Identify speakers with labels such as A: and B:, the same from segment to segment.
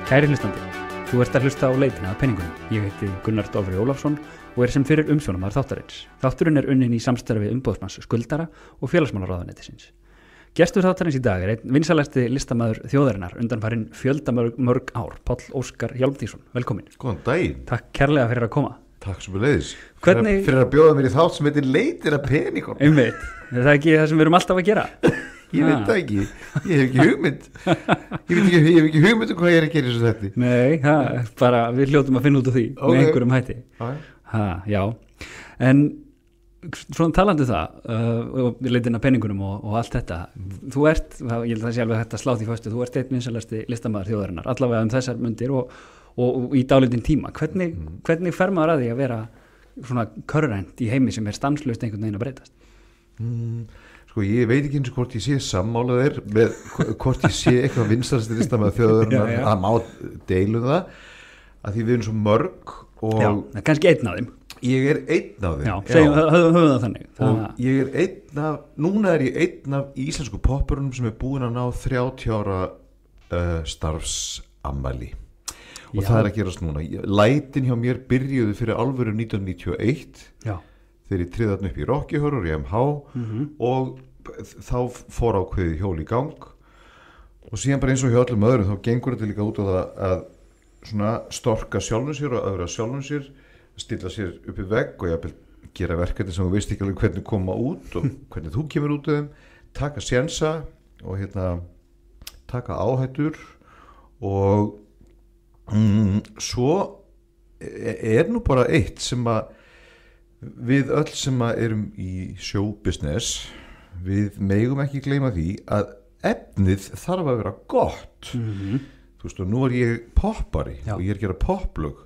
A: Kæri hlustandi, þú ert að hlusta á leitina að penningunum. Ég heiti Gunnar Dofri Ólafsson og sem fyrir umsjónamaður þáttarins. Þátturinn umunnin í samstarfi umboðsmanns skuldara og félagsmálaráðuneytisins. Gestur þáttarins í dag einn vinsalæsti listamaður þjóðarinnar undanfarinn mörg ár, Páll Óskar Hjálmtýsson. Velkomin.
B: Góðan daginn.
A: Takk kærlega fyrir að koma.
B: Takk sem leiðis.
A: Hvernig...
B: Fyrir að bjóða mér í þátt sem heitir leitina penningunum.
A: Einmitt, er það ekki það sem við erum alltaf að gera?
B: Ég veit það ekki, ég hef ekki hugmynd ég hef ekki hugmynd hvað ég er að gera þessu þetta.
A: Nei, bara við hljótum að finna út af því með einhverjum hætti. Já, en svona talandi það við leitin að penningunum og allt þetta, þú ert, ég held að það sé alveg þetta slátt í föstu, þú ert einn vinsalasti listamaður þjóðarinnar, allavega þessar mundir og í dálítinn tíma. Hvernig fer maður að því að vera svona körrænt í heimi sem stanslaust einhvern veginn að breytast?
B: Sko ég veit ekki eins og hvort ég sé sammála þér með hvort ég sé eitthvað vinsalasti listamaður þjóðarinnar, það má deilum það að því við erum svo mörg og...
A: Já, kannski einn af þeim.
B: Ég er einn af þeim.
A: Já, höfum það þannig.
B: Og ég er einn af, núna er ég einn af íslensku poppurunum sem er búin að ná 30 ára starfsammæli. Og það er að gerast núna. Lætin hjá mér byrjuðu fyrir alvöru 1991. Já. Þegar ég tryði þarna upp í Rokkihörur í MH og þá fór ákveðið hjól í gang og síðan bara eins og hjá öllum öðrum þá gengur þetta líka út á það að svona storka sjálfum sér og öðra sjálfum sér, stilla sér upp í vegg og jafnvel gera verkefni sem þú veist ekki alveg hvernig koma út og hvernig þú kemur út af þeim, taka sénsa og taka áhættur og svo er nú bara eitt sem að við öll sem að erum í showbusiness við megum ekki gleyma því að efnið þarf að vera gott. Þú veist og nú er ég poppari og ég er að gera popplög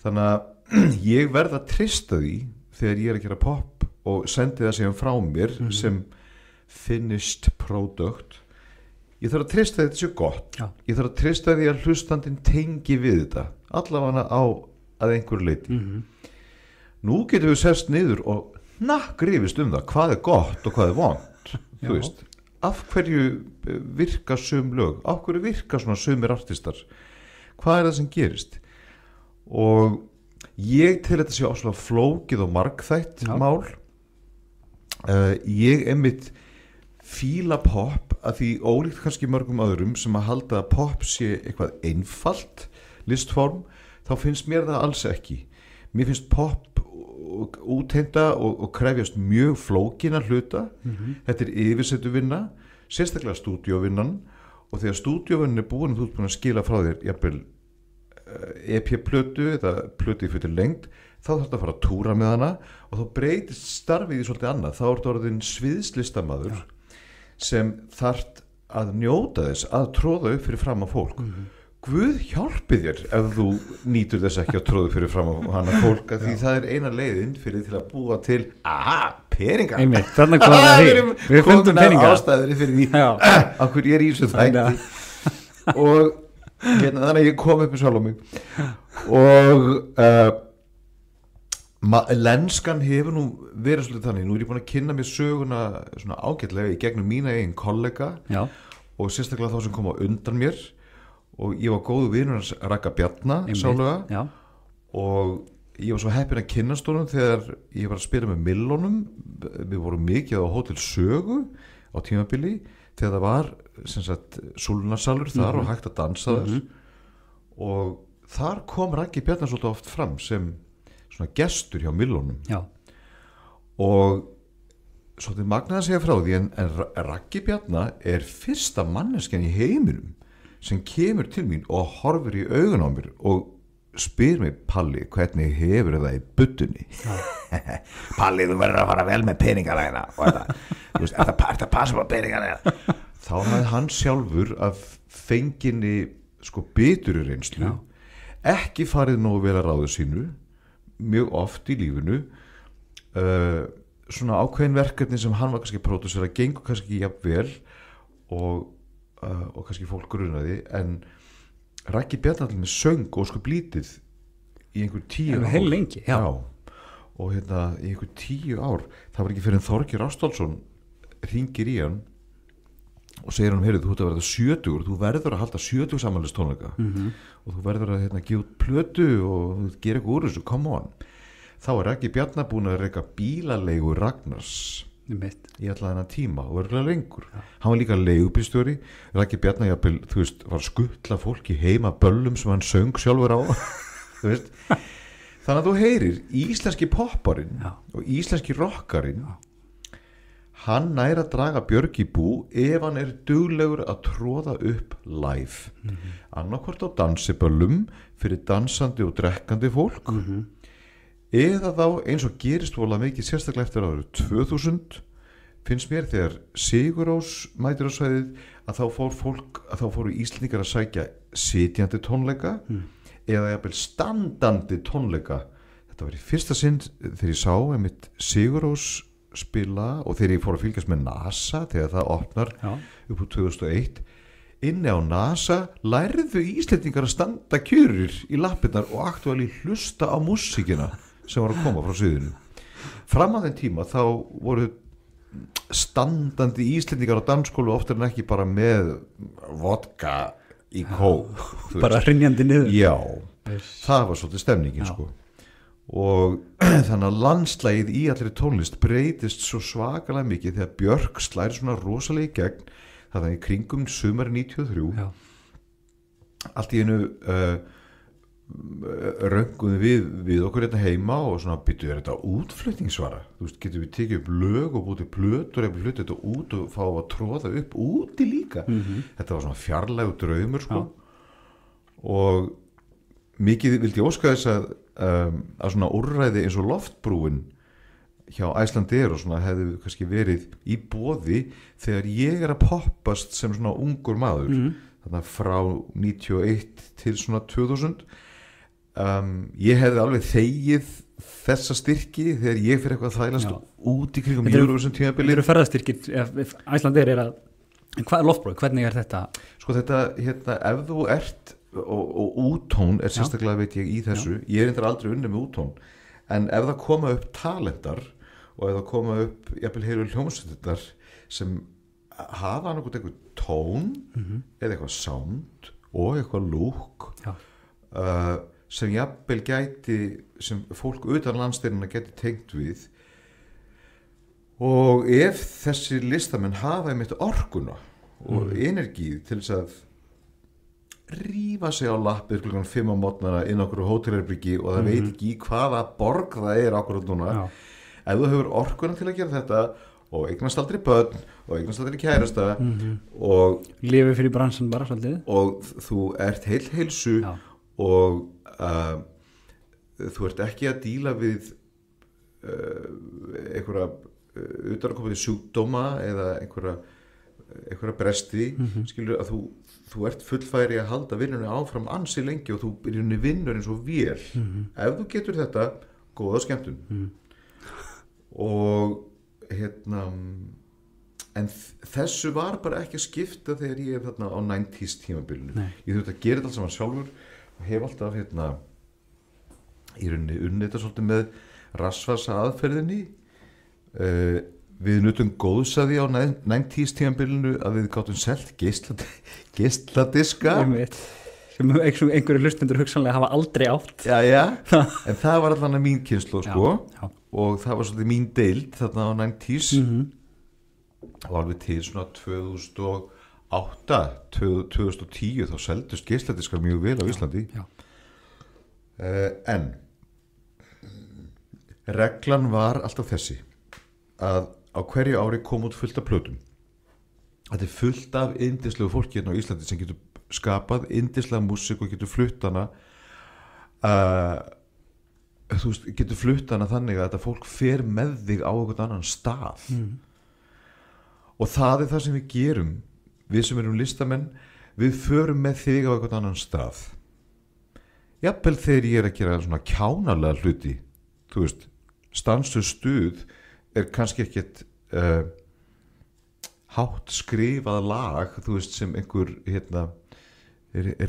B: þannig að ég verð að treysta því þegar ég er að gera pop og sendi það síðan frá mér sem finished product. Ég þarf að treysta þetta sé gott. Ég þarf að treysta því að hlustandinn tengi við þetta allavega á að einhverju leyti. Nú getum við sest niður og grifist það hvað er gott og hvað er vont. Þú veist, af hverju virka sum lög, af hverju virka svona sumir artistar, hvað er það sem gerist? Og ég til þetta sé áslega flókið og margþætt mál. Ég einmitt fíla pop að því ólíkt kannski mörgum öðrum sem að halda að pop sé eitthvað einfalt listform, þá finnst mér það alls ekki. Mér finnst pop útheimta og krefjast mjög flókina hluta. Þetta er yfirsetuvinna, sérstaklega stúdíóvinnan og þegar stúdíóvinnan er búin þú ert búin að skila frá þér jafnvel EP-plötu eða plötu í fyrir lengd, þá þarf þetta að fara að túra með hana og þá breytist starfið í svolítið annað. Þá ertu orðinn sviðslistamaður sem þarft að njóta þess að tróða upp fyrir fram að fólk. Guð hjálpi þér ef þú nýtur þess ekki að tróða fyrir fram á hana fólk því það er eina leiðin fyrir til að búa til peninga.
A: Einmitt, þannig kom það því. Við fundum peninga.
B: Ástæður fyrir því af hverju ég er í þessu þætti og þannig að ég kom upp í sjálf á mig og lenskan hefur nú verið svolítið þannig. Nú er ég búin að kynna mér söguna svona ágætlega í gegnum mína eigin kollega og sérstaklega þá sem kom á undan mér og ég var góðu vinur hans Ragga Bjarna sálega og ég var svo heppinn að kynnast honum þegar ég var að spila með Millónum. Við vorum mikið á Hótel Sögu á tímabili þegar það var sem sagt súlunarsalur þar og hægt að dansa þar og þar kom Raggi Bjarna svolítið oft fram sem svona gestur hjá Millónum og svolítið magnaði að segja frá því en Raggi Bjarna er fyrsta manneskjan í heiminum sem kemur til mín og horfir í augun á mér og spyr mig Palli, hvernig hefur það í buttunni? Palli, þú verður að fara vel með peningalægina og þetta, þú veist, er það passa på peningalægina? Þá hafði hann sjálfur af fenginni sko biturri reynslu ekki farið nógu vel að ráðu sínu mjög oft í lífinu svona ákveðin verkefni sem hann var kannski pródúsera gengur kannski ekki jafn vel og kannski fólk grunaði en Raggi Bjarnall með söng og sko blítið í einhver 10 ár
A: heil lengi,
B: og í einhver 10 ár það var ekki fyrir en Þorgeir Ástvaldsson hringir í hann og segir hann, heyrðu, þú ert að verða 70, þú verður að halda 70 afmælistónleika og þú verður að gefa út plötu og gera eitthvað úr þessu, come on. Þá Raggi Bjarna búin að reka bílaleigu Ragnars í allan þennan tíma og verður lengur. Hann var líka leigubílstjóri. Raggi Bjarna, þú veist, var að skuttla fólki heima böllum sem hann söng sjálfur á. Þú veist. Þannig að þú heyrir, íslenski popparinn og íslenski rockarinn, hann nær að draga Björk í bú ef hann duglegur að tróða upp live. Annarkvort á dansiböllum fyrir dansandi og drekkandi fólk, eða þá eins og gerist vola mikið sérstaklega eftir árið 2000 finnst mér þegar Sigurrós mætir á svæðið að þá fóru Íslendingar að sækja sitjandi tónleika eða jafnvel standandi tónleika. Þetta var í fyrsta sinn þegar ég sá einmitt Sigurrós spila og þegar ég fór að fylgjast með NASA þegar það opnar upp úr 2001 inni á NASA lærðu Íslendingar að standa kjörir í lappirnar og aktuáli hlusta á músíkina sem var að koma frá suðinu. Fram að þeim tíma þá voru standandi Íslendingar á dansskólu oftar en ekki bara með vodka í kók.
A: Bara hrynjandi niður.
B: Já, það var svolítið stemningin sko. Og þannig að landslægið í allri tónlist breytist svo svakalega mikið þegar Björk slær svona rosalega í gegn þannig í kringum sumar 93. Allt í einu rönguðum við okkur hérna heima og svona byttu þetta útflutningsvara, þú veist, getum við tekið upp lög og bútið plötur eða hluti þetta út og fá að tróða upp úti líka. Þetta var svona fjarlægur draumur sko. Og mikið vildi ég óska þess að svona úrræði eins og loftbrúin hjá Icelandair og svona hefði kannski verið í boði þegar ég að poppast sem svona ungur maður þarna frá 91 til svona 2000. Ég hefði alveg þegið þessa styrki þegar ég fyrir eitthvað að þælast út í kringum Eurovision tímabili.
A: Þetta eru ferðastyrkir, Icelandair að hvað er loftbrúi, hvernig þetta?
B: Sko þetta, ef þú ert og úttón sérstaklega veit ég í þessu, ég reyndar aldrei unnið með úttón, en ef það koma upp talentar og ef það koma upp jafnvel heilu hljómsveitar sem hafa annað eitthvað tón eða eitthvað sound og eitthvað look sem jafnvel gæti sem fólk utan landsteinina gæti tengt við og ef þessi listamenn hafa einmitt orkuna og energið til þess að rífa sig á lappir klukkan 5 á morgnana inn á okkur hótelherbyggi og það veit ekki hvaða borg það akkurat núna. Ef þú hefur orkuna til að gera þetta og eignast aldrei börn og eignast aldrei kærasta og
A: lifi fyrir bransan bara svolítið
B: og þú ert heilsu og þú ert ekki að díla við einhverja utanaðkomandi sjúkdóma eða einhverja bresti skilur að þú ert fullfæri að halda vinnunni áfram ansi lengi og þú vinnur eins og vél ef þú getur þetta, góða skemmtun og en þessu var bara ekki að skipta þegar ég þarna á 90s tímabilinu. Ég þurfti að gera þetta alls saman sjálfur og hef alltaf í rauninni unnið þetta svolítið með rassvasa aðferðinni við nutum góðsaði á 90s tímabilinu að við gáttum selt geisladiska
A: sem einhverju hlustendur hugsanlega hafa aldrei átt
B: en það var allan að mín kynslóð sko og það var svolítið mín deild þarna á 90s og alveg til svona 2008 2010 þá seldust geisladiskar mjög vel á Íslandi en reglan var alltaf þessi að á hverju ári kom út fullt af plötum. Þetta fullt af yndislegu fólki hérna á Íslandi sem getur skapað yndislega músík og getur flutt hana þú veist, getur flutt hana þannig að þetta fólk fer með þig á einhvern annan stað og það er það sem við gerum við sem erum listamenn, við förum með þig á einhvern annan stað jafnvel þegar ég að gera svona kjánalega hluti þú veist, stansu stuð kannski ekkert hátt skrifað lag þú veist sem einhver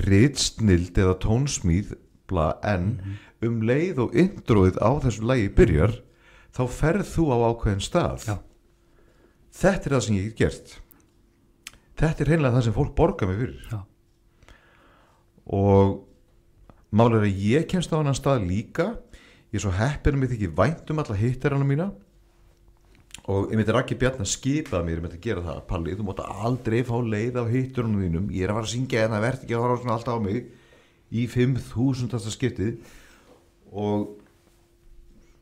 B: ritsnild eða tónsmíð en leið og introið á þessu lagi byrjar þá ferð þú á ákveðin stað þetta er það sem ég hef gert þetta er hreinlega það sem fólk borgar mig fyrir.
A: Já.
B: Og mál er að ég kemst á annan stað líka. Ég er svo heppinn að mér þykir vænt alla hittarana mína og ég myndi Raggi Bjarnar skipaði mér að gera það. Palli, þú mátt aldrei fá leið af hitturunum þínum. Ég er að fara að syngja en það verður ekki að horfa svona alltaf á mig í 5.000. skiptið og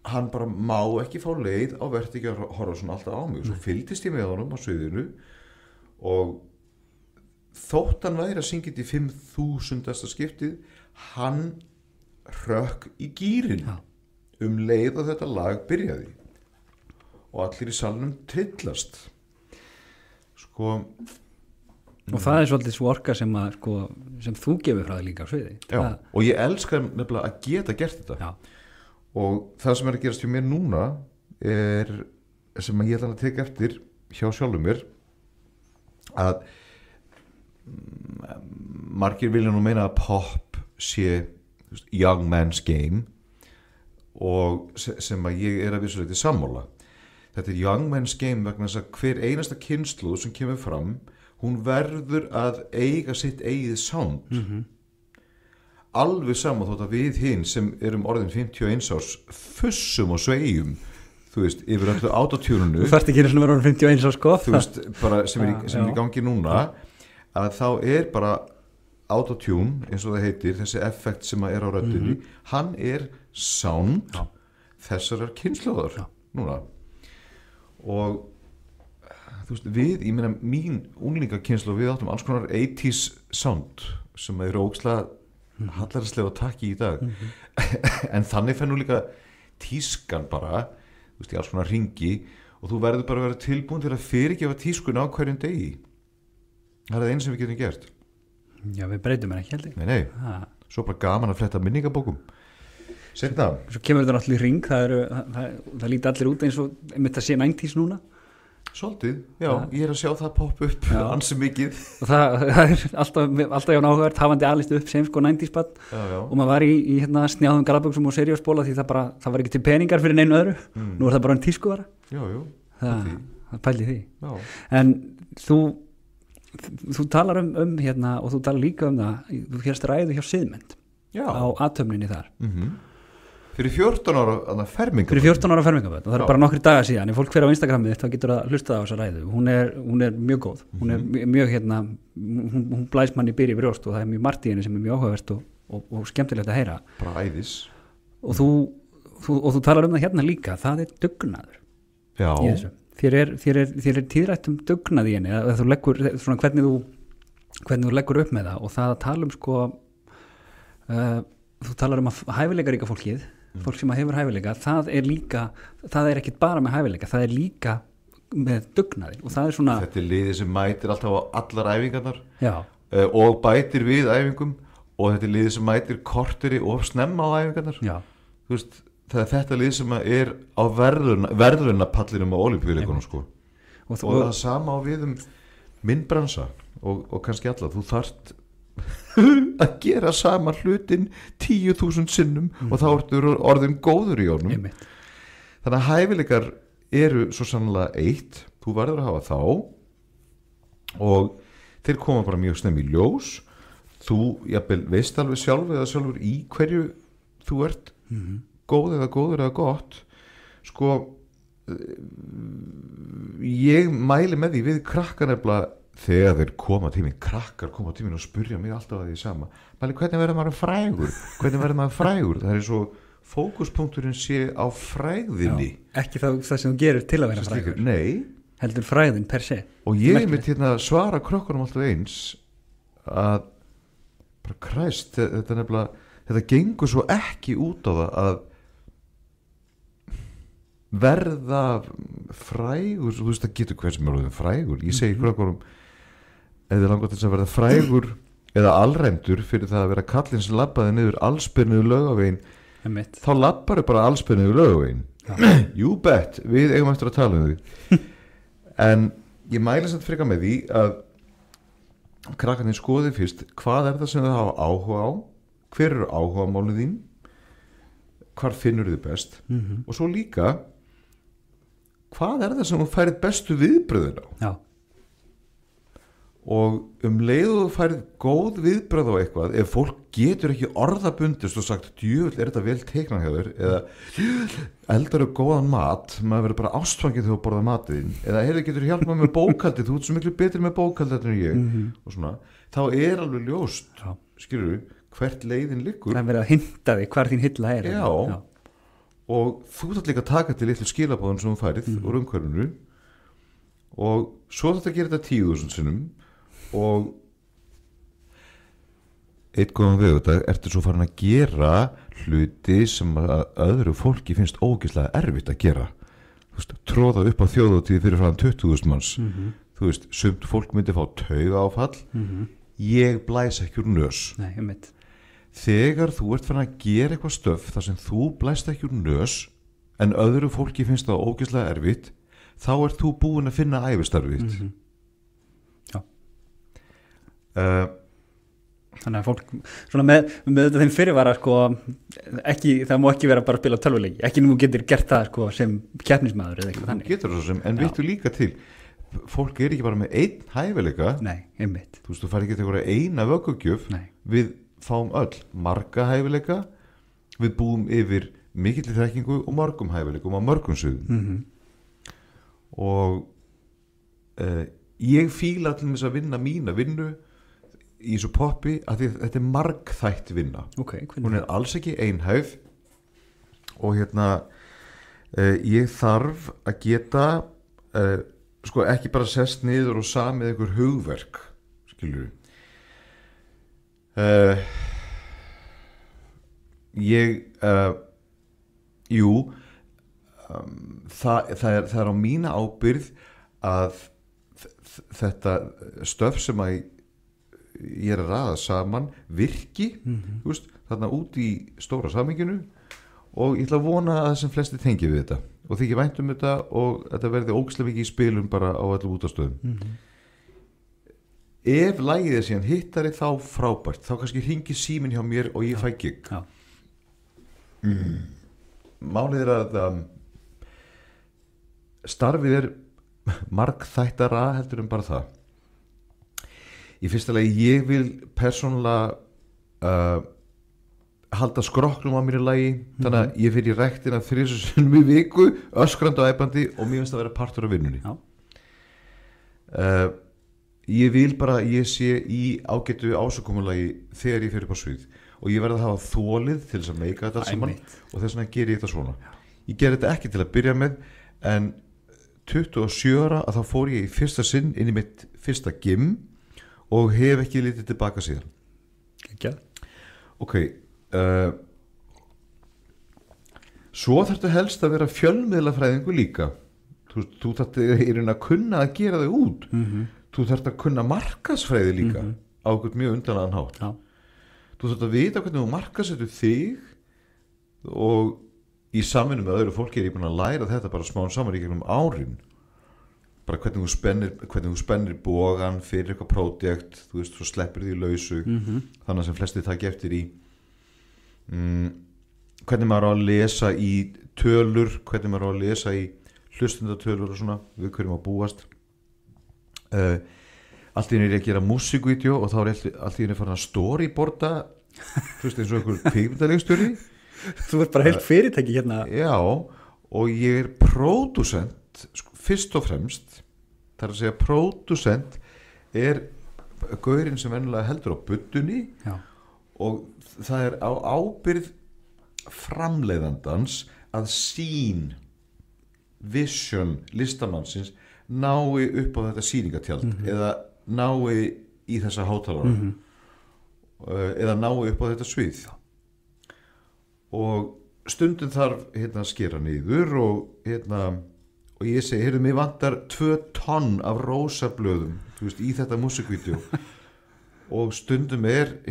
B: hann bara má ekki fá leið á verður ekki að horfa svona alltaf á mig. Svo fylgdist ég með honum á sviðinu og þótt hann væri að syngja í 5.000. skiptið, hann hrökk í gírinn leið og þetta lag byrjaði og allir í salnum trillast sko.
A: Og það er svolítið svo orka sem þú gefur frá það líka á sviði.
B: Já, og ég elskar nefnilega að geta gert þetta.
A: Já.
B: Og það sem er að gerast hjá mér núna er sem ég ætla að teka eftir hjá sjálfum mér að margir vilja nú meina að pop sé young man's game og sem að ég er að vissuleiti sammála. Þetta er young man's game vegna þess að hver einasta kynslóð sem kemur fram, hún verður að eiga sitt eigið sound. Alveg saman þótt að við hinn sem erum orðin 51 árs fussum og sveigjum, þú veist, yfir öllu autotune-unu.
A: Þú þarft ekki að vera orðin 51 árs sko.
B: Þú veist, bara sem er í gangi núna, að þá er bara autotune, eins og það heitir, þessi effekt sem er á röddinni, hann er sound þessarar kynslóðar núna. Og þú veist, ég meina mín unglingakynslu, við áttum alls konar 80s sound sem er ógeðslega hallarslega að taki í dag. En þannig fær nú líka tískan bara, þú veist, í alls konar hringi og þú verður bara að vera tilbúin til að fyrirgefa tískun á hverjum degi. Það er það einu sem við getum gert.
A: Já, við breytum ekki heldur.
B: Nei. Svo bara gaman að fletta minningabókum. Seinna. Svo
A: kemur þetta náttúrulega í hring, það líti allir út eins og einmitt að sé 90s núna.
B: Svolítið, já, ég er að sjá það poppa upp ansi mikið.
A: Og það er alltaf ján áhugavert, hafandi alist upp sem sko 90s bann og maður var í snjáðum galaböksum og seriósbóla því það var ekki til peningar fyrir neinu öðru. Nú er það bara en tískuvara.
B: Jú.
A: Það pæli því.
B: Já.
A: En þú talar og þú talar líka það, þú hérst ræðu hjá Siðmend á athöfninni þar.
B: Fyrir 14 ára fermingabönd.
A: Fyrir 14 ára fermingabönd og það er bara nokkri dagar síðan. Ef fólk fer á Instagramið þá getur það hlustað á þessa ræðu. Hún er mjög góð. Hún er mjög hún blæs manni byr í brjóst og það er mjög margt í henni sem er mjög áhugavert og skemmtilegt að heyra.
B: Bara æðis.
A: Og þú talar það líka. Það er dugnaður.
B: Já.
A: Í þessu. Þér er tíðrætt dugnað í henni að þú leggur svona hvernig þú leggur upp með það og það að tala þú talar að hæfileikaríka fólkið fólk sem hefur hæfileika, það er ekkit bara með hæfileika, það er líka með dugnaði og það er svona
B: þetta er liðið sem mætir alltaf á allar æfingarnar og bætir við æfingum og þetta er liðið sem mætir korteri og snemma á æfingarnar. Þú veist, það er þetta lið sem er á verðlunapallinum á Ólympíuleikunum sko. og það sama á við minn bransa og kannski alla, þú þarft að gera sama hlutin 10.000 sinnum og þá ertu orðin góður í honum. Þannig að hæfileikar eru svo sannlega eitt, þú verður að hafa þá og þeir koma bara mjög snemmi í ljós. Þú veist alveg sjálfur í hverju þú ert góð eða góður eða gott. Sko ég mæli með því við krakkar nefnilega þegar þeir krakkar koma til mín og spurja mig alltaf að því sama. Mæli, hvernig verður maður frægur? Það er svo fókuspunkturinn sé á frægðinni.
A: Ekki það sem þú gerir til að vera frægur.
B: Nei.
A: Heldur frægðin per se.
B: Og ég mitt svara krökkunum alltaf eins að bara kræst, þetta gengur svo ekki út á það að verða frægur, þú veist það getur hver sem er orðin frægur. Ég segi krökkunum eða langar til að verða frægur eða alræmdur fyrir það að vera kallinn sem labbaði niður allsbyrniðu Laugaveginn, þá labbaru bara allsbyrniðu Laugaveginn. You bet, við eigum eftir að tala því. En ég mæli samt frekar með því að krakkarnir skoði fyrst hvað er það sem þau hafa áhuga á, hver eru áhugamálin þín, hvar finnur þið best og svo líka hvað er það sem þú færið bestu viðbröðin á. og leiðu þú færð góð viðbröð á eitthvað, ef fólk getur ekki orðabundist og sagt djöfull þetta vel teiknað hjá þér, eða eldar góðan mat, maður verður bara ástfangið þegar þú borðar matinn, eða heyrðu getur hjálpað með bókaldið, þú ert svo miklu betri með bókaldið en ég, og svona þá alveg ljóst, skilurðu hvert leiðin liggur.
A: Það er verið að hinta þig hvar þín hilla er.
B: Já. Og þú þarf líka að taka til litlu skilabóðan sem þú færið úr umhverfinu, og svo þarf að gera þetta 10.000 sinnum, og eitt góðan veðudag ertu svo farin að gera hluti sem að öðru fólki finnst ógeðslega erfitt að gera. Þú veist, tróða upp á þjóðhátíð fyrir framan 20.000 manns. Þú veist, sumt fólk myndi fá taugaáfall. Ég blæs ekki úr nös.
A: Nei, einmitt.
B: Þegar þú ert farin að gera eitthvað stöf þar sem þú blæst ekki úr nös en öðru fólki finnst það ógeðslega erfitt, þá ert þú búin að finna ævistarfið þitt.
A: Þannig að fólk svona með þetta þeim fyrirvara sko, það má ekki vera bara að spila tölvuleiki, ekki nú getur gert það sko, sem keppnismæður eða eitthvað þannig.
B: Getur það sem, en vittu líka til fólk ekki bara með einn hæfileika.
A: Nei, einmitt.
B: Þú veist, þú fær ekki til eina vöggugjöf. Við fáum öll marga hæfileika, við búum yfir mikilli þekkingu og margum hæfileikum á mörgum sviðum. Og ég fíla til þess að vinna mína vinnu í þessu poppi að þetta margþætt vinna. Hún alls ekki einhæf, og ég þarf að geta sko ekki bara sest niður og samið einhver hugverk, skilur það er á mína ábyrgð að þetta stöf sem að ég er að raða saman virki, þú veist, þarna út í stóra samhenginu, og ég ætla að vona að sem flesti tengi við þetta og þykir vænt þetta, og þetta verði ógeðslega mikið í spilum bara á öllum útastöðum. Ef lagið er síðan hittari þá frábært, þá kannski hringi síminn hjá mér og ég fæ gig. Málið er að starfið er margþættara heldur en bara það. Í fyrsta lagi, ég vil persónulega halda skrokknum á mér í lagi, þannig að ég fyrir í ræktina 3 sinnum í viku, öskrandi og æpandi, og mér finnst að vera partur af vinnunni. Ég vil bara að ég sé í ágætu ásökumulagi þegar ég fyrir upp á svið, og ég verði að hafa þolið til þess að meika þetta allt saman, og þess vegna ger ég þetta svona. Ég ger þetta ekki til að byrja með, en 27 ára að þá fór ég í fyrsta sinn inn í mitt fyrsta gym og hef ekki litið tilbaka síðan.
A: Ekki.
B: Ok, svo þarftu helst að vera fjölmiðlafræðingur líka. Þú þarftu í raun að kunna að gera þau út. Þú þarftu að kunna markaðsfræði líka á einhvern mjög undarlegan hátt. Þú þarftu að vita hvernig þú markaðsetur þig, og í samvinnu með öðru fólki er ég búin að læra þetta bara smán saman í gegnum árin. Bara hvernig þú spennir bogan fyrir eitthvað prójekt, þú veist, svo sleppir því lausu, þannig sem flesti taki eftir í hvernig maður á að lesa í tölur, hvernig maður á að lesa í hlustundatölur og svona, við hverjum að búast. Allt í einu er ég að gera músíkvídeó og þá er allt í einu farin að storyboarda, þú veist, eins og einhver kvikmyndalegstjóri.
A: Þú ert bara heilt fyrirtæki hérna.
B: Já, og ég er pródúsent, fyrst og fremst. Það er að segja, pródúsent er gaurinn sem venjulega heldur á buddunni. Já. Og það er á ábyrgð framleiðandans að sín vision listamannsins nái upp á þetta sýningatjald eða nái í þessa hátalara eða nái upp á þetta svið. Og stundum þarf að skera niður og ég segi, heyrðu, mig vantar 2 tonn af rósablöðum, þú veist, í þetta músikvídeó. Og stundum er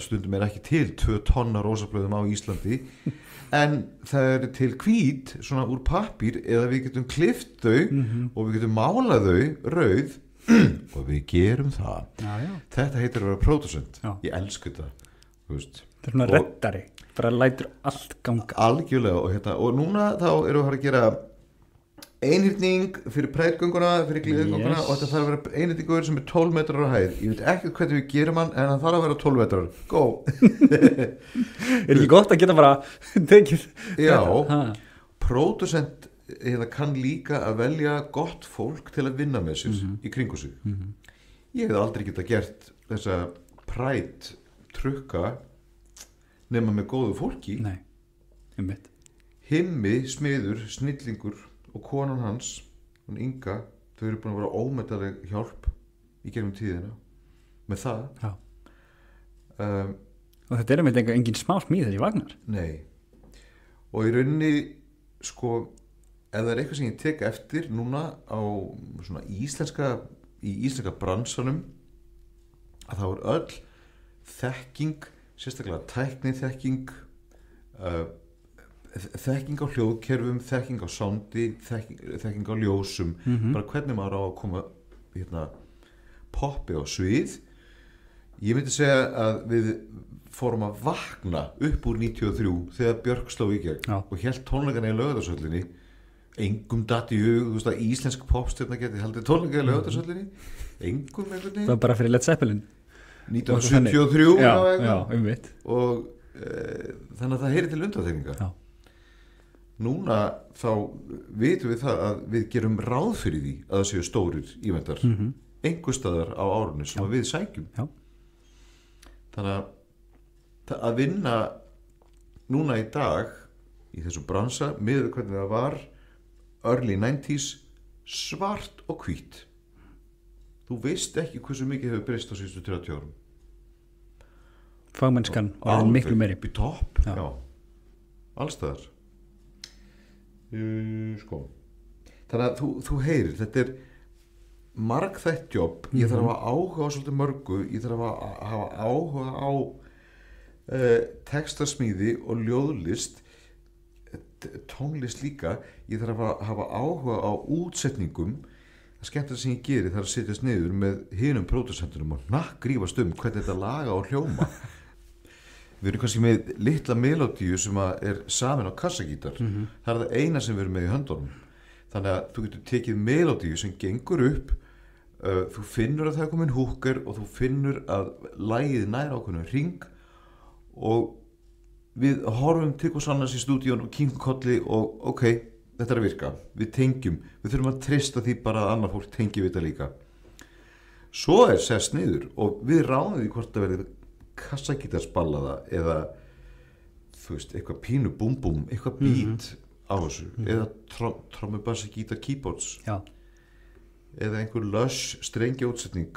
B: stundum er ekki til 2 tonn af rósablöðum á Íslandi, en það er til hvít svona úr pappír, eða við getum klift þau og við getum málað þau rauð og við gerum það. Já. Þetta heitir að vera pródúsent. Ég elsku þetta, þú veist.
A: Það er svona reddari, bara lætur allt ganga.
B: Algjörlega, og núna þá erum við að gera einhyrning fyrir prætgönguna, fyrir gleðgönguna og þetta þarf að vera einhyrningur sem 12 metrar á hæð. Ég veit ekki hvernig við gerum hann en hann þarf að vera 12 metrar. Go!
A: Ekki gott að geta bara tekið
B: Já, pródusent kann líka að velja gott fólk til að vinna með sér í kringu sig. Ég hef aldrei geta gert þessa præt trukka nema með góðu fólki.
A: Nei, einmitt.
B: Himmi, smiður, snillingur og konan hans, hún Inga, þau eru búin að vera ómetanleg hjálp í gegnum tíðina með það.
A: Já. Og þetta er með engin smá smíð þessi vagnar.
B: Nei. Og í rauninni, sko, ef það er eitthvað sem ég tek eftir núna á svona íslenska bransanum, að það er öll þekking, sérstaklega tækniþekking, þekking á hljóðkerfum, þekking á soundi, þekking á ljósum, bara hvernig maður á að koma poppi á svið. Ég myndi segja að við fórum að vakna upp úr 93 þegar Björk sló í gegn og hélt tónleikana í Laugardalshöllinni. Engum datt í hug, þú veist að íslensk popstjarna geti haldið tónleika í Laugardalshöllinni. Engum einhvern veginn.
A: Það var bara fyrir Led Zeppelin.
B: 1973
A: já, einmitt.
B: Og þannig að það heyri til undantekninga.
A: Já.
B: Núna þá vitum við það að við gerum ráð fyrir því að það séu stórir ívendar einhvers staðar á árunni sem við sækjum.
A: Já.
B: Þannig að vinna núna í dag í þessum bransa miður hvernig það var early 90s svart og hvít. Þú veist ekki hversu mikið hefur breyst á síðustu 30 árum.
A: Fagmennskan var miklu meiri.
B: Upp í topp, já. Allstaðar. Sko. Þannig að þú heyrir, þetta er margþætt jobb. Ég þarf að hafa áhuga á svolítið mörgu. Ég þarf að hafa áhuga á textasmíði og ljóðlist, tónlist líka. Ég þarf að hafa áhuga á útsetningum. Það skemmtilega sem ég geri þarf að setjast niður með hinum pródusentunum og nakkrífast hvernig þetta laga og hljóma. Við erum kannski með litla melodíu sem er samin á kassagítar. Það er það eina sem við erum með í höndunum. Þannig að þú getur tekið melodíu sem gengur upp, þú finnur að það er komin húker og þú finnur að lagið nær ákveðnum hring og við horfum til hvers annars í stúdíun og kýmum kolli og ok, þetta er að virka. Við tengjum, við þurfum að treysta því bara að annað fólk tengi við þetta líka. Svo sest niður og við ráðum því hvort það verði kassagítarsballaða eða þú veist, eitthvað pínu búm búm, eitthvað beat á þessu, eða trommu, bassi, gítar, keyboards eða einhver lush strengjaútsetning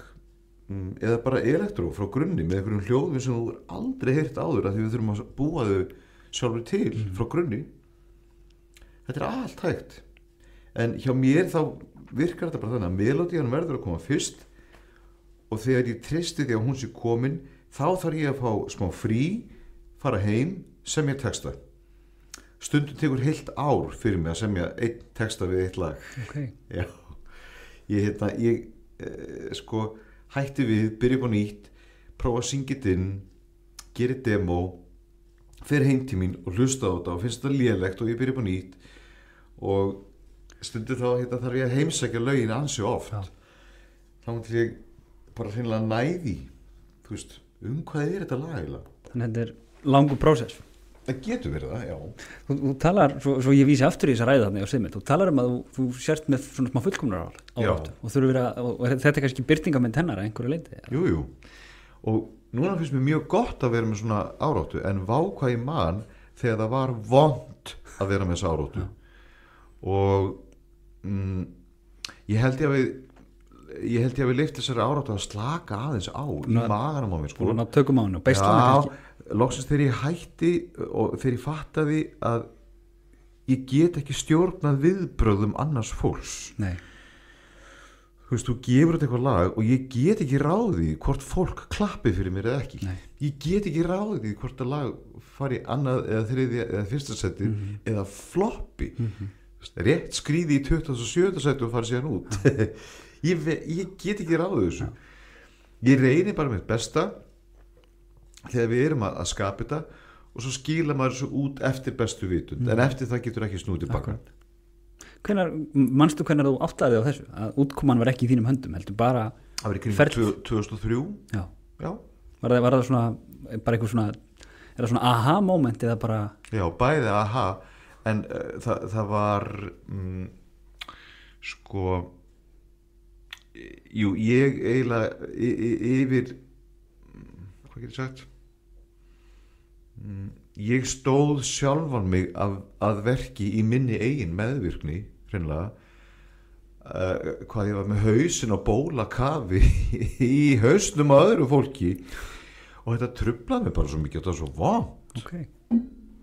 B: eða bara elektro frá grunni með einhverjum hljóðum sem þú aldrei heyrt áður af því við þurfum að búa þau sjálfur til frá grunni. Þetta er allt hægt en hjá mér þá virkar þetta bara þannig að melodían verður að koma fyrst og þegar ég treysti því að hún sé komin þá þarf ég að fá smá frí, fara heim, semja texta. Stundum tekur heilt ár fyrir mig að semja einn texta við eitt lag.
A: Okay.
B: Já. Ég sko hætti við, byrja upp á nýtt, prófa að syngja þetta inn, gera demo, fer heim til mín og hlusta á þetta og finnst þetta lélegt og ég byrja upp á nýtt og stundum þá þarf ég að heimsækja lögin ansi oft. Þá til ég bara hreinlega næði, þú veist, hvað er þetta lag eiginlega?
A: Þannig að þetta er langur prósess.
B: Það getur verið það, já.
A: Þú talar, svo ég vísi aftur í þessa ræða þarna á Simmi, þú talar að þú sért með svona smá fullkomnar áráttu og þetta er kannski birtingamynd hennar að einhverju leyti.
B: Jú. Og núna finnst mér mjög gott að vera með svona áráttu en vá hvað ég man þegar það var vont að vera með þessa áráttu. Og ég held ég að við lyft þessari áráttu að slaka aðeins á í maganum á mér sko.
A: Ná tökum á hennu og beistlana kannski.
B: Loksins þegar ég hætti og þegar ég fattaði að ég get ekki stjórnað viðbrögðum annars fólks.
A: Nei.
B: Þú veist, þú gefur þetta eitthvað lag og ég get ekki ráðið hvort fólk klappi fyrir mér eða ekki.
A: Nei.
B: Ég get ekki ráðið hvort að lag fari annað eða þriðja eða fyrsta seti eða floppi. Rétt skríði í 27. seti og fari síðan út. Ég get ekki ráðið þessu. Ég reyni bara mitt besta þegar við erum að skapa þetta og svo skila maður þessu út eftir bestu vitund en eftir það getur ekki snúið tilbaka.
A: manstu hvenær þú áttaði á þessu að útkoman var ekki í þínum höndum heldur bara
B: það var í kringum 2003
A: já. Var það svona bara eitthvað svona er það svona aha moment eða bara
B: já, bæði aha en það var sko jú, ég eiginlega yfir hvað getur sagt ég stóð sjálfan mig að verki í minni eigin meðvirkni hreinlega hvað ég var með hausinn á bólakafi í hausnum á öðru fólki og þetta truflaði mig bara svo mikið og það var svo vont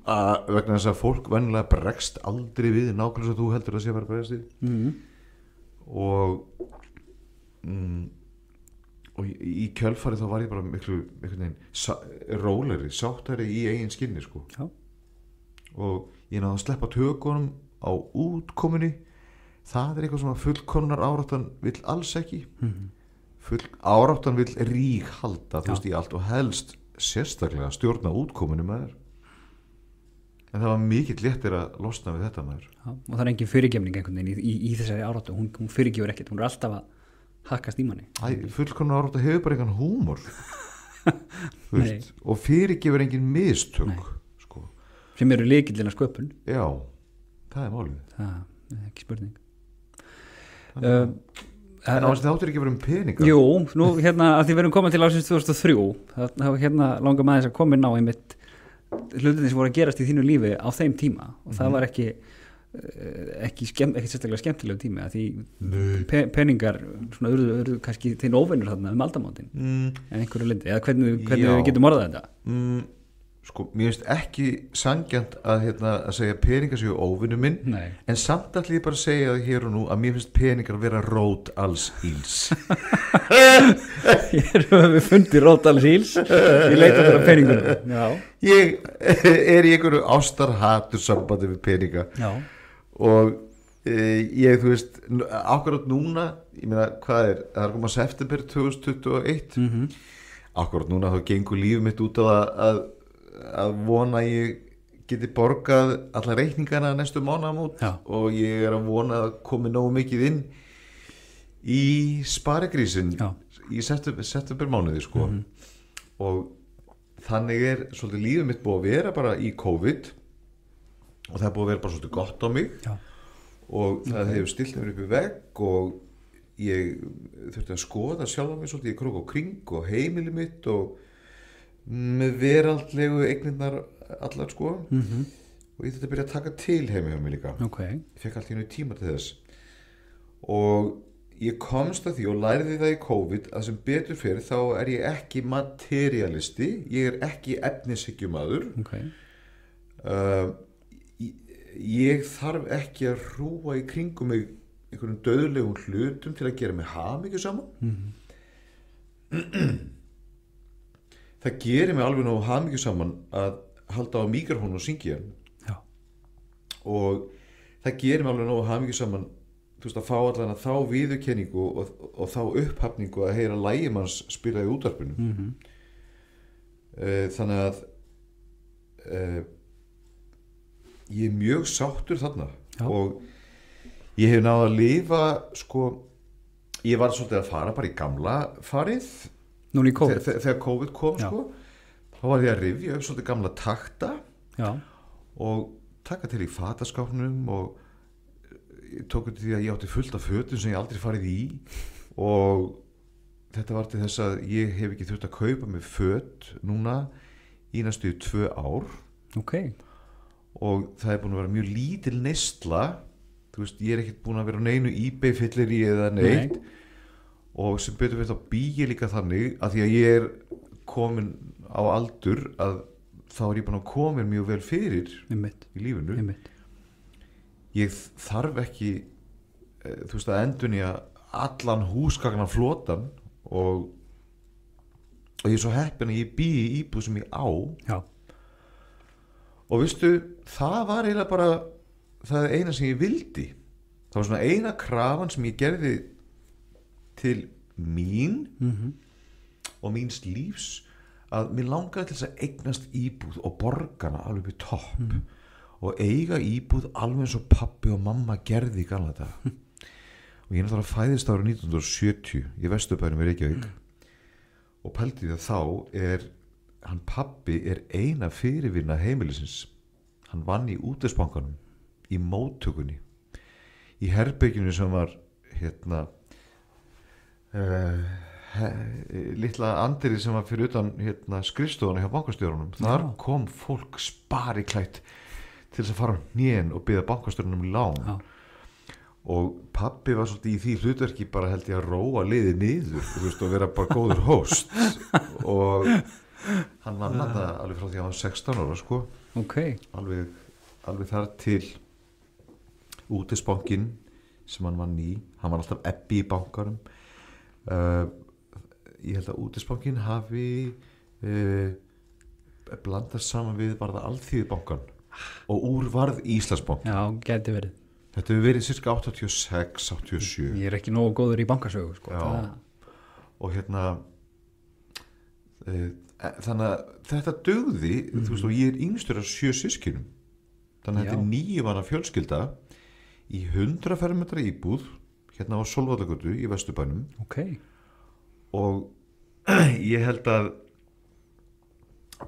B: að vegna þess að fólk venjulega bregst aldrei við nákvæmlega sem þú heldur að sé að vera bregst við og í kjölfarið þá var ég bara miklu rólegri, sáttari í eigin skinni sko. Og ég náði að sleppa tökunum á útkomunni það eitthvað sem fullkomnar áráttan vill alls ekki áráttan vill ríghalda þú veist í allt og helst sérstaklega stjórna útkomunni með þér en það var mikill léttir að losna við þetta með þér
A: og það er engin fyrirgefning einhvern veginn í þessari áráttu hún fyrirgefur ekkert, hún er alltaf að hakkast í manni
B: fullkomnar áráttan hefur bara engan húmor og fyrirgefur engin mistök sko.
A: sem eru lykillinn að sköpun
B: já, það er málið
A: það er ekki spurning
B: en ástu þáttur ekki verið peninga
A: jú, nú hérna að því við erum komið til ásins 2003 það hérna langar maður þess að koma inn á einmitt hlutinni sem voru að gerast í þínu lífi á þeim tíma og það var ekki sérstaklega skemmtilegu tími að því peningar svona urðu kannski þinn óvinnur þarna aldamótin en einhverju lindi eða hvernig við getum orðað þetta
B: sko, mér finnst ekki sanngjarnt að segja peningar séu óvinnu minn en samt allir ég bara að segja það hér og nú að mér finnst peningar að vera rót alls íls
A: Hér höfum við fundið rót alls íls ég leita fyrir peningunum
B: ég er í einhverju ástarhatur sambandi við peninga og ég, þú veist akkurat núna, ég meina hvað það er komað september 2021 akkurat núna þá gengur lífið mitt út á að vona ég geti borgað alla reikningana næstu mánaðamót og ég er að vona að komi nógu mikið inn í sparigrísin í september mánuði sko og þannig er svolítið lífið mitt búið að vera bara í COVID og það er búið að vera bara svolítið gott á mig og það hefur stillt mér upp í vegg og ég þurfti að skoða sjálf á mig svolítið í krók og kring og heimili mitt og með veraldlegu eignirnar allar sko og ég þurfti að byrja að taka til heimi hjá mig líka ég fekk allt í einu tíma til þess og ég komst að því og lærði það í COVID að sem betur fyrir þá er ég ekki materialisti ég er ekki efnishyggjumaður ég þarf ekki að hrúa í kringum mig einhverjum dauðlegum hlutum til að gera mig hamingju saman það gerir mig alveg nógu hamingju saman að halda á míkrofónu og syngja og það gerir mig alveg nógu hamingju saman þú veist að fá allan að þá viðurkenningu og þá upphafningu að heyra lægimanns spila í útvarpinu þannig að ég er mjög sáttur þarna og ég hef náð að lifa sko, ég var svolítið að fara bara í gamla farið
A: núna í COVID
B: þegar COVID kom sko, þá var ég að rifja upp svolítið gamla takta og taka til í fataskápnum og ég tók til því að ég átti fullt af fötum sem ég aldrei farið í og þetta var til þess að ég hef ekki þurft að kaupa mig föt núna í næstu 2 ár og það er búin að vera mjög lítil neysla þú veist, ég er ekkert búin að vera á neinu eBay fyllir í eða neitt og sem betur við þá býja líka þannig að því að ég er komin á aldur að þá er ég búin að koma mjög vel fyrir í lífinu ég þarf ekki þú veist að endurnýja allan húsgagna flotan og ég er svo heppin að ég bý í íbúð sem ég á og veistu það var eiginlega bara það eina sem ég vildi það var svona eina krafan sem ég gerði til mín og míns lífs að mér langaði til þess að eignast íbúð og borgana alveg upp í topp og eiga íbúð alveg eins og pabbi og mamma gerði í gamla dag og ég náttúrulega fæðist árið 1970 í Vesturbænum í Reykjavík og pældi því að þá hann pabbi eina fyrirvinna heimilisins. Hann vann í útvegsbankanum í móttökunni í herberginu sem var litla andirið sem var fyrir utan skrifstofuna hjá bankastjórunum. Þar kom fólk spariklætt til þess að fara á hnén og biðja bankastjórunum lán og pabbi var svolítið í því hlutverki bara held ég að róa liðið niður og vera bara góður host og hann vann þetta alveg frá því að hann var 16 ára sko. alveg þar til útvegsbankinn sem hann vann í, hann var alltaf ebbi í bankarum. Ég held að útvegsbankinn hafi blandast saman við var það Alþýðubankann og úr varð Íslandsbank.
A: Já, gæti verið.
B: Þetta hefur verið cirka 86, 87.
A: Ég ekki nógu góður í bankasögu sko.
B: Og þannig að þetta dugði, þú veist, og ég yngstur af 7 systkinum. Þannig að þetta 9 manna fjölskylda í 100 fermetra íbúð á Sólvallagötu í Vesturbænum. Og ég held að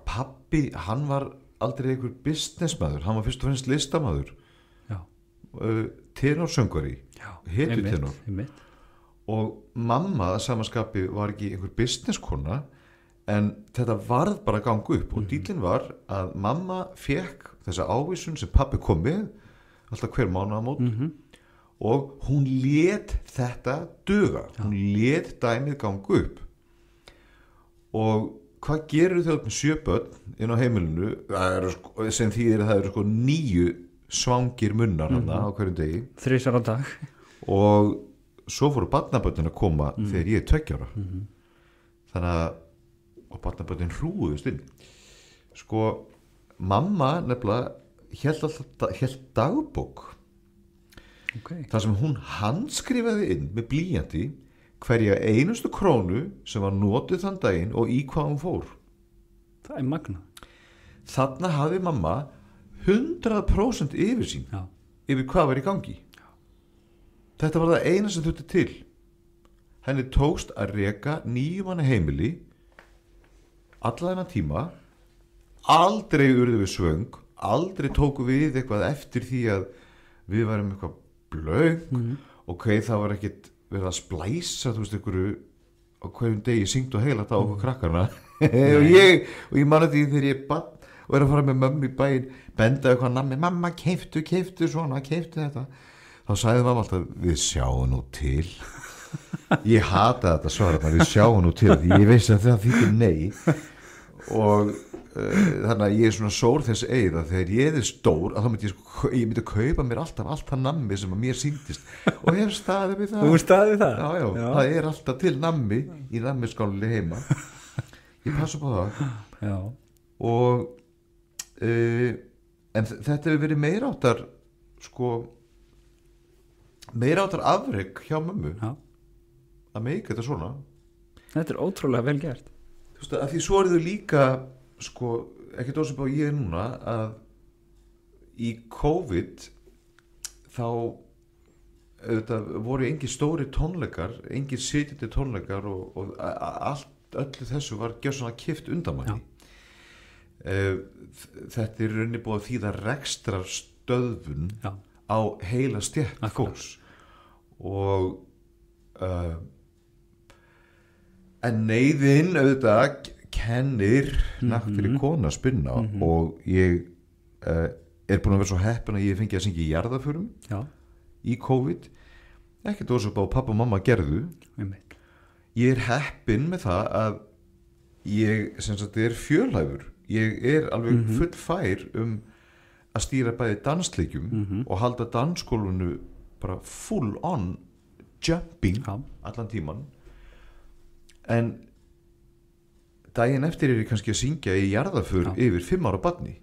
B: pabbi, hann var aldrei einhver businessmaður, hann var fyrst og fremst listamaður. Tenorsöngvari, hetjutenor. Og mamma að samanskapi var ekki einhver businesskona, en þetta varð bara að ganga upp og dílinn var að mamma fekk þessa ávísun sem pabbi kom með alltaf hver mánaðamót og hún lét þetta duga, hún lét dæmið ganga upp. Og hvað gerur þau með 7 börn inn á heimilinu sem þýðir að það eru 9 svangir munnar á hverjum degi
A: 3 á dag
B: og svo fóru barnabörnin að koma þegar ég 2 ára þannig að og barnabörnin hrúðust inn sko mamma nefnilega hélt dagbók þar sem hún handskrifaði inn með blýanti hverja einustu krónu sem var notuð þann daginn og í hvað hún fór.
A: Það magna.
B: Þarna hafði mamma 100% yfirsýn yfir hvað var í gangi. Þetta var það eina sem þurfti til. Henni tókst að reka 9 manna heimili alla þennan tíma, aldrei urðu við svöng, aldrei tóku við eitthvað eftir því að við varum eitthvað blöng það var ekkit verið að splæsa þú veist einhverju á hverjum degi syngt og heila þetta á okkur krakkarna og ég man að því þegar ég bann og að fara með mömmu í bæinn benda eitthvað nammi, mamma keiftu svona, keiftu þetta þá sagði mamma alltaf, við sjáum nú til ég hata þetta svara við sjáum nú til, ég veist að það þýttir nei og þannig að ég er svona sór þess eið að þegar ég er stór að þá ég myndi kaupa mér alltaf allt það nammi sem að mér sýndist og hef staðið við það.
A: Þú staðið það?
B: Já, það er alltaf til nammi í nammiskálinni heima ég passa på það
A: já.
B: Og en þetta hefur verið meiráttar sko meiráttar afrek hjá mömmu að meika þetta svona.
A: Þetta er ótrúlega vel gert.
B: Þú veist að því svo eru þau líka sko, ekki dósum á ég núna að í COVID þá auðvitað voru engin stóri tónleikar engin sitjandi tónleikar og öllu þessu var gjörsamlega kippt undan manni þetta er rauninni búið að þýða rekstrar stöðvun á heila stétt fólks og en neyðin auðvitað kennir nakt fyrir kona að spinna og ég er búin að vera svo heppin að ég fengi að syngja í jarðarförum í COVID ekkert ósöp á pappa og mamma gerðu ég er heppin með það að ég sem sagt er fjölhæfur ég er alveg full fær að stýra bæði dansleikjum og halda dansskólinu bara full on jumping allan tíman en daginn eftir er ég kannski að syngja í jarðarför yfir 5 ára barni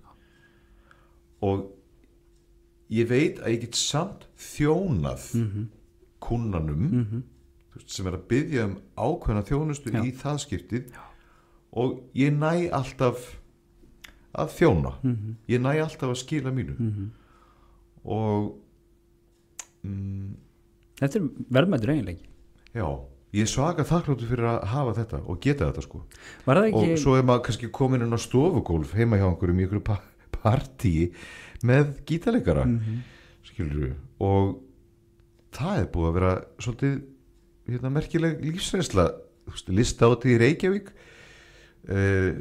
B: og ég veit að ég get samt þjónað kunnanum sem er að biðja ákveðna þjónustu í það skiptið og ég næ alltaf að þjóna. Ég næ alltaf að skila mínu. Og
A: þetta verðmætur eiginleiki.
B: Já, ég svaka þakkláttur fyrir að hafa þetta og geta þetta sko.
A: Var það ekki...
B: Og svo maður kannski komin inn á stofugólf heima hjá einhverjum í einhverju partíi með gítarleikara, skilurðu, og það búið að vera svolítið merkileg lífsreynsla. Lista átti í Reykjavík,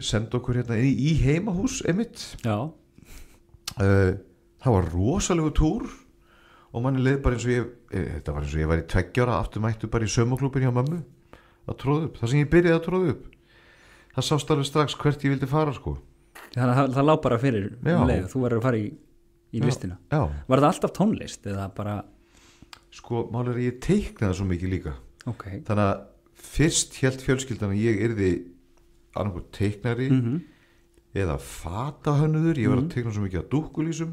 B: senda okkur í heimahús einmitt.
A: Já.
B: Það var rosalegu túr og manni leið bara eins og þetta var eins og ég var í 2 ára, aftur mættu bara í saumaklúbbin hjá mömmu að tróða upp, það sem ég byrjaði að tróða upp. Það sást alveg strax hvert ég vildi fara sko.
A: Þannig að það lá bara fyrir leið, þú verður að fara í listina.
B: Já.
A: Var það alltaf tónlist eða bara...
B: Sko, mál er að ég teiknaði svo mikið líka.
A: Okay.
B: Þannig að fyrst hélt fjölskyldan að ég yrði annarkur teiknari eða fatahönnuður, ég var að teikna svo mikið af dúkkulísum,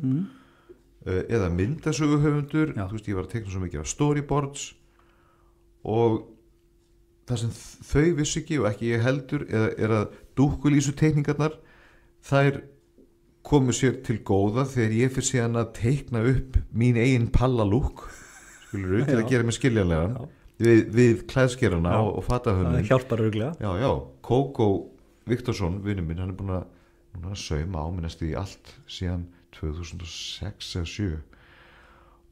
B: eða myndasöguhöfundur, þú veist, ég var að teikna svo mikið af storyboards, og það sem þau vissi ekki og ekki ég heldur er að dúkkulísu teikningarnar, þær komu sér til góða þegar ég fyrir síðan að teikna upp mín eigin pallalúk, skilur til að gera mig skiljanlegan við klæðskerana og fatahönnun.
A: Það hjálpar örugglega.
B: Já, Kókó Viktorsson, vinur minn, hann er búin að sauma á minnast í allt síðan 2006 eða 7,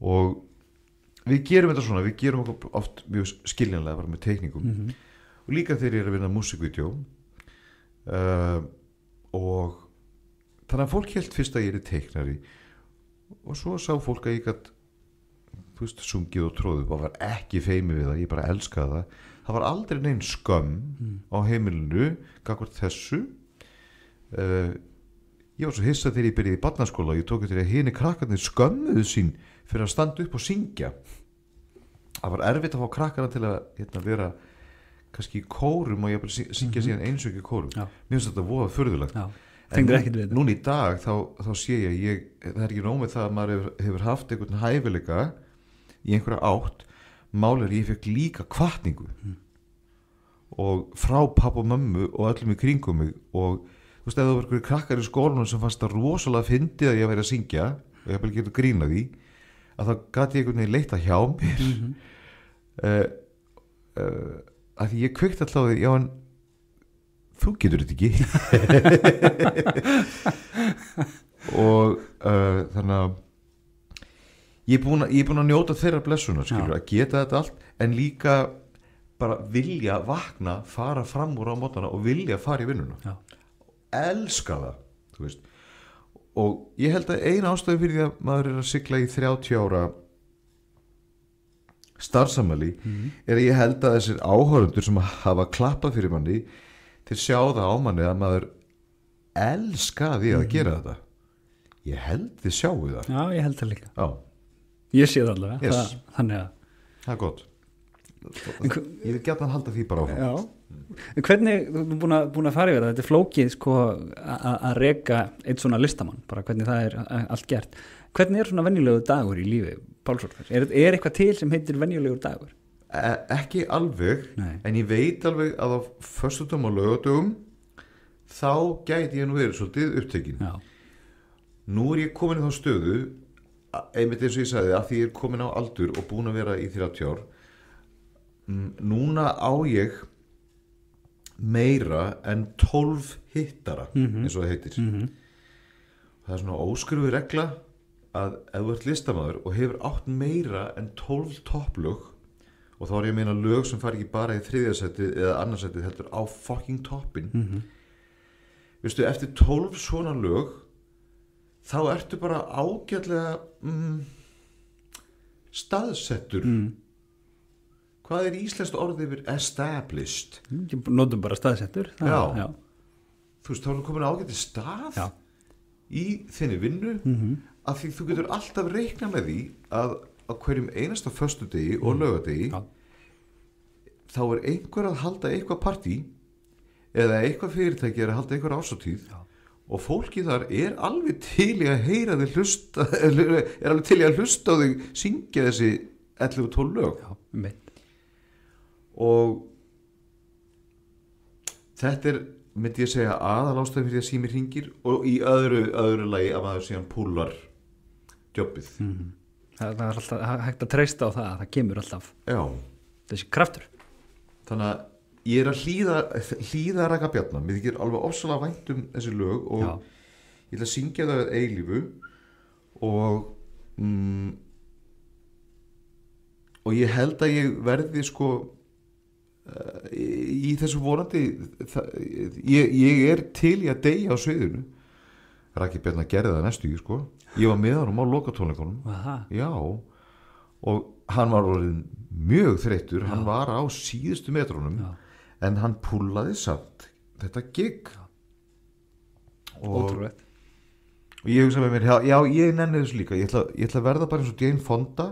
B: og við gerum þetta svona, við gerum okkur oft mjög skiljanlega bara með teikningum, og líka þegar ég er að vinna músikvídeó, og þannig að fólk hélt fyrst að ég er teiknari, og svo sá fólk að ég gætt, þú veist, sungið og tróðið og var ekki feimið við það, ég bara elskaði það var aldrei neinn skömm á heimilinu gagnvart þessu. Ég var svo hissað þegar ég byrjaði í barnaskóla og ég tók eftir að hini krakkarnir skömmuðu sín fyrir að standa upp og syngja. Það var erfitt að fá krakkarna til að vera kannski í kórum og ég bara syngja síðan einsöki í kórum. Mér finnst þetta voða furðulegt. En núna í dag þá sé ég það er ekki nóg með það að maður hefur haft einhvern hæfileika í einhverja átt. Mál er ég fekk líka hvatningu og frá pappa og mömmu og öllum í kringum mig, og þú veist, ef það var einhverjir krakkar í skólanum sem fannst það rosalega fyndið að ég væri að syngja og ég bara getur grína því, að þá gat ég einhvern veginn leita hjá mér að því ég kveikti alltaf því, já en þú getur þetta ekki og þannig að ég er búin að njóta þeirra blessunar, skilur, að geta þetta allt, en líka bara vilja vakna, fara fram úr á mótana og vilja fara í vinnuna. Elska það, þú veist. Og ég held að eina ástæði fyrir því að maður er að sigla í 30 ára starfsamali er að ég held að þessir áhorfendur sem hafa klappað fyrir manni, þeir sjá það á manni að maður elska því að gera þetta. Ég held þið sjáu það.
A: Já, ég held það líka.
B: Já.
A: Ég sé það allavega.
B: Yes.
A: Þannig að...
B: Það er gott. Ég vil gæta að halda því bara áfram.
A: Já. Hvernig, þú er búin að fara yfir það, þetta er flókið sko að reka eitt svona listamann, bara hvernig það er allt gert. Hvernig er svona venjulegur dagur í lífi Páls Óskars? Er eitthvað til sem heitir venjulegur dagur?
B: Ekki alveg. Nei. En ég veit alveg að á föstudögum og laugardögum þá gæti ég nú verið svolítið upptekinn. Já. Nú er ég komin í þá stöðu, einmitt eins og ég sagði, að því ég er komin á aldur og búin að vera í 30 ár, núna á ég meira en 12 hittara, eins og það heitir. Það er svona óskrifuð regla að ef þú ert listamaður og hefur átt meira en 12 topplög, og þá er ég að meina lög sem fari ekki bara í 3. sætið eða 2. sætið heldur á fucking toppin, veistu, eftir 12 svona lög þá ertu bara ágætlega staðsettur. Hvað er íslenskt orðið yfir established?
A: Notum bara staðsettur. Já.
B: Þú veist, þá er komin ágætið stað í þinni vinnu, af því þú getur alltaf reikna með því að á hverjum einasta föstudegi og laugardegi þá er einhver að halda eitthvað partí eða eitthvað fyrirtæki að halda eitthvað ásatíð. Og fólki þar er alveg til í að heyra þig hlusta, er alveg til í að hlusta á þig syngja þessi 11-12 lög.
A: Já,
B: og þetta er myndi ég segja aðalástæðan fyrir að sími hringir og í öðru lagi að maður síðan púlar jobbið.
A: Það er alltaf hægt að treysta á það að það kemur alltaf þessi kraftur.
B: Þannig að ég er að hlýða Raka Bjarna. Mér þykir alveg ofsalega vænt þessi lög og ég ætla að syngja það eilífu og ég held að ég verði sko í þessu vonandi ég er til í að deyja á sviðinu. Raki Bjarna gerði það næstu sko. Ég var með honum á lokatónleikunum. Já, og hann var orðinn mjög þreyttur. Hann var á síðustu metrunum en hann púlaði samt þetta gig.
A: Ótrúlegt.
B: Og ég hugsa með mér, já, ég nenni þessu líka. Ég ætla að verða bara eins og Jane Fonda,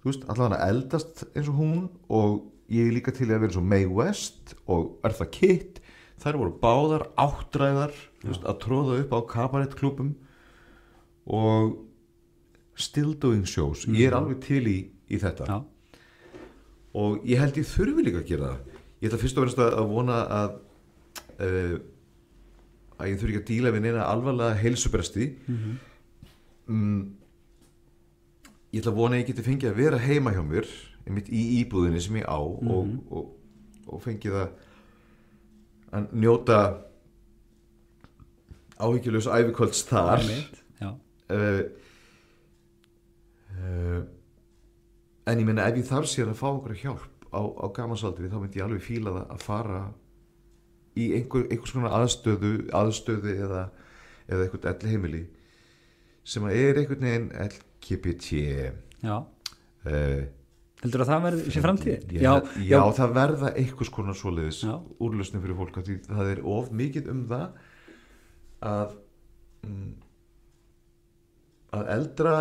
B: þú veist, allavega að eldast eins og hún, og ég er líka til að vera eins og Mae West og Eartha Kitt. Þær voru báðar áttræðar, þú veist, að tróða upp á kabarettklúbum og still doing shows. Ég er alveg til í þetta. Og ég held ég þurfi líka að gera það. Ég ætla fyrst og fremst að vona að ég þurfi ekki að díla við neina alvarlega heilsubresti. Ég ætla að vona að ég geti fengið að vera heima hjá mér í íbúðinni sem ég á og fengið að njóta áhyggjulaus ævikvölds þar. En ég meina ef ég þarf síðan að fá einhverja hjálp á gamansaldri þá myndi ég alveg fíla það að fara í einhvers konar aðstöðu eða eitthvað elliheimili sem er einhvern veginn LGBT.
A: Heldur að það verði sér framtíð?
B: Já, það verða einhvers konar svoleiðis úrlausnir fyrir fólk. Því það er of mikið það að eldra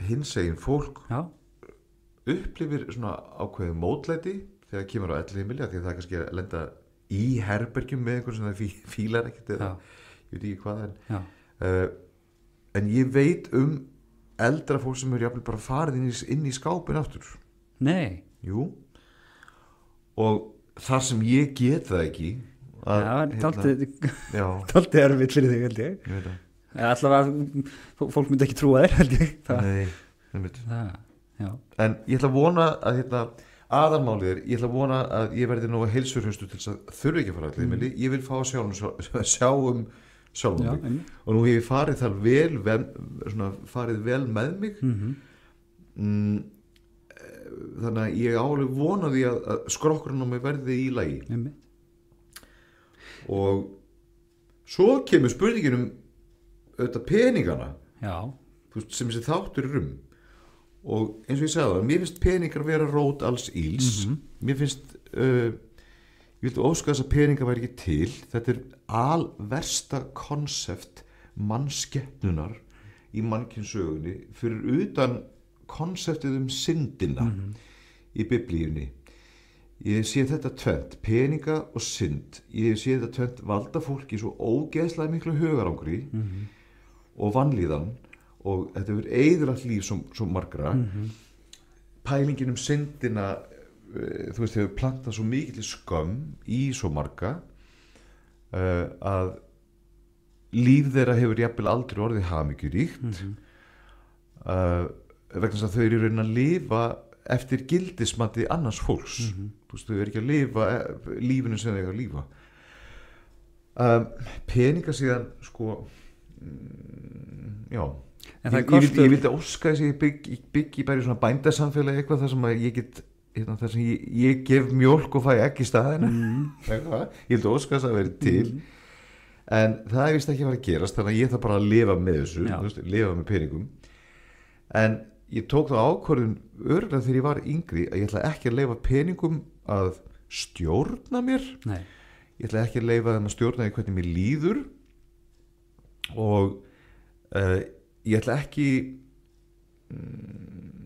B: hinsegin fólk upplifir svona ákveðið mótlæti þegar kemur á elliheimili, því að það er kannski að lenda í herbergjum með einhvern sem það fílar ekkert eða ég veit ekki hvað en ég veit eldra fólk sem eru jafnvel bara farið inn í skápin aftur.
A: Nei.
B: Jú. Og þar sem ég get það ekki
A: tóltið erfitt fyrir þig, held ég. Ég veit það. Allavega, fólk myndi ekki trúa þér, held ég.
B: Nei, en ég ætla að vona að aðalmálið ég ætla að vona að ég verði nógu heilsuhraustur til þess að þurfi ekki að fara allir. Ég vil fá að sjá sjálfum mig og nú hef ég farið þar farið vel með mig þannig að ég álega vona því að skrokkurinn á mig verði í lagi og svo kemur spurningin auðvitað peningana sem þessi þáttur og eins og ég sagði það, mér finnst peningar vera rót alls íls mér finnst ég vildi óska þess að peninga væri ekki til. Þetta er alversta konsept mannskepnunar í mannkynssögunni fyrir utan konseptið syndina í biblíunni. Ég sé þetta tvennt, peninga og synd. Ég sé þetta tvennt valda fólki svo ógeðslega miklu hugarangri og vanlíðan og þetta hefur eyðilagt líf svo margra. Pælingin syndina þú veist, hefur plantað svo mikill skömm í svo marga að líf þeirra hefur jafnvel aldrei orðið hamingjuríkt vegna þess að þau eru raunin að lifa eftir gildismati annars fólks þú veist, þau eru ekki að lifa lífinu sem þau eru að lifa peninga síðan sko já ég vildi óska þess að ég byggi bara í svona bændasamfélagi eitthvað þar sem að ég get þar sem ég gef mjólk og fæ ekki í staðina ég vildi óska þess að vera til en það er vist ekki að fara að gerast þannig að ég þarf bara að lifa með þessu veist, lifa með peningum en ég tók það ákvörðun örugglega þegar ég var yngri að ég ætla ekki að leyfa peningum að stjórna mér ég ætla ekki að leyfa þeim að stjórna því hvernig mér líður og ég ætla ekki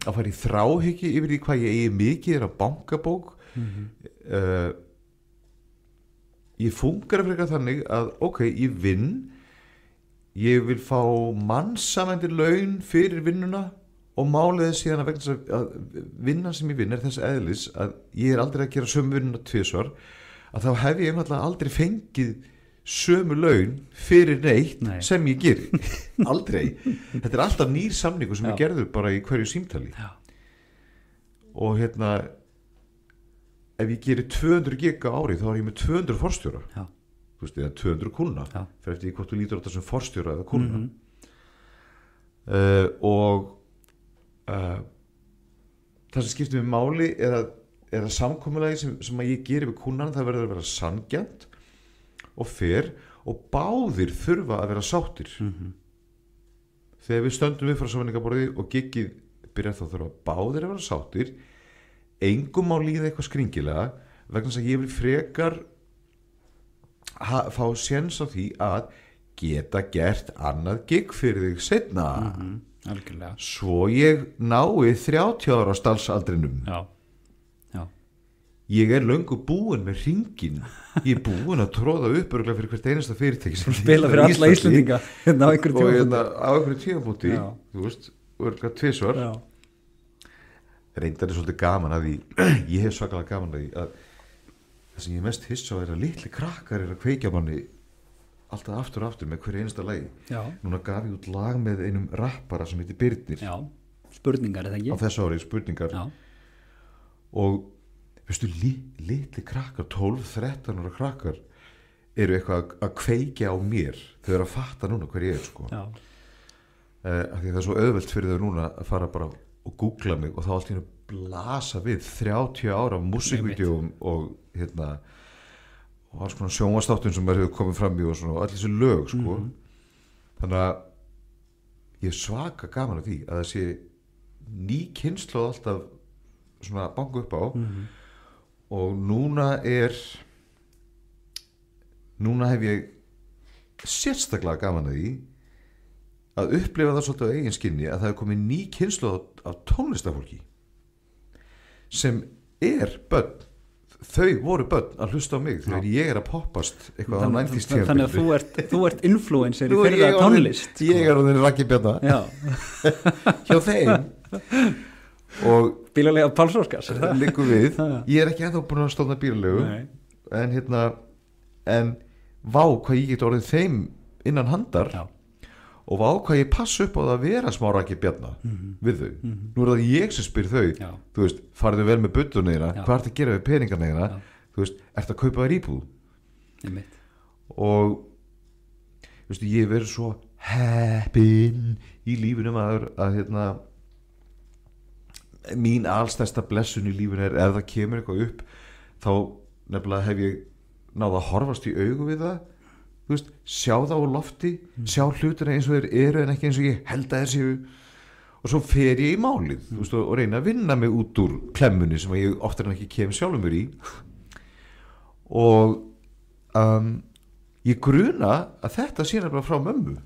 B: að fara í þráhyggju yfir því hvað ég eigi mikið á bankabók ég funkar frekar þannig að ok, ég vinn ég vil fá mannsæmandi laun fyrir vinnuna og málið er síðan að vegna að vinnan sem ég vinn er þess eðlis að ég er aldrei að gera sömu vinnuna tvisvar að þá hef ég einfallega aldrei fengið sömu laun fyrir neitt sem ég geri aldrei, þetta er alltaf nýr samningur sem ég gerður bara í hverju símtali og ef ég gerir 200 gig á ári þá er ég með 200 forstjóra þú veist, eða 200 kúnna fyrir eftir hvort þú lítur á þetta sem forstjóra eða kúnna það sem skiptir mig máli er að samkomulagi sem að ég geri við kúnnan, það verður að vera sanngjarnt og fer og báðir þurfa að vera sáttir þegar við stöndum við frá samningaborði og giggið byrjar þá þurfa báðir að vera sáttir engum má líða eitthvað skringilega vegna þess að ég vil frekar fá séns á því að geta gert annað gigg fyrir þig seinna svo ég nái 30 ára á stalsaldrinum ég er löngu búin með hringin ég er búin að tróða upp örugglega fyrir hvert einasta fyrirtæki sem
A: spila fyrir alla Íslendinga á
B: einhverju tímabúti þú veist, örugglega 2 svar reyndar er svolítið gaman að því ég hef svakalega gaman að því að það sem ég mest hissa á er að litli krakkar er að kveikja manni alltaf aftur og aftur með hverju einasta lagi núna gaf ég út lag með einum rappara sem heitir Birnir
A: spurningar er það ekki?
B: Á þessu ári, spurningar og veistu, litli krakkar 12-13 ára krakkar eru eitthvað að kveikja á mér þau eru að fatta núna hver ég er sko af því það er svo auðvelt fyrir þau núna að fara bara og googla mig og þá allt í einu blasa við 30 ára músikvídeóum og og alls konar sjónvarpsþáttum sem maður hefur komið fram í og svona og allir þessi lög sko þannig að ég er svaka gaman af því að það sé ný kynslóð alltaf svona banku upp á og núna hef ég sérstaklega gaman af því að upplifa það svolítið á eigin skinni að það er komið ný kynslóð af tónlistafólki sem börn þau voru börn að hlusta á mig þegar ég er að poppast eitthvað á 90s tímabili
A: þannig að þú ert influencer í fyrir það tónlist
B: ég er orðinn Raggi Bjarna hjá þeim og
A: bílalega Pálsóskars
B: liggur við ég er ekki ennþá búin að stofna bílalegu en vá hvað ég get orðið þeim innan handar og vá hvað ég passa upp á það að vera smá Raggi Bjarna við þau nú er það ég sem spyr þau þú veist, farðu vel með buddunniðina hvað ert að gera við peningarniðina þú veist, ert að kaupa þér íbúð og þú veist, ég verið svo heppinn í lífinu að mín allstærsta blessun í lífinu ef það kemur eitthvað upp þá nefnilega hef ég náð að horfast í augu við það þú veist, sjá það á lofti sjá hlutina eins og þeir eru en ekki eins og ég held að þeir séu og svo fer ég í málið þú veist, og reyna að vinna mig út úr klemmunni sem ég oftar en ekki kem sjálfum mér í og ég gruna að þetta sé nefnilega frá mömmu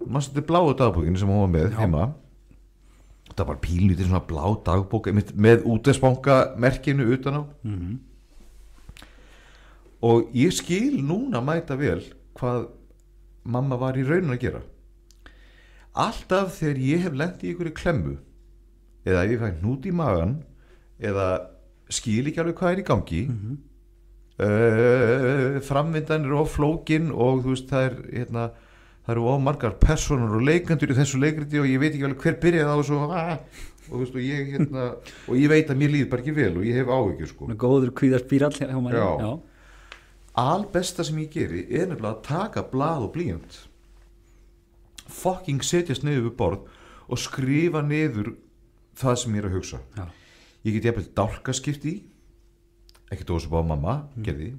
B: maður setur bláu dagbókinu sem hún var með heima það var pínlítið svona blá dagbók með útvegsbanka merkinu utan á og ég skil núna mæta vel hvað mamma var í raunin að gera alltaf þegar ég hef lent í einhverju klemmu eða ef ég fæ hnút í magan eða skil ekki alveg hvað er í gangi framvindan er of flókin og þú veist það eru of margar personur og leikendur í þessu leikriti og ég veit ekki alveg hver byrjaði á þessu og þú veist og ég veit að mér líður bara ekki vel og ég hef áhyggjur sko
A: góður kvíðarspírall hjá manni
B: albesta sem ég geri nefnilega að taka blað og blýant fucking setjast niður við borð og skrifa niður það sem ég er að hugsa ég get jafnvel dálkaskipt í ekki dósa á mamma gerði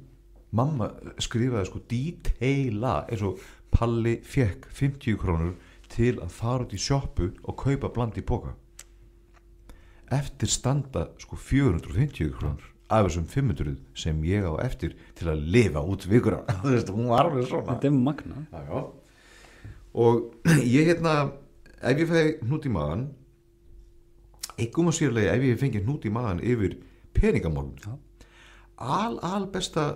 B: mamma skrifaði sko detaila eins og Palli fekk 50 krónur til að fara út í sjoppu og kaupa bland í poka eftir standa sko 450 krónur af þessum 500 sem ég á eftir til að lifa út vikuna hún var alveg svona
A: þetta magna
B: og ég ef ég fæði hnút í magan einhverjum og sérlega ef ég fengi hnút í magan yfir peningamálun albesta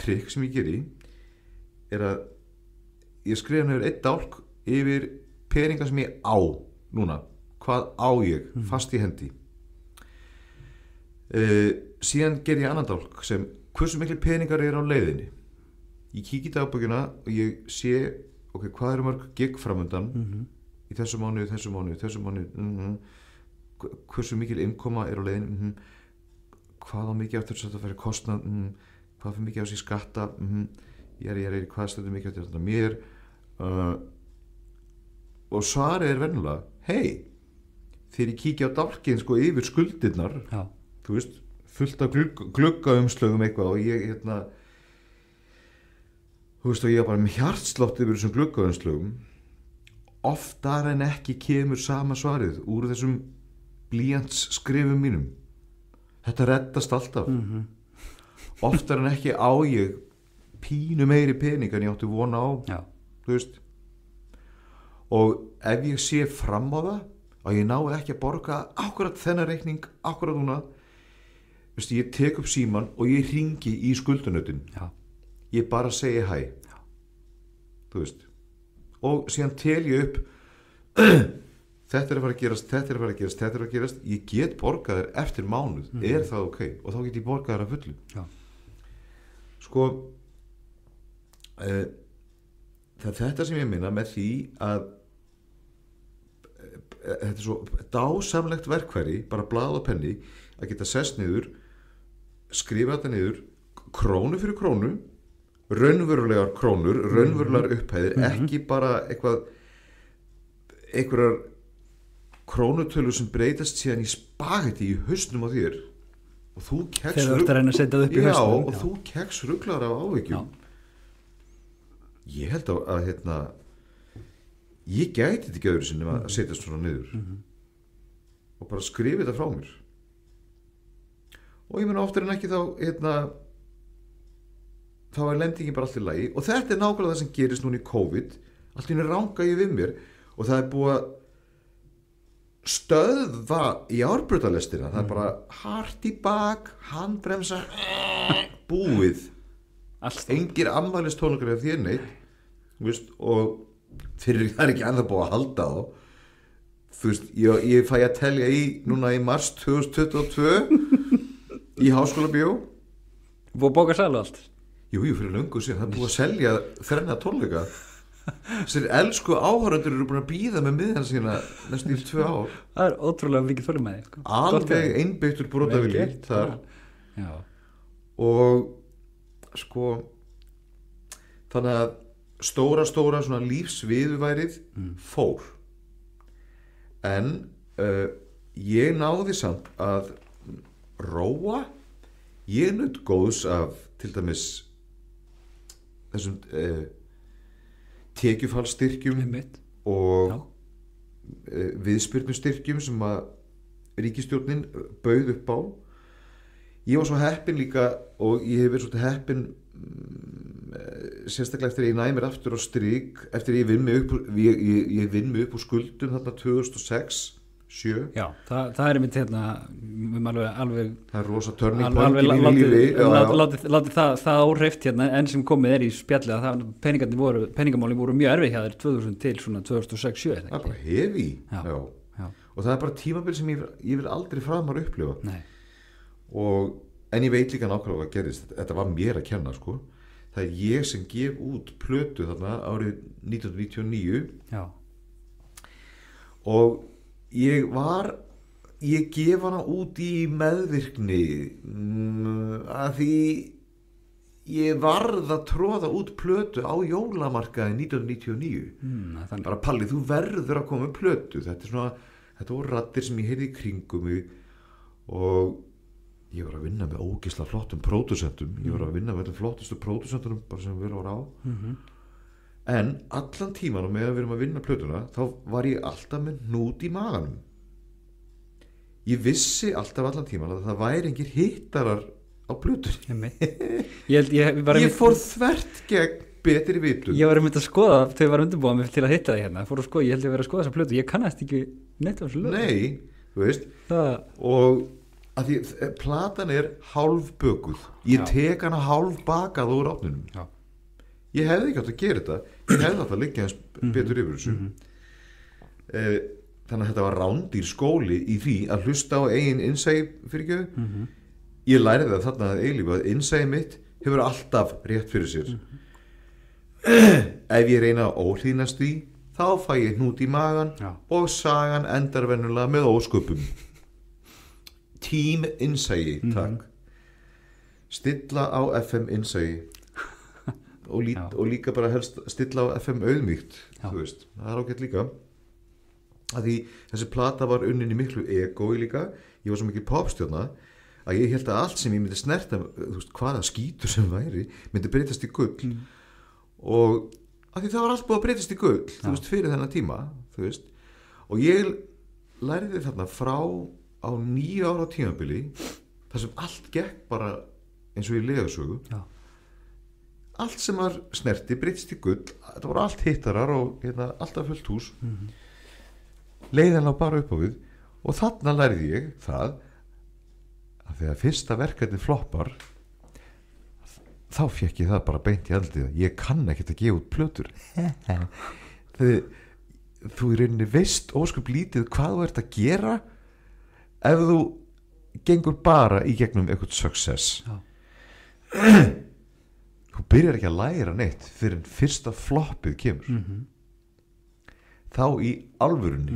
B: trikk sem ég geri er að ég skrifa nefnir einn dálk yfir peninga sem ég á núna, hvað á ég fast í hendi síðan ger ég annan dálk sem hversu miklu peningar á leiðinni. Ég kíki í dagbókina og ég sé ok, hvað eru mörg gig framundan í þessu mánuði hversu mikil innkoma á leiðinni hvað á mikið aftur að fara kostnað hvað fyrir mikið á sig skatta ég er hvað stöður mikið aftur þetta mér og svarið venjulega hei, þegar ég kíkja á dálkinn sko yfir skuldirnar þú veist, fullt af gluggaumslögum eitthvað og ég þú veist og ég var bara með hjartslátt yfir þessum gluggaumslögum oftar en ekki kemur sama svarið úr þessum blýantsskrifum mínum þetta reddast alltaf oftar en ekki á ég pínu meiri pening en ég átti vona á þú veist og ef ég sé fram á það og ég nái ekki að borga akkurat þennan reikning akkurat núna veist, ég tek upp síman og ég hringi í skuldunautin ég bara segi hæ þú veist og síðan tel ég upp þetta er að fara að gerast ég get borgað þér eftir mánuð er það ok og þá get ég borgað þér að fullu sko það er þetta sem ég minna með því að þetta er svo dásamlegt verkfæri bara blað og penni að geta sest niður skrifa þetta niður krónu fyrir krónu raunverulegar krónur, raunverulegar upphæðir ekki bara einhverjar krónutölu sem breytast síðan í spagetti í hausnum á þér og þú keks ruglar af áhyggjum ég held að ég gæti þetta ekki öðru sinni að setjast svona niður og bara skrifa þetta frá mér og ég meina oftar en ekki þá er lendingin bara allt í lagi og þetta er nákvæmlega það sem gerist núna í COVID allt í einu ranga ég við mér og það er búið að stöðva járbrautarlestina það er bara hart í bak handbremsa búið engir afmælistónleikar af þér neitt veist, og fyrir það er ekki ennþá búið að halda þá þú veist, ég fæ að telja núna í mars 2022 í Háskólabíó
A: búið að bóka sælu allt
B: jú, fyrir löngu síðan, það er búið að selja 3 tónleika þessir elsku áhörundur eru búin að bíða með miðjan sína næstum í 2 ár
A: það er ótrúlega mikið þolinmæði sko.
B: alveg einbeittur brotavilji þar og sko þannig að stóra svona lífsviðurværið fór en ég náði samt að róa ég naut góðs af til dæmis þessum tekjufallsstyrkjum og viðspyrnustyrkjum sem að ríkisstjórnin bauð upp á ég var svo heppin líka og ég hef verið svolítið heppin sérstaklega eftir að ég næ mér aftur á strik eftir að ég vinn mig upp úr skuldum þarna 2006-07
A: já, það er einmitt alveg
B: það er rosa turning point í mínu lífi
A: látið það óhreift enn sem komið er í spjalli að peningamálin voru mjög erfið hjá þér 2000 til svona 2006-07
B: það er bara hefi og það er bara tímabil sem ég vil aldrei framar upplifa en ég veit líka nákvæmlega hvað gerist þetta var mér að kenna sko það er ég sem gef út plötu þarna árið 1999 og ég gef hana út í meðvirkni að því ég varð að tróða út plötu á jólamarkaði 1999 bara Palli, þú verður að koma með plötu þetta voru raddir sem ég heyrði í kringum mig og ég var að vinna með ógeðslega flottum pródusentum ég var að vinna með flottustu pródusentunum bara sem við vorum á en allan tíman og meðan við erum að vinna plötuna þá var ég alltaf með hnút í maganum ég vissi alltaf allan tíman að það væri engir hittarar á plötunni ég fór þvert gegn betri vitund
A: ég var að mynda að skoða þegar ég var að undirbúa mig til að hitta þig hérna ég held ég að vera að skoða þessa plötu ég kannast ekki neitt á þessu lög
B: nei, þú veist og að því platan er hálfbökuð ég tek hana hálfbakað úr ofninum ég hefði ekki átt að gera þetta ég hefði átt að liggja eins betur yfir þessu þannig að þetta var rándýr skóli í því að hlusta á eigin innsæi fyrirgjöfu ég læri það þarna að eilífu að innsæði mitt hefur alltaf rétt fyrir sér. Ef ég reyna að óhlýðnast því þá fæ ég hnút í magan og sagan endar venjulega með ósköpum. Tím innsæði, takk. Stilla á FM innsæði og líka bara helst stilla á FM auðmýkt, þú veist, það ágætt líka. Að því þessi plata var unnin í miklu egói líka, ég var svo mikið popstjörna að ég held að allt sem ég myndi snerta, þú veist, hvaða skítur sem væri myndi breytast í gull og að því það var allt búið að breytast í gull, þú veist, fyrir þennan tíma, þú veist, og ég lærði þarna frá á 9 ára tímabili þar sem allt gekk bara eins og í legasögu. Allt sem var snerti breytist í gull, þetta voru allt hittarar og alltaf fullt hús. Leiðan lá bara upp á við og þarna lærði ég það að þegar fyrsta verkefni floppar þá fekk ég það bara beint í andlitið. Ég kann ekkert að gefa út plötur. Þú í rauninni veist ósköp lítið hvað þú ert að gera ef þú gengur bara í gegnum eitthvað success. Þú byrjar ekki að læra neitt fyrir en fyrsta floppið kemur. Þá í alvörunni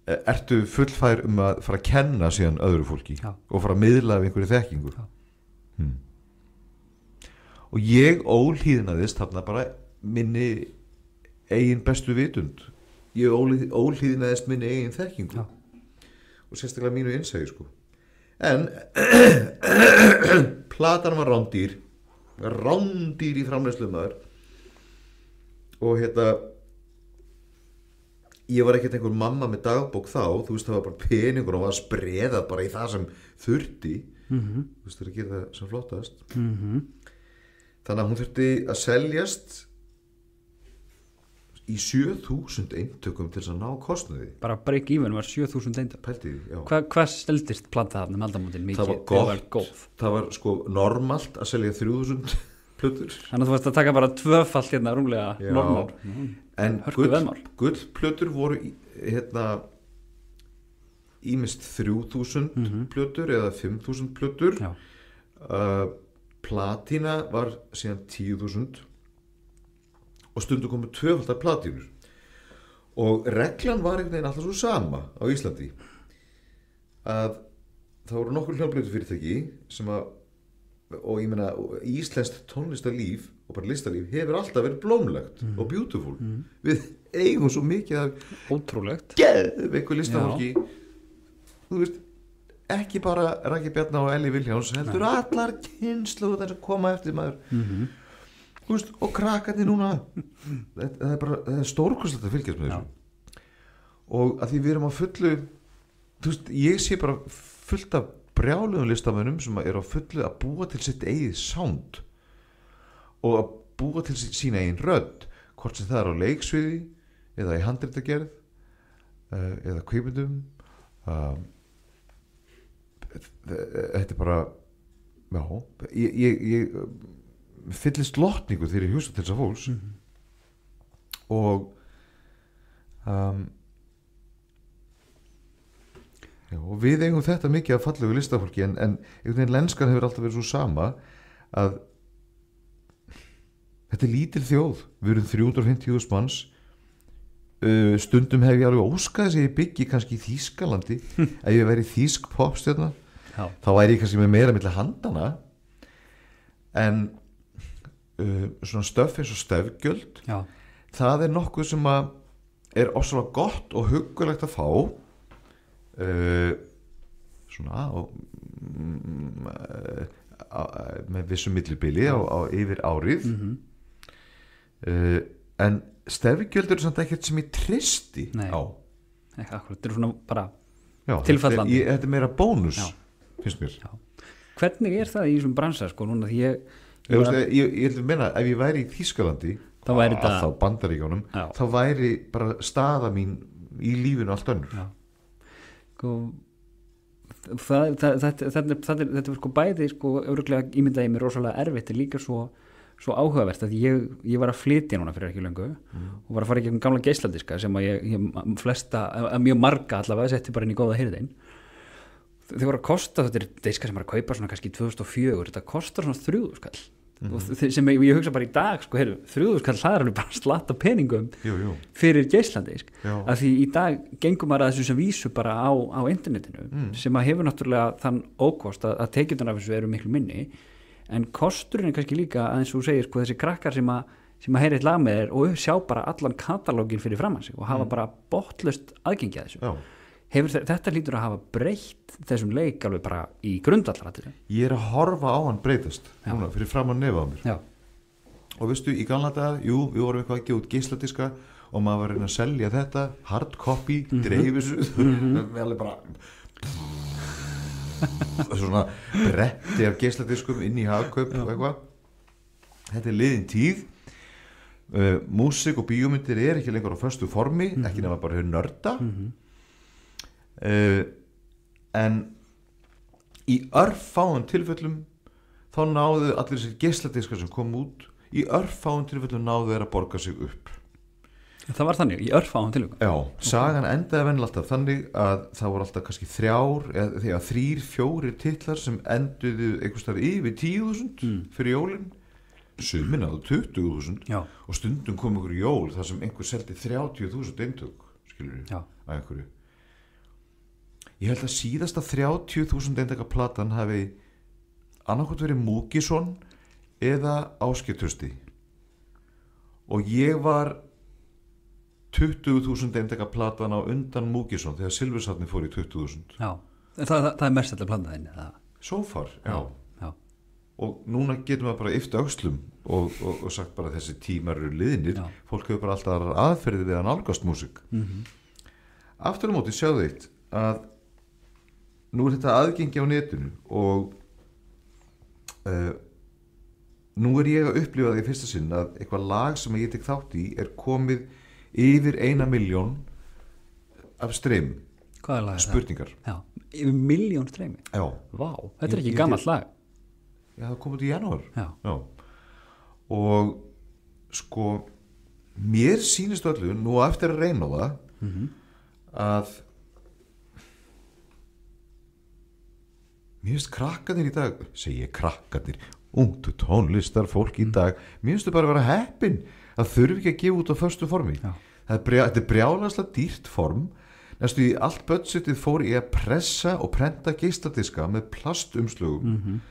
B: ertu fullfær að fara að kenna síðan öðru fólki og fara að miðla af einhverju þekkingu. Og ég óhlýðnaðist þarna bara minni eigin bestu vitund. Ég óhlýðnaðist minni eigin þekkingu og sérstaklega mínu innsægi sko. En platan var rándýr í framleiðslu maður og ég var ekkert einhver mamma með dagbók þá, þú veist það var bara peningur og var að spreða bara í það sem þurfti, þú veist það er að gera það sem flottast. Þannig að hún þurfti að seljast í 7.000 eintökum til þess að ná kostnaði.
A: Bara break even var 7.000 eintökum.
B: Pælti, já.
A: Hvað steldist planta þarna aldamótin mikið?
B: Það var gott. Það var sko normalt að selja 3.000 plötur. Þannig
A: að þú varst að taka bara tvöfalt rúmlega normál.
B: En gullplötur voru ýmist 3.000 plötur eða 5.000 plötur. Platína var síðan 10.000 og stundum komu tvöfaldar platínur og reglan var einhvern veginn alltaf svo sama á Íslandi að það voru nokkur hljómplötufyrirtæki sem að, og ég meina íslenskt tónlistarlíf og bara listarlíf hefur alltaf verið blómlegt og beautiful. Við eigum svo mikið af
A: ótrúlegt
B: geðveiku listafólki, þú veist, ekki bara Raggi Bjarna og Elli Vilhjáns heldur allar kynslóðar sem koma eftir maður. Þú veist, og krakkarnir núna það er stórkostlegt að fylgjast með þessu og að því við erum á fullu, þú veist, ég sé bara fullt af brjáluðum listamönnum sem eru á fullu að búa til sitt eigið sound og að búa til sína eigin rödd, hvort sem það er á leiksviði eða í handritagerð eða kvikmyndum. Þetta er bara ég fyllist lotningu þegar ég hugsa til þess að fólks og og við eigum þetta mikið af fallegu listafólki en einhvern veginn lenskan hefur alltaf verið svo sama að þetta er lítil þjóð, við erum 350.000 manns, stundum hef ég alveg óskað þess að ég byggi kannski í Þýskalandi ef ég væri þýsk popstjarna þá væri ég kannski með meira milli handana en svona stöf eins og stefgjöld það er nokkuð sem að er ofsalega gott og huggulegt að fá svona með vissum millibili á yfir árið en stefgjöld eru samt ekkert sem ég tristi á.
A: Akkurat, þetta er svona bara tilfallandi.
B: Þetta er meira bónus finnst mér.
A: Hvernig er það í þessum bransa sko núna því ég
B: held að menna ef ég væri í Þýskalandi þá Bandaríkjunum þá væri bara staða mín í lífinu allt önnur. Þetta er sko bæði sko örugglega ímyndaði mér rosalega erfitt en líka svo áhugavert að ég var að flytja núna fyrir ekki löngu og var að fara í gegnum gamla geisladiska sem að ég flesta, mjög marga allavega setti bara inn í góða hirðin.
A: þau voru að kosta, þetta er diskar sem var að kaupa svona kannski 2004, þetta kostar svona 3.000 skall og sem ég hugsa bara í dag sko, 3.000 skall, það er alveg bara slatt af peningum fyrir geisladisk af því í dag gengum maður að þessu sem vísu bara á internetinu sem að hefur náttúrulega þann ókost að tekjurnar af þessu eru miklu minni en kosturinn er kannski líka að eins og þú segir sko, þessi krakkar sem að heyra eitt lag með þér og sjá bara allan katalógin fyrir framan sig og hafa bara botlaust aðgengi að þessu þetta hlýtur að hafa breytt þessum leik alveg bara í grundvallaratriðu.
B: Ég er að horfa á hann breytast núna fyrir fram að nefa á mér og veistu, í gamla daga, við vorum eitthvað að gefa út geisladiska og maður var að reyna að selja þetta hard copy, dreifis alveg bara svona bretti af geisladiskum inn í hagkaup og eitthvað þetta er liðin tíð músík og bíómyndir er ekki lengur á föstu formi ekki nema bara hefur nörda en í örfáum tilfellum þá náðu allir þessir geisladiskar sem kom út í örfáum tilfellum náðu þeir að borga sig upp.
A: Það var þannig, í örfáum tilfellum?
B: Já, sagan endaði venjulega alltaf þannig að það voru alltaf kannski 3-4 titlar sem enduðu einhvers staðar yfir 10.000 fyrir jólin suminn á 20.000 og stundum kom einhver jól þar sem einhver seldi 30.000 eintök skilur við, að einhverju ég held að síðasta 30.000 eintaka platan hafi annarkvæmt verið Múkisson eða Ásgeir Trausti og ég var 20.000 eintaka platan á undan Múkisson þegar Silfursatni fór í 20.000
A: Já, það er mest alltaf platan þinni það.
B: So far, já og núna getum við bara yfta öxlum og sagt bara þessi tímar eru liðnir fólk hefur bara alltaf aðferðið við að nálgast músík aftur á móti sjáðu eitt að nú er þetta aðgengi á netinu og nú er ég að upplifa það í fyrsta sinn að eitthvað lag sem ég tek þátt í er komið yfir 1 milljón af streym spurningar
A: Já, yfir 1 milljón streymi?
B: Já
A: Vá, þetta er ekki gammalt lag
B: Já, það kom út í janúar
A: Já.
B: Og sko mér sýnist öllu nú eftir að reyna á það að mér finnst krakkarnir í dag segi ég krakkarnir, ungt tónlistar fólk í dag, mér finnst þau bara að vera heppin að þurfi ekki að gefa út á föstu formi þetta er brjálæðslega dýrt form næstu í allt budgetið fór í að pressa og prenta geisladiska með plastumslögum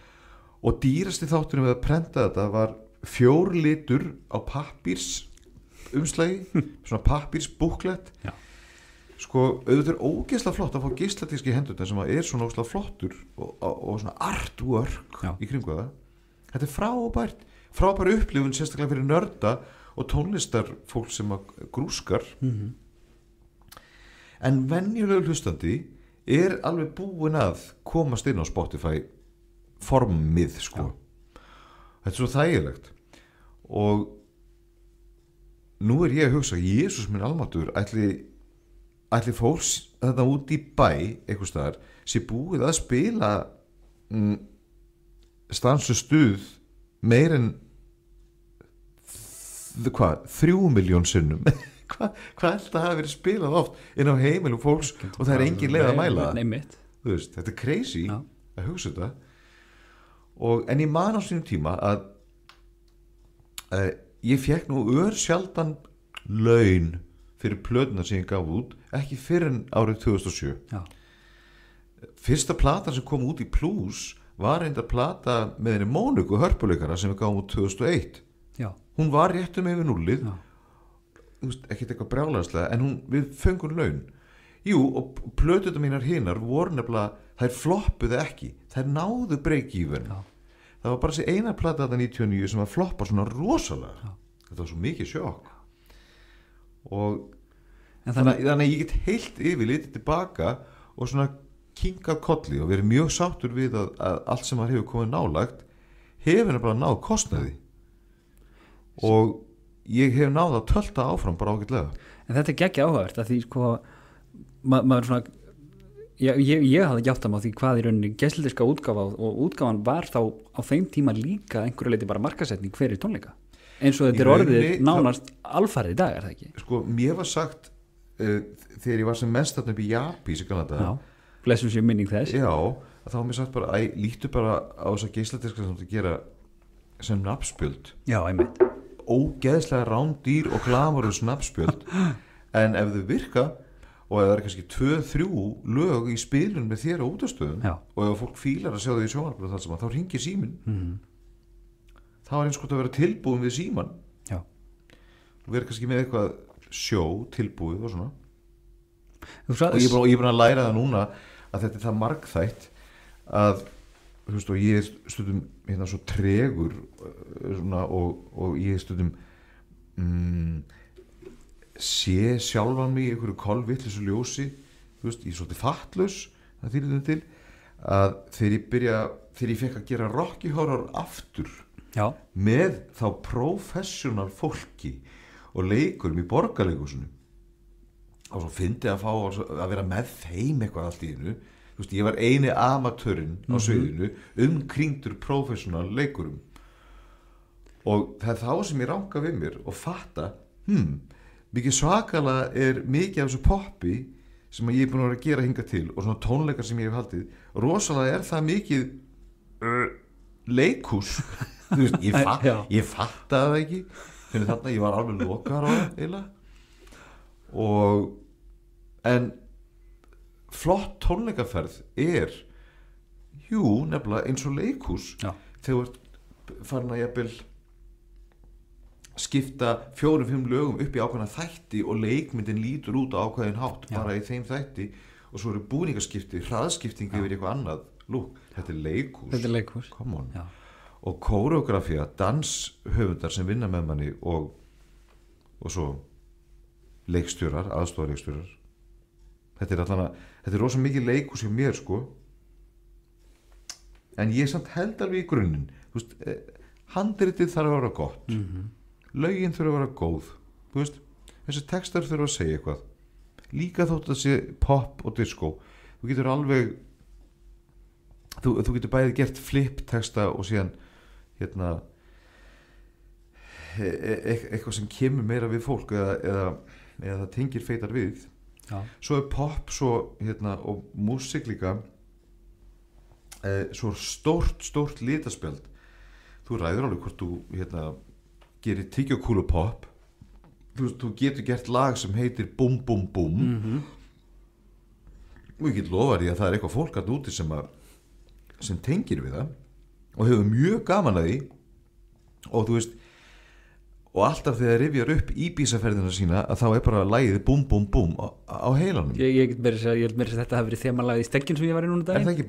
B: og dýrasti þátturinn við að prenta þetta var 4 litur á pappírsumslagi svona pappírsbúklett sko, auðvitað er ógeðslega flott að fá geisladisk í hendurna sem er svona ógeðslega flottur og svona artwork í kringu það þetta er frábær upplifun sérstaklega fyrir nörda og tónlistar fólk sem að grúskar en venjulegur hlustandi er alveg búin að komast inn á Spotify formið sko þetta er svo þægilegt og nú er ég að hugsa Jesús minn almáttugur ætli fólks þetta út í bæ einhvers staðar sé búið að spila stansu stuð meir en 3 milljón sinnum hvað held að hafa verið spilað oft inn á heimilum fólks og það er engin leið að mæla það þetta er crazy að hugsa þetta en ég man á sínum tíma að ég fekk nú sjaldan laun fyrir plötuna sem ég gaf út ekki fyrir en árið 2007 fyrsta platan sem kom út í Plus var reyndar plata með henni Móniku hörpuleikara sem við gáum út 2001 hún var réttum yfir núllið ekkert eitthvað brjálæðslega en við fengum laun og plötuna mínar hinnar voru nefnilega þær floppuðu ekki þær náðu break-even það var bara þessi eina plata þetta 99 sem var floppa svona rosalega þetta var svo mikið sjokk og þannig að ég get heilt yfir litið tilbaka og svona kinkað kolli og verið mjög sáttur við að allt sem maður hefur komið nálagt hefur bara náð kostnaði og ég hef náð að tölta áfram bara ágætlega
A: en þetta er geggja áhugavert að því sko maður svona ég hafði ekki átt að má því hvað í rauninni geisladiska útgáfa og útgáfan var þá á þeim tíma líka einhverju leiti bara markasetning fyrir tónleika eins og þetta er orðið nánast alfarið í dag er það ekki?
B: Sko mér var sagt þegar ég var sem mest þarna upp í Japís í Kanada
A: blessum sér minning þess.
B: Já, þá var mér sagt bara, lítu bara á þessa geisladiska sem þú gera sem nafnspjöld.
A: Já, einmitt.
B: Ógeðslega rándýr og glamurus nafnspjöld, en ef þau virka og ef það kannski 2-3 lög í spilun með þér á útastöðum og ef fólk fílar að sjá þau í sjónvarpinu þar sem þá hringir síminn, þá eins gott að vera tilbúin við síman og vera kannski með eitthvað sjó tilbúið og svona. Og ég er búin að læra það núna að þetta er það margþætt að þú veist, og ég er stundum hérna svo tregur svona, og ég er stundum sé sjálfan mig í einhverju kolvitlausu ljósi, þú veist, ég er svolítið fattlaus, það þýðir þetta til að þegar ég fekk að gera Rocky Horror aftur með þá professional fólki og leikurum í Borgarleikhúsinu og svo fyndi að fá að vera með þeim eitthvað allt í einu, þú veist, ég var eini amatörinn á sviðinu umkringdur professional leikurum og það er þá sem ég ranka við mér og fatta, mikið svakalega er mikið af þessu poppi sem ég er búin að vera að gera hingað til og svona tónleikar sem ég hef haldið, rosalega er það mikið leikhús, þú veist, ég fattaði það ekki, þannig þarna ég var alveg lokar á það en flott tónleikaferð er nefnilega eins og leikhús þegar þú ert farin að jafnvel skipta 4-5 lögum upp í ákveðna þætti og leikmyndin lítur út á ákveðin hátt bara í þeim þætti og svo eru búningaskipti, hraðskipting yfir eitthvað annað. Þetta er leikhús. Come on. Og kóreografía, danshöfundar sem vinna með manni og svo leikstjórar, aðstoðarleikstjórar. Þetta er rosa mikið leikhús hjá mér sko. En ég samt held alveg í grunninn, þú veist, handritið þarf að vera gott. Lögin þurfa að vera góð, þú veist, þessi textar þurfa að segja eitthvað líka þótt að sé pop og disco, þú getur alveg þú getur bæði gert flip texta og síðan hérna eitthvað sem kemur meira við fólk eða það tengir feitar við svo er pop svo, hérna, og músík líka svo stórt litaspjald, þú ræður alveg hvort þú hérna gerir tyggjókúlu pop, þú getur gert lag sem heitir búm búm búm og ég get lofað því að það er eitthvað fólk að úti sem tengir við það og hefur mjög gaman að því og þú veist og alltaf þegar það rifjar upp Íbísaferðina sína að þá er bara lagið búm búm búm á heilanum. Ég held meira að þetta hafi verið þemalagið í stekkinn sem ég var í núna daginn. Er það ekki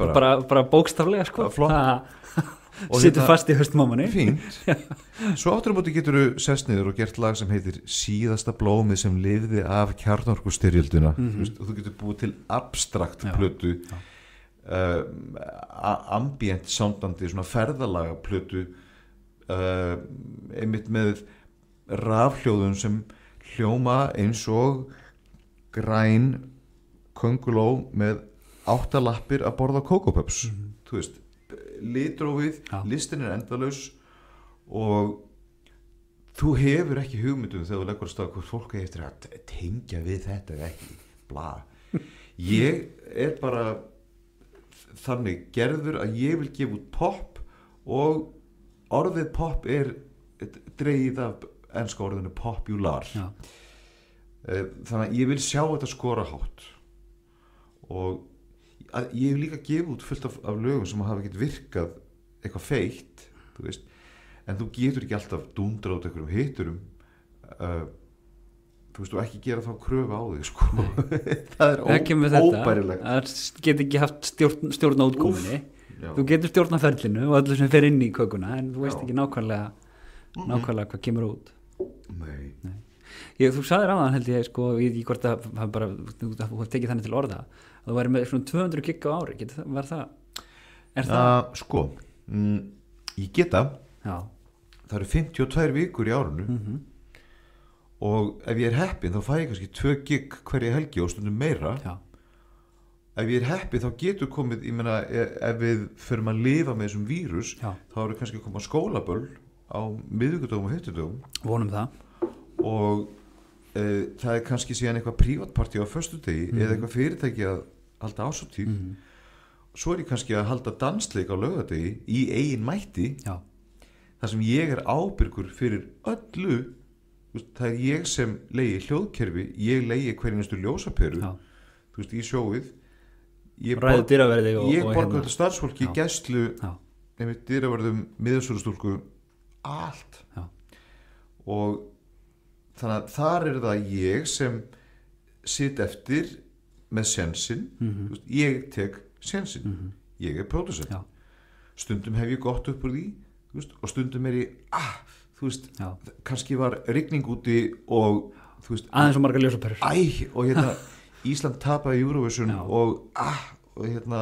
B: bara bókstaflega sko? Sittur fast í haustmámanni. Fínt. Svo áttur á móti getur þú sest niður og gert lag sem heitir Síðasta blómið sem lifði af kjarnorkustyrjölduna og þú getur búið til abstrakt plötu ambient soundandi svona ferðalaga plötu einmitt með rafhljóðum sem hljóma eins og græn könguló með 8 lappir að borða kókópöps þú veist, litrófið listin er endalaus og þú hefur ekki hugmyndum þegar þú leggur að staða hvort fólk er eftir að tengja við þetta eða ekki, bla ég er bara þannig gerður að ég vil gefa út pop og orðið pop er dregið af enska orðinu popular þannig að ég vil sjá þetta skora hátt og ég vil líka gefa út fullt af lögum sem hafa ekkert virkað eitthvað feitt þú veist, en þú getur ekki alltaf dundra át einhverjum hiturum þú veist, og ekki gera þá kröfu á þig sko. Það er óbærilegt það getur ekki haft stjórn á útkominni þú getur stjórn á ferlinu og öllu sem fer inn í kökuna en þú veist ekki nákvæmlega hvað kemur út. Nei. Þú sagðir á það held ég sko, ég hvort að þú hef tekið þannig til orða að þú væri með svona 200 gig á ári var það? Er það? Sko, ég geta það eru 52 vikur í árinu og ef ég er heppinn þá fæ ég kannski 2 gig hverja helgi og stundum meira ef ég er heppinn þá getur komið ég meina ef við förum að lifa með þessum vírus þá eru kannski að koma skólaböll á miðvikudögum og fimmtudögum vonum það og það er kannski síðan eitthvað prívatpartí á föstudegi eða eitthvað fyrirtæki halda ásóttíð svo er ég kannski að halda dansleik á laugardegi í eigin mætti þar sem ég er ábyrgur fyrir öllu, það er ég sem leigi hljóðkerfi, ég leigi hverjunastu ljósaperu í sjóið, ég borga þetta starfsfólki gæslu, dyraverðum, miðasölustúlku, allt og þannig að þar er það ég sem sitt eftir með sjensin, ég tek sjensin, ég er pródusent, stundum hef ég gott upp úr því, og stundum er ég kannski var rigning úti og
A: aðeins og margar ljósaperur
B: og hérna Ísland tapaði Eurovision og hérna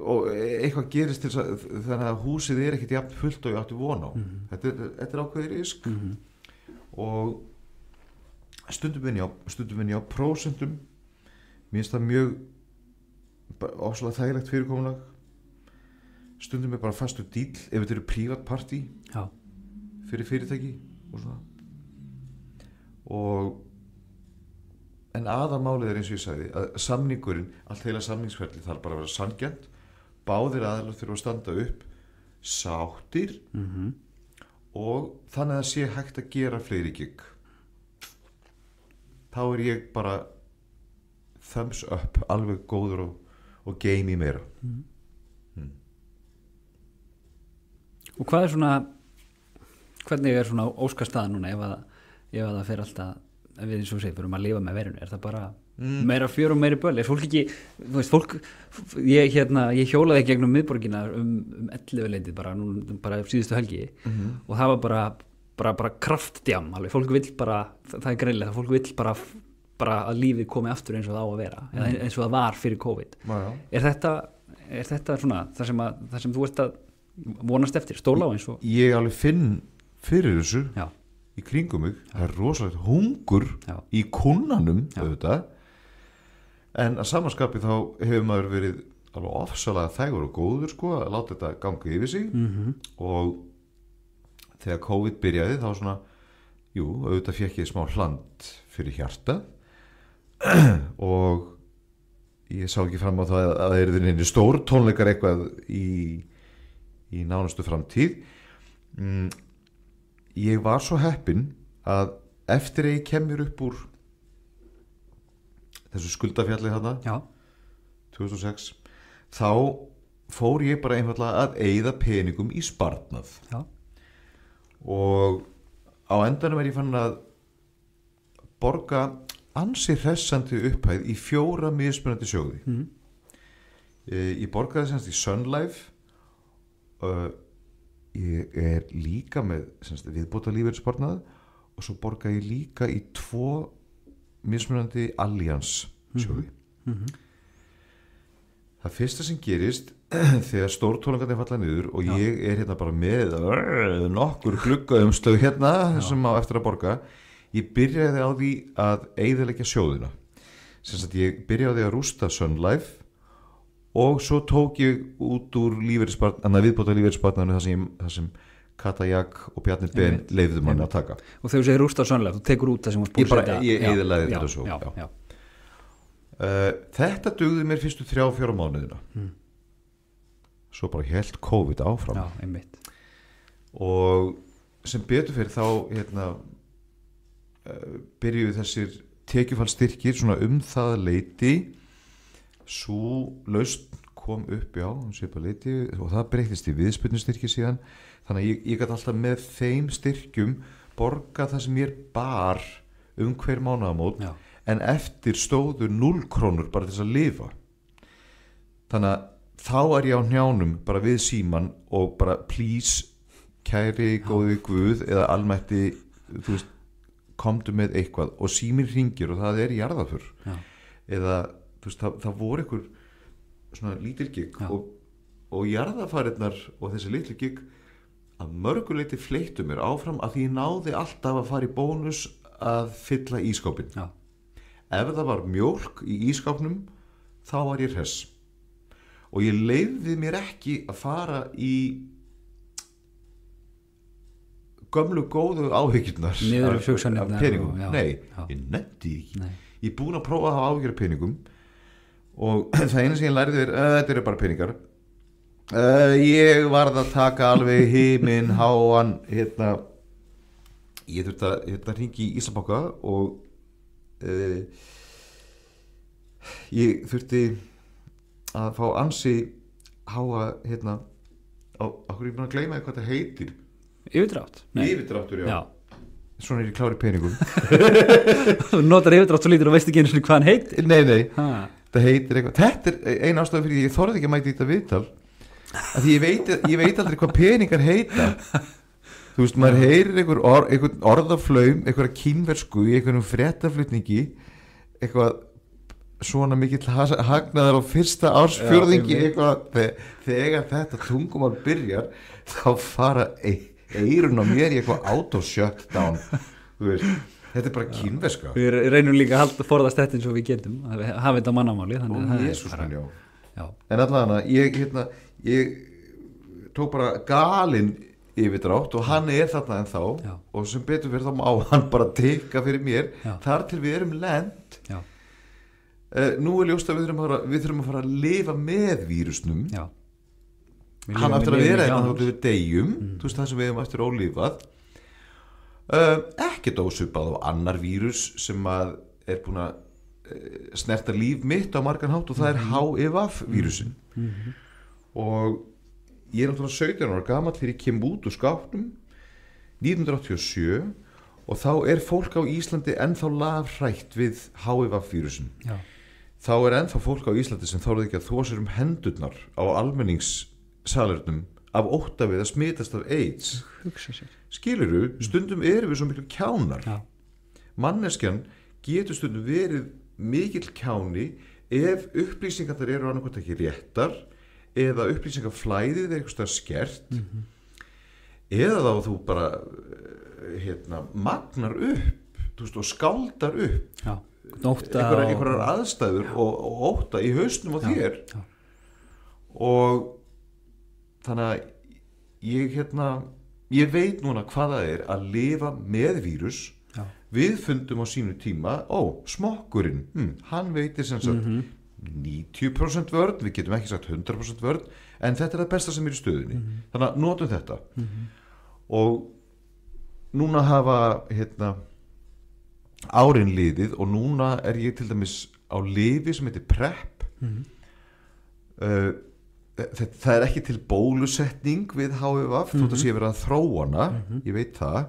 B: og eitthvað gerist til þess að þannig að húsið er ekkert jafn fullt og ég átti von á þetta er ákveðið risk og stundum vinn ég á prósentum, mér finnst það mjög ofsalega þægilegt fyrirkomulag, stundum er bara fastur díl ef þetta eru prívat partí fyrir fyrirtæki og svona en aðalmálið er eins og ég sagði að samningurinn, allt heila samningsferli þarf bara að vera sanngjarnt, báðir aðilar þurfa að standa upp sáttir og þannig að sé hægt að gera fleiri gig, þá er ég bara thumbs up, alveg góður og game í meira
A: Og hvað er svona hvernig er svona óskastaða núna ef það fer alltaf ef við eins og segir, fyrir að lifa með verinu, er það bara meira fjör og meiri böl, er fólk ekki þú veist, fólk, ég hjólaði gegnum miðborgina 11-leitið bara síðustu helgi og það var bara kraftdjam alveg, fólk vill bara, það er greinlega fólk vill bara að lífið komi aftur eins og það á að vera, eins og það var fyrir COVID er þetta svona það sem þú ert að vonast eftir, stóla á eins og
B: ég alveg finn fyrir þessu í kringum mig, það er rosalegt hungur í kunnanum auðvitað, en að samanskapi þá hefur maður verið alveg ofsalega þægur og góður að láta þetta ganga yfir sig og þegar COVID byrjaði þá svona auðvitað fékk ég smá hland fyrir hjarta og ég sá ekki fram á það að það eru þinni stór tónleikar eitthvað í nánustu framtíð ég var svo heppinn að eftir að ég kem mér upp úr þessu skuldafjalli þarna 2006 þá fór ég bara einfaldlega að eyða peningum í sparnað og á endanum er ég fann að borga ansi hressandi upphæð í 4 mismunandi sjóði ég borgaði semst í Sun Life ég er líka með viðbóta lífeyrissparnað og svo borga ég líka í 2 mismunandi Allianz sjóði það fyrsta sem gerist þegar stórtónleikarnir falla niður og ég er hérna bara með nokkur gluggaumslög hérna sem á eftir að borga ég byrjaði á því að eyðileggja sjóðina sem sagt ég byrjaði að rústa Sun Life og svo tók ég út úr viðbóta lífeyrissparnaðinu það sem Kata Jak og Bjarni Ben leyfðu manni að taka
A: og þegar þú segir rústa Sun Life, þú tekur út það sem var spúr
B: ég eyðilegði þetta svo þetta dugði mér fyrstu 3-4 mánuðina svo bara hélt COVID áfram og sem betur fyrir þá byrjuðu þessir tekjufallsstyrkir svona það leiti svo lausn kom upp leiti, og það breyttist í viðspyrnustyrki síðan þannig að ég gat alltaf með þeim styrkjum borga það sem ég bar hver mánaðamót en eftir stóðu 0 krónur bara til þess að lifa þannig að þá er ég á hnjánum bara við síman og bara please kæri góði Guð eða almætti þú veist komdu með eitthvað og síminn hringir og það er jarðaför eða þú veist það voru einhver svona lítil gig og jarðafarirnar og þessi lítil gig að mörguleiti fleittu mér áfram að því ég náði alltaf að fara í bónus að fylla ískápin ef það var mjólk í ískápnum þá var ég hress og ég leyfði mér ekki að fara í gömlu góðu áhyggjurnar
A: af peningum
B: ég nefndi ekki ég er búin að prófa að hafa áhyggjur af peningum og það eina sem ég lærði þetta eru bara peningar ég varð að taka alveg himinn háan ég þurfti að hringi í Íslandsbanka og ég þurfti að fá ansi háa okkur ég búin að gleyma hvað það heitir yfirdráttur, já. Svona er ég klár í peningum
A: þú notar yfirdrátt svo lítur og veist ekki einu hvað hann heitir
B: nei, það heitir eitthvað þetta er eina ástæða fyrir ég þorði ekki að mæta í þetta viðtal af því ég veit aldrei hvað peningar heita þú veist, maður heyrir einhvern orðaflaum, einhverja kínversku í einhverjum fréttaflutningi eitthvað svona mikill hagnaðar á fyrsta ársfjórðingi eitthvað, þegar þetta tungumál byrjar þá fara eyrun á mér í eitthvað auto-shutdown þú veist, þetta er bara kínverska
A: við reynum líka að forðast þetta eins og við getum að hafa þetta mannamáli
B: en allavega ég tók bara galinn yfirdrátt og hann er þarna ennþá og sem betur fyrir þá má hann bara tikka fyrir mér þar til við erum lent nú er ljóst að við þurfum að fara að lifa með vírusnum hann eftir að vera eitthvað þá við deyjum þú veist það sem við hefum eftir ólífað ekkert ósvipað á annar vírus sem að er búin að snerta líf mitt á margan hátt og það er HIV vírusin og ég er náttúrulega 17 ára gamall þegar ég kem út úr skápnum 1987 og þá er fólk á Íslandi ennþá lafhrætt við HIV vírusin þá er ennþá fólk á Íslandi sem þorði ekki að þvo sér hendurnar á almenningssalernum af ótta við að smitast af AIDS skilurðu, stundum erum við svo miklu kjánar manneskjan getur stundum verið mikill kjáni ef upplýsingar þar eru annarkvæmt ekki réttar eða upplýsingaflæðið er eitthvað stað skert eða þá þú bara magnar upp þú veist, og skáldar upp einhverjar aðstæður og ótta í hausnum á þér og þannig að ég veit núna hvað það er að lifa með vírus við fundum á sínu tíma smokkurinn, hann veitir sem sagt 90% vörn, við getum ekki sagt 100% vörn en þetta er það besta sem er í stöðunni þannig að notum þetta og núna hafa árin liðið og núna er ég til dæmis á lyfi sem heitir PrEP það er ekki til bólusetning við HIV þótt að sé verið að þróa hana ég veit það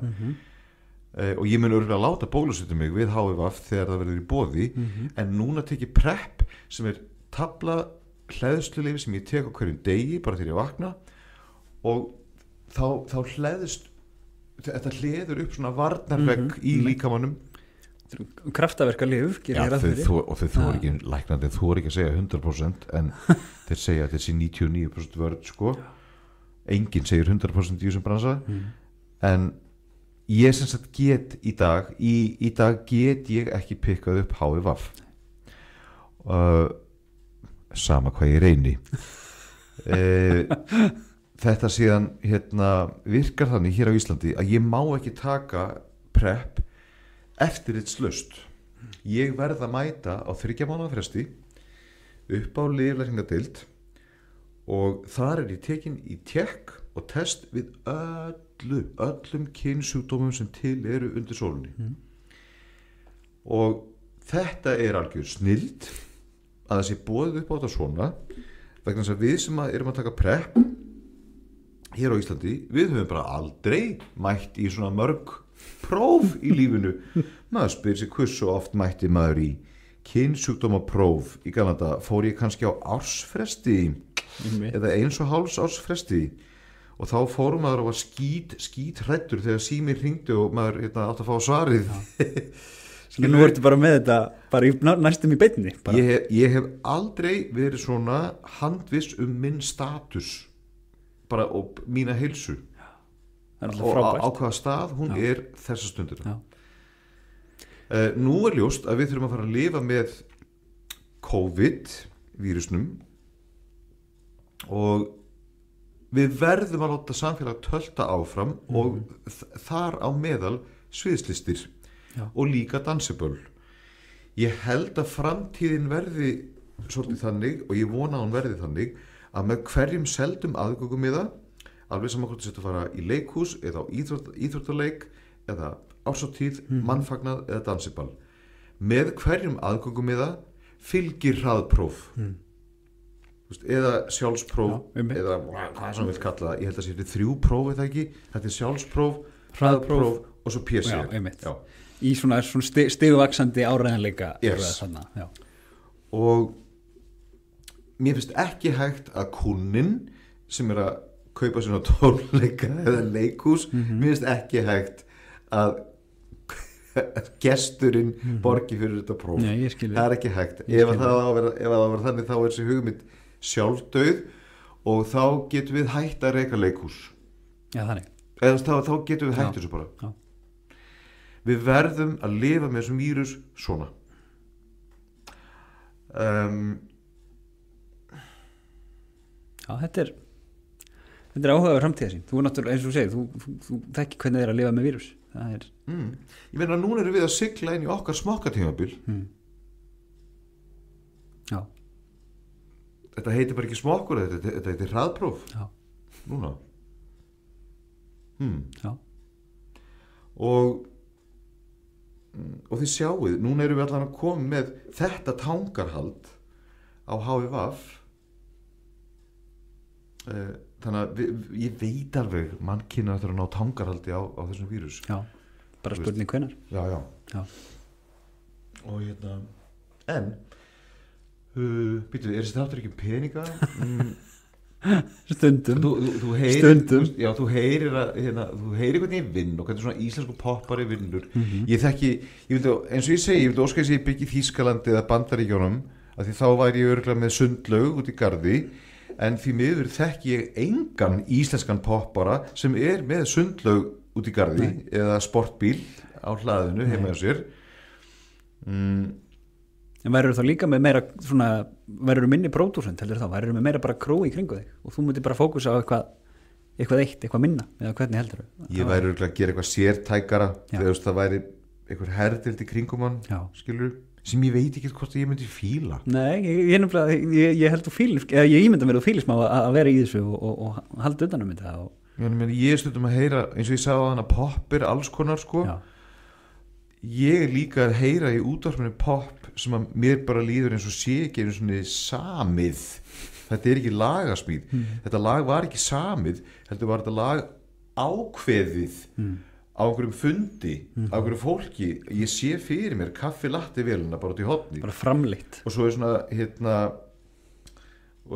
B: og ég mun örugglega láta bólusetja mig við HIV þegar það verður í boði en núna tek ég PrEP sem er tafla hleðslulyfi sem ég tek á hverjum degi bara þegar ég vakna og þá hleðst þetta hleður upp svona varnarvegg í líkamannum
A: kraftaverka lyf
B: og þau þóra ekki læknandi þóra ekki að segja 100% en þeir segja að þessi 99% vörn sko enginn segir 100% í þessum bransa en ég sem sagt get í dag get ég ekki pikkað upp HIV sama hvað ég reyni þetta síðan virkar þannig hér á Íslandi að ég má ekki taka PrEP eftirlitslaust ég verð að mæta á 3 mánaða fresti upp á lyflækningadeild og þar er ég tekin í tékk og test við öllum kynsjúkdómum sem til eru undir sólinni og þetta er algjör snilld að það sé boðið upp á þetta svona vegna þess að við sem erum að taka PrEP hér á Íslandi við höfum bara aldrei mætt í svona mörg próf í lífinu maður spyr sig hversu oft mætti maður í kynsjúkdómapróf í Galanda fór ég kannski á ársfresti eða 1,5 ársfresti og þá fórum maður á að skít hræddur þegar síminn hringdi og maður átt að fá svarið
A: en nú ertu bara með þetta bara næstum í beinni
B: ég hef aldrei verið svona handviss minn status bara og mína heilsu og á hvaða stað hún er þessa stundina nú er ljóst að við þurfum að fara að lifa með COVID vírusnum og við verðum að láta samfélag tölta áfram og þar á meðal sviðslistir og líka dansiböll ég held að framtíðin verði svolítið þannig, og ég vona að hún verði þannig, að með hverjum seldum aðgöngum í það, alveg saman hvort þú setur að fara í leikhús eða á íþróttaleik eða árshátíð, mannfagnað eða dansiball, með hverjum aðgöngum í það fylgir hraðpróf eða sjálfspróf eða hvað sem við kalla það, ég held að sé 3 próf eða ekki, þetta er sjálfspróf, hraðpróf og svo PC.
A: Já. Í svona stigvaxandi áreiðanleika.
B: Yes. Og mér finnst ekki hægt að kúnnin sem er að kaupa svona tónleika eða leikhús, mér finnst ekki hægt að gesturinn borgi fyrir þetta próf.
A: Nei, það
B: er ekki hægt. Ef það á að vera þannig, þá er þessi hugmynd sjálfdauð og þá getum við hægt að reka leikhús.
A: Já, þannig.
B: Eða þá getum við hægt þessu bara.
A: Já.
B: Við verðum að lifa með þessum vírus svona.
A: Já, þetta er áhugaður framtíðarsýn. Þú er náttúrulega, eins og þú segir, þú þekki hvernig það er að lifa með vírus. Það er...
B: Ég meina, núna erum við að sigla inn í okkar smokkatímabil.
A: Já.
B: Þetta heitir bara ekki smokkur, þetta heitir hraðpróf.
A: Já.
B: Núna.
A: Já.
B: Og þið sjáuð, núna erum við allan að koma með þetta tangarhald á HVV. Þannig að ég veit alveg mannkynið eftir að ná tangarhaldi á þessum vírus.
A: Já, bara spurning hvenær.
B: Já. Og en býtu, er þessi þáttur ekki peninga?
A: Stundum.
B: Þú heyrir, já, þú heyrir hvernig ég vinn og hvernig svona íslensku poppari vinnur. Eins og ég segi, ég vildi óska þess að ég byggi Þýskalandi eða Bandaríkjónum, af því þá væri ég örugglega með sundlaug út í garði, en því miður þekki ég engan íslenskan poppara sem er með sundlaug út í garði eða sportbíl á hlaðinu heima hjá sér.
A: En værið þá líka með meira svona, værið minni pródúsent heldur þá, værið með meira bara krú í kringu þig og þú myndir bara fókusa á eitthvað minna, eða hvernig heldur þau?
B: Ég væri að gera eitthvað sértækara þegar það væri eitthvað herdild í kringum hann, skilur, sem ég veit ekki hvort ég myndi fíla.
A: Nei, ég held þú fílis, eða ég ímynda mér þú fílis má að vera í þessu og halda utan þetta.
B: Ég stundum að heyra, eins og ég sagði á þann að pop er alls konar, sko.
A: Já.
B: Ég er líka að heyra í útvarpinu pop sem að mér bara líður eins og sé ekki einu svona samið. Þetta er ekki lagasmíð. Þetta lag var ekki samið, heldur var þetta lag ákveðið á einhverjum fundi, á einhverjum fólki. Ég sé fyrir mér kaffi latte vélina bara út í hotni.
A: Bara framleitt.
B: Og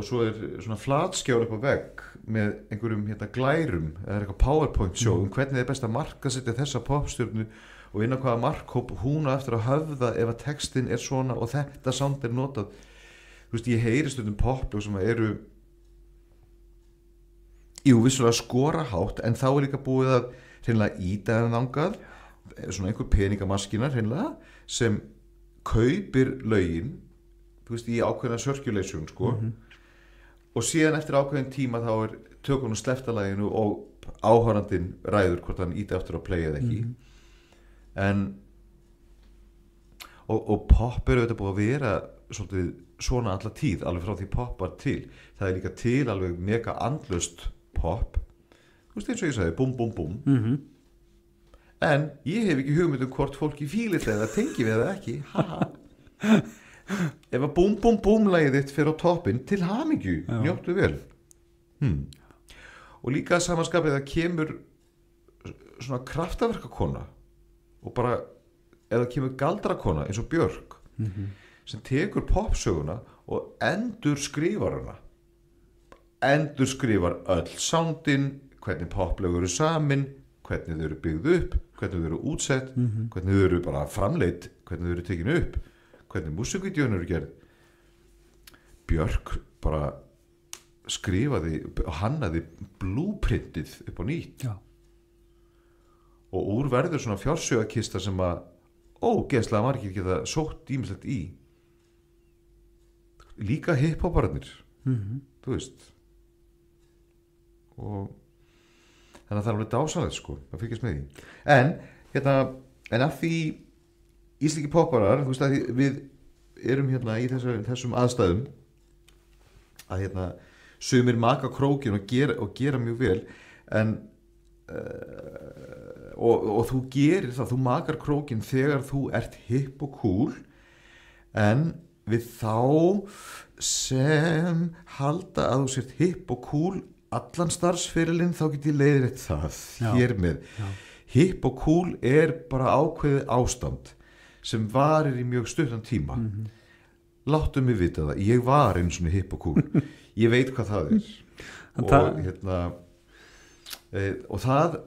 B: svo er svona flatskjár upp á vegg með einhverjum glærum, eða eitthvað PowerPoint show hvernig það er best að markasetja þessa popstjörnu og inn á hvaða markhóp hún á eftir að höfða ef að textin er svona og þetta sound er notað. Þú veist, ég heyri stundum poplög sem eru vissulega skora hátt, en þá er líka búið að hreinlega íta en þangað svona einhver peningamaskínar hreinlega sem kaupir lögin, þú veist, í ákveðna circulation, sko. Og síðan eftir ákveðin tíma þá er tökunum sleftalæginu og áhorandinn ræður hvort hann íta eftir að playa eða ekki. Og pop eru þetta búið að vera svolítið svona alla tíð, alveg frá því pop var til. Það er líka til alveg mega andlust pop, þú veist, eins og ég sagði, búm, búm, búm. En ég hef ekki hugmynd hvort fólki fílir það eða tengi við það ekki. Ef að búm, búm, búm lagið þitt fyrir á toppinn, til hamingju, njóttu vel. Og líka samanskapið að kemur svona kraftaverkakona og bara, eða kemur galdrakona eins og Björk sem tekur popsöguna og endur skrifar öll soundin, hvernig poplög eru samin, hvernig þau eru byggð upp, hvernig þau eru útsett, hvernig þau eru bara framleitt, hvernig þau eru tekin upp, hvernig músikvídeóin eru gerð. Björk bara skrifaði og hannaði blúprintið upp á nýtt.
A: Já.
B: Og úr verður svona fjársögakista sem að ógeðslega margir geta sótt ýmislegt í. Líka hip-hoparnir, þú veist. Og þannig að það er alveg dásanlegt, sko, að fylgjast með því. En að því íslenski popparar, þú veist að við erum hérna í þessum aðstæðum að hérna sumir maka krókin og gera mjög vel en og þú gerir það, þú makar krókin þegar þú ert hipp og cool en við þá sem halda að þú sért hipp og cool allan starfsferilinn þá get ég leiðrétt það hér með hipp og cool er bara ákveðið ástand sem varir í mjög stuttan tíma láttu mig vita það, ég var eins og hipp og cool ég veit hvað það er og hérna og það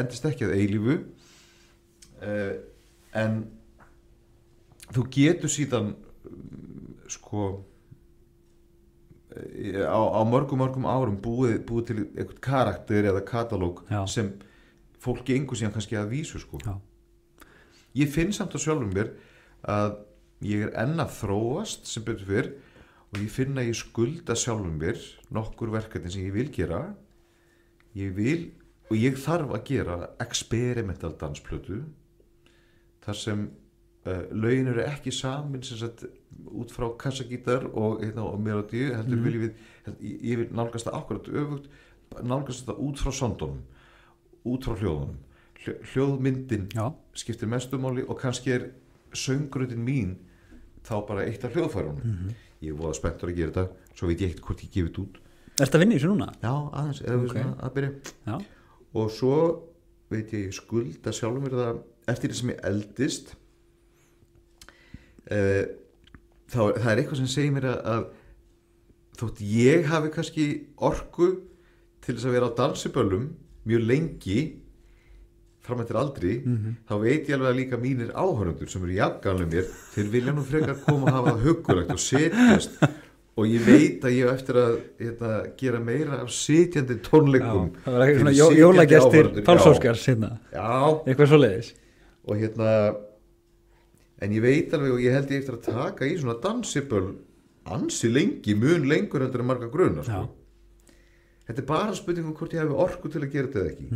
B: endist ekki að eilífu en þú getur síðan sko á mörgum árum búið til einhvern karakter eða katalóg sem fólk gengur síðan kannski að vísu sko ég finn samt á sjálfum mér að ég enn að þróast sem betur fyrr og ég finn að ég skulda sjálfum mér nokkur verkefni sem ég vil gera og ég þarf að gera experimental dansplötu þar sem lögin eru ekki samin sem sagt út frá kassagítar og melodíu heldur ég vil nálgast það akkurat öfugt nálgast það út frá soundunum út frá hljóðunum hljóðmyndin skiptir mestu máli og kannski er söngrutin mín þá bara eitt af hljóðfærunum ég er voða spenntur að gera þetta svo veit ég ekkert hvort ég gefið þetta út
A: Ertu að vinna í þessu núna?
B: Já, aðeins, eða við svona að byrja og svo veit ég skulda sjálfum mér það eftir því sem ég eldist það er eitthvað sem segir mér að þótt ég hafi kannski orku til þess að vera á dansiböllum mjög lengi fram eftir aldri þá veit ég alveg að líka mínir áhörundur sem eru jafngamlir mér þeir vilja nú frekar koma að hafa það huggulegt og setjast og ég veit að ég hef eftir að gera meira af sitjandi tónleikum
A: það var ekki svona jólagestir Páls Óskars eitthvað svoleiðis
B: og en ég veit alveg og ég held ég eftir að taka í svona dansiböll ansi lengi, mun lengur heldur en marga grunar sko. Þetta er bara spurning hvort ég hefði orku til að gera þetta eða ekki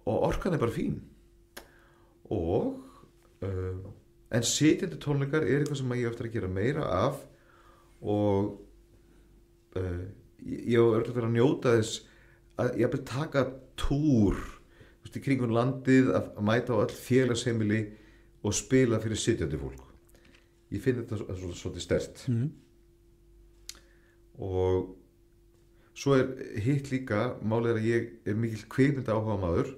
B: og orkan er bara fín og en sitjandi tónleikar er eitthvað sem ég eftir að gera meira af og ég hef örgulega verið að njóta þess að ég hef taka túr í kringum landið að mæta á öll félagsheimili og spila fyrir sitjandi fólk ég finn þetta svolítið sterkt og svo er hitt líka málið er að ég er mikill kvikmynda áhuga maður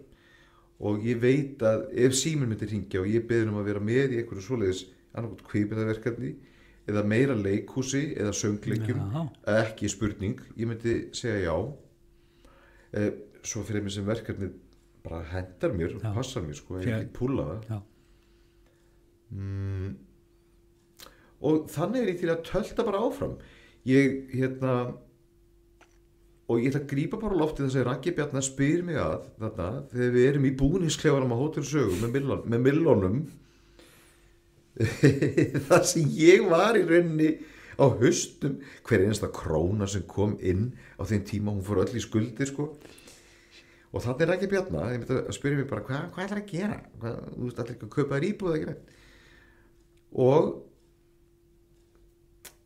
B: og ég veit að ef síminn myndi hringja og ég beður að vera með í einhverju svoleiðis annarkot kvikmyndaverkefni eða meira leikhúsi eða söngleikjum ekki spurning, ég myndi segja já svo fyrir mig sem verkefni bara hendar mér og passar mér sko, ég ekki púla það og þannig er ég til að tölta bara áfram ég og ég ætla að grípa bara loftið þess að Raggi Bjarnar spyr mig að þarna þegar við erum í búningsklefanum á Hótel Sögu með millónum það sem ég var í rauninni á haustum hver einasta króna sem kom inn á þeim tíma hún fór öll í skuldir sko og þannig er Raggi Bjarnar ég myndi að spyrja mig bara hvað ætlar að gera þú veist allir ekki að kaupa þér íbúð ekki og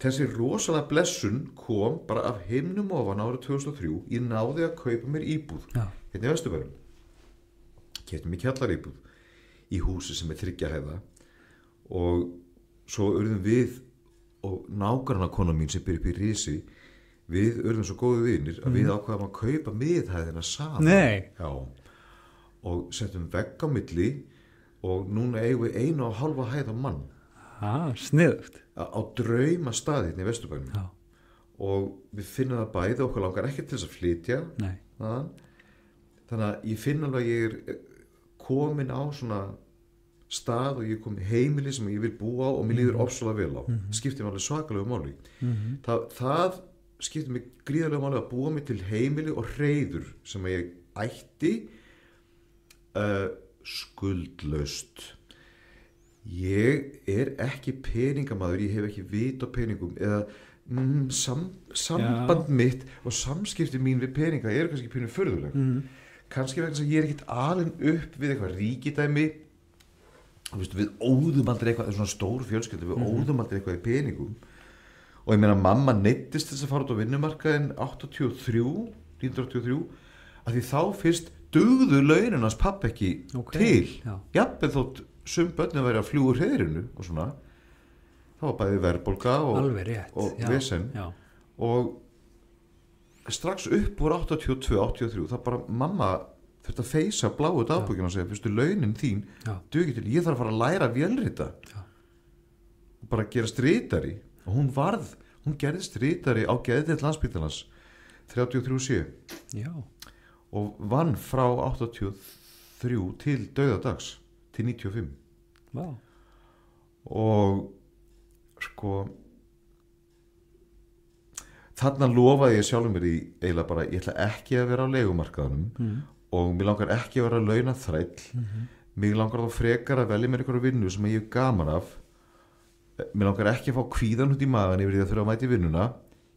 B: þessi rosalega blessun kom bara af himnum ofan árið 2003 ég náði að kaupa mér íbúð hérna í Vesturbænum keypti mér kjallaríbúð í húsi sem er 3 hæða og svo urðum við og nágrannakona mín sem býr upp í Risi við urðum svo góðu vinir að við ákvaðum að kaupa miðhæðina saman og settum vegg á milli og núna eigum við 1,5 hæð á mann
A: sniðugt
B: á drauma staði hérna í Vesturbænum og við finnum það bæði okkur langar ekki til þess að flytja þannig að ég finn alveg að ég er komin á svona stað og ég er komin heimili sem ég vil búa á og mér líður ofsalega vel á skiptir mér alveg svakalegu máli það skiptir mér gríðarlega máli að búa mig til heimili og hreiður sem ég ætti skuldlaust ég er ekki peningamaður ég hef ekki vit á peningum eða samband mitt og samskipti mín við peninga eru kannski pínu furðuleg kannski vegna þess að ég er ekkert alinn upp við eitthvað ríkidæmi við óðum aldrei eitthvað, svona stór fjölskylda, við óðum aldrei eitthvað í peningum og ég meina mamma neyddist þess að fara út á vinnumarkaðin 1983 að því þá fyrst dugðu launin hans papp ekki til jafnvel þótt sum börnin væri að fljúga úr hreiðrinu og svona þá var bæði verðbólga og vesen og strax upp úr 82-83 það bara mamma þurfti að feysa bláu dagbókina og segja fyrstu launin þín dugi til, ég þarf að fara að læra vélrita og bara gera ritari og hún gerðist ritari á geðdeild Landspítalans 33 og vann frá 83 til dauðadags til 95 og sko þarna lofaði ég sjálfum mér í eiginlega bara ég ætla ekki að vera á leigumarkaðanum og mér langar ekki að vera launaþræll mér langar þá frekar að velja mér einhverju vinnu sem ég hef gaman af mér langar ekki að fá kvíðan út í magan yfir því að þurfa að mæta í vinnuna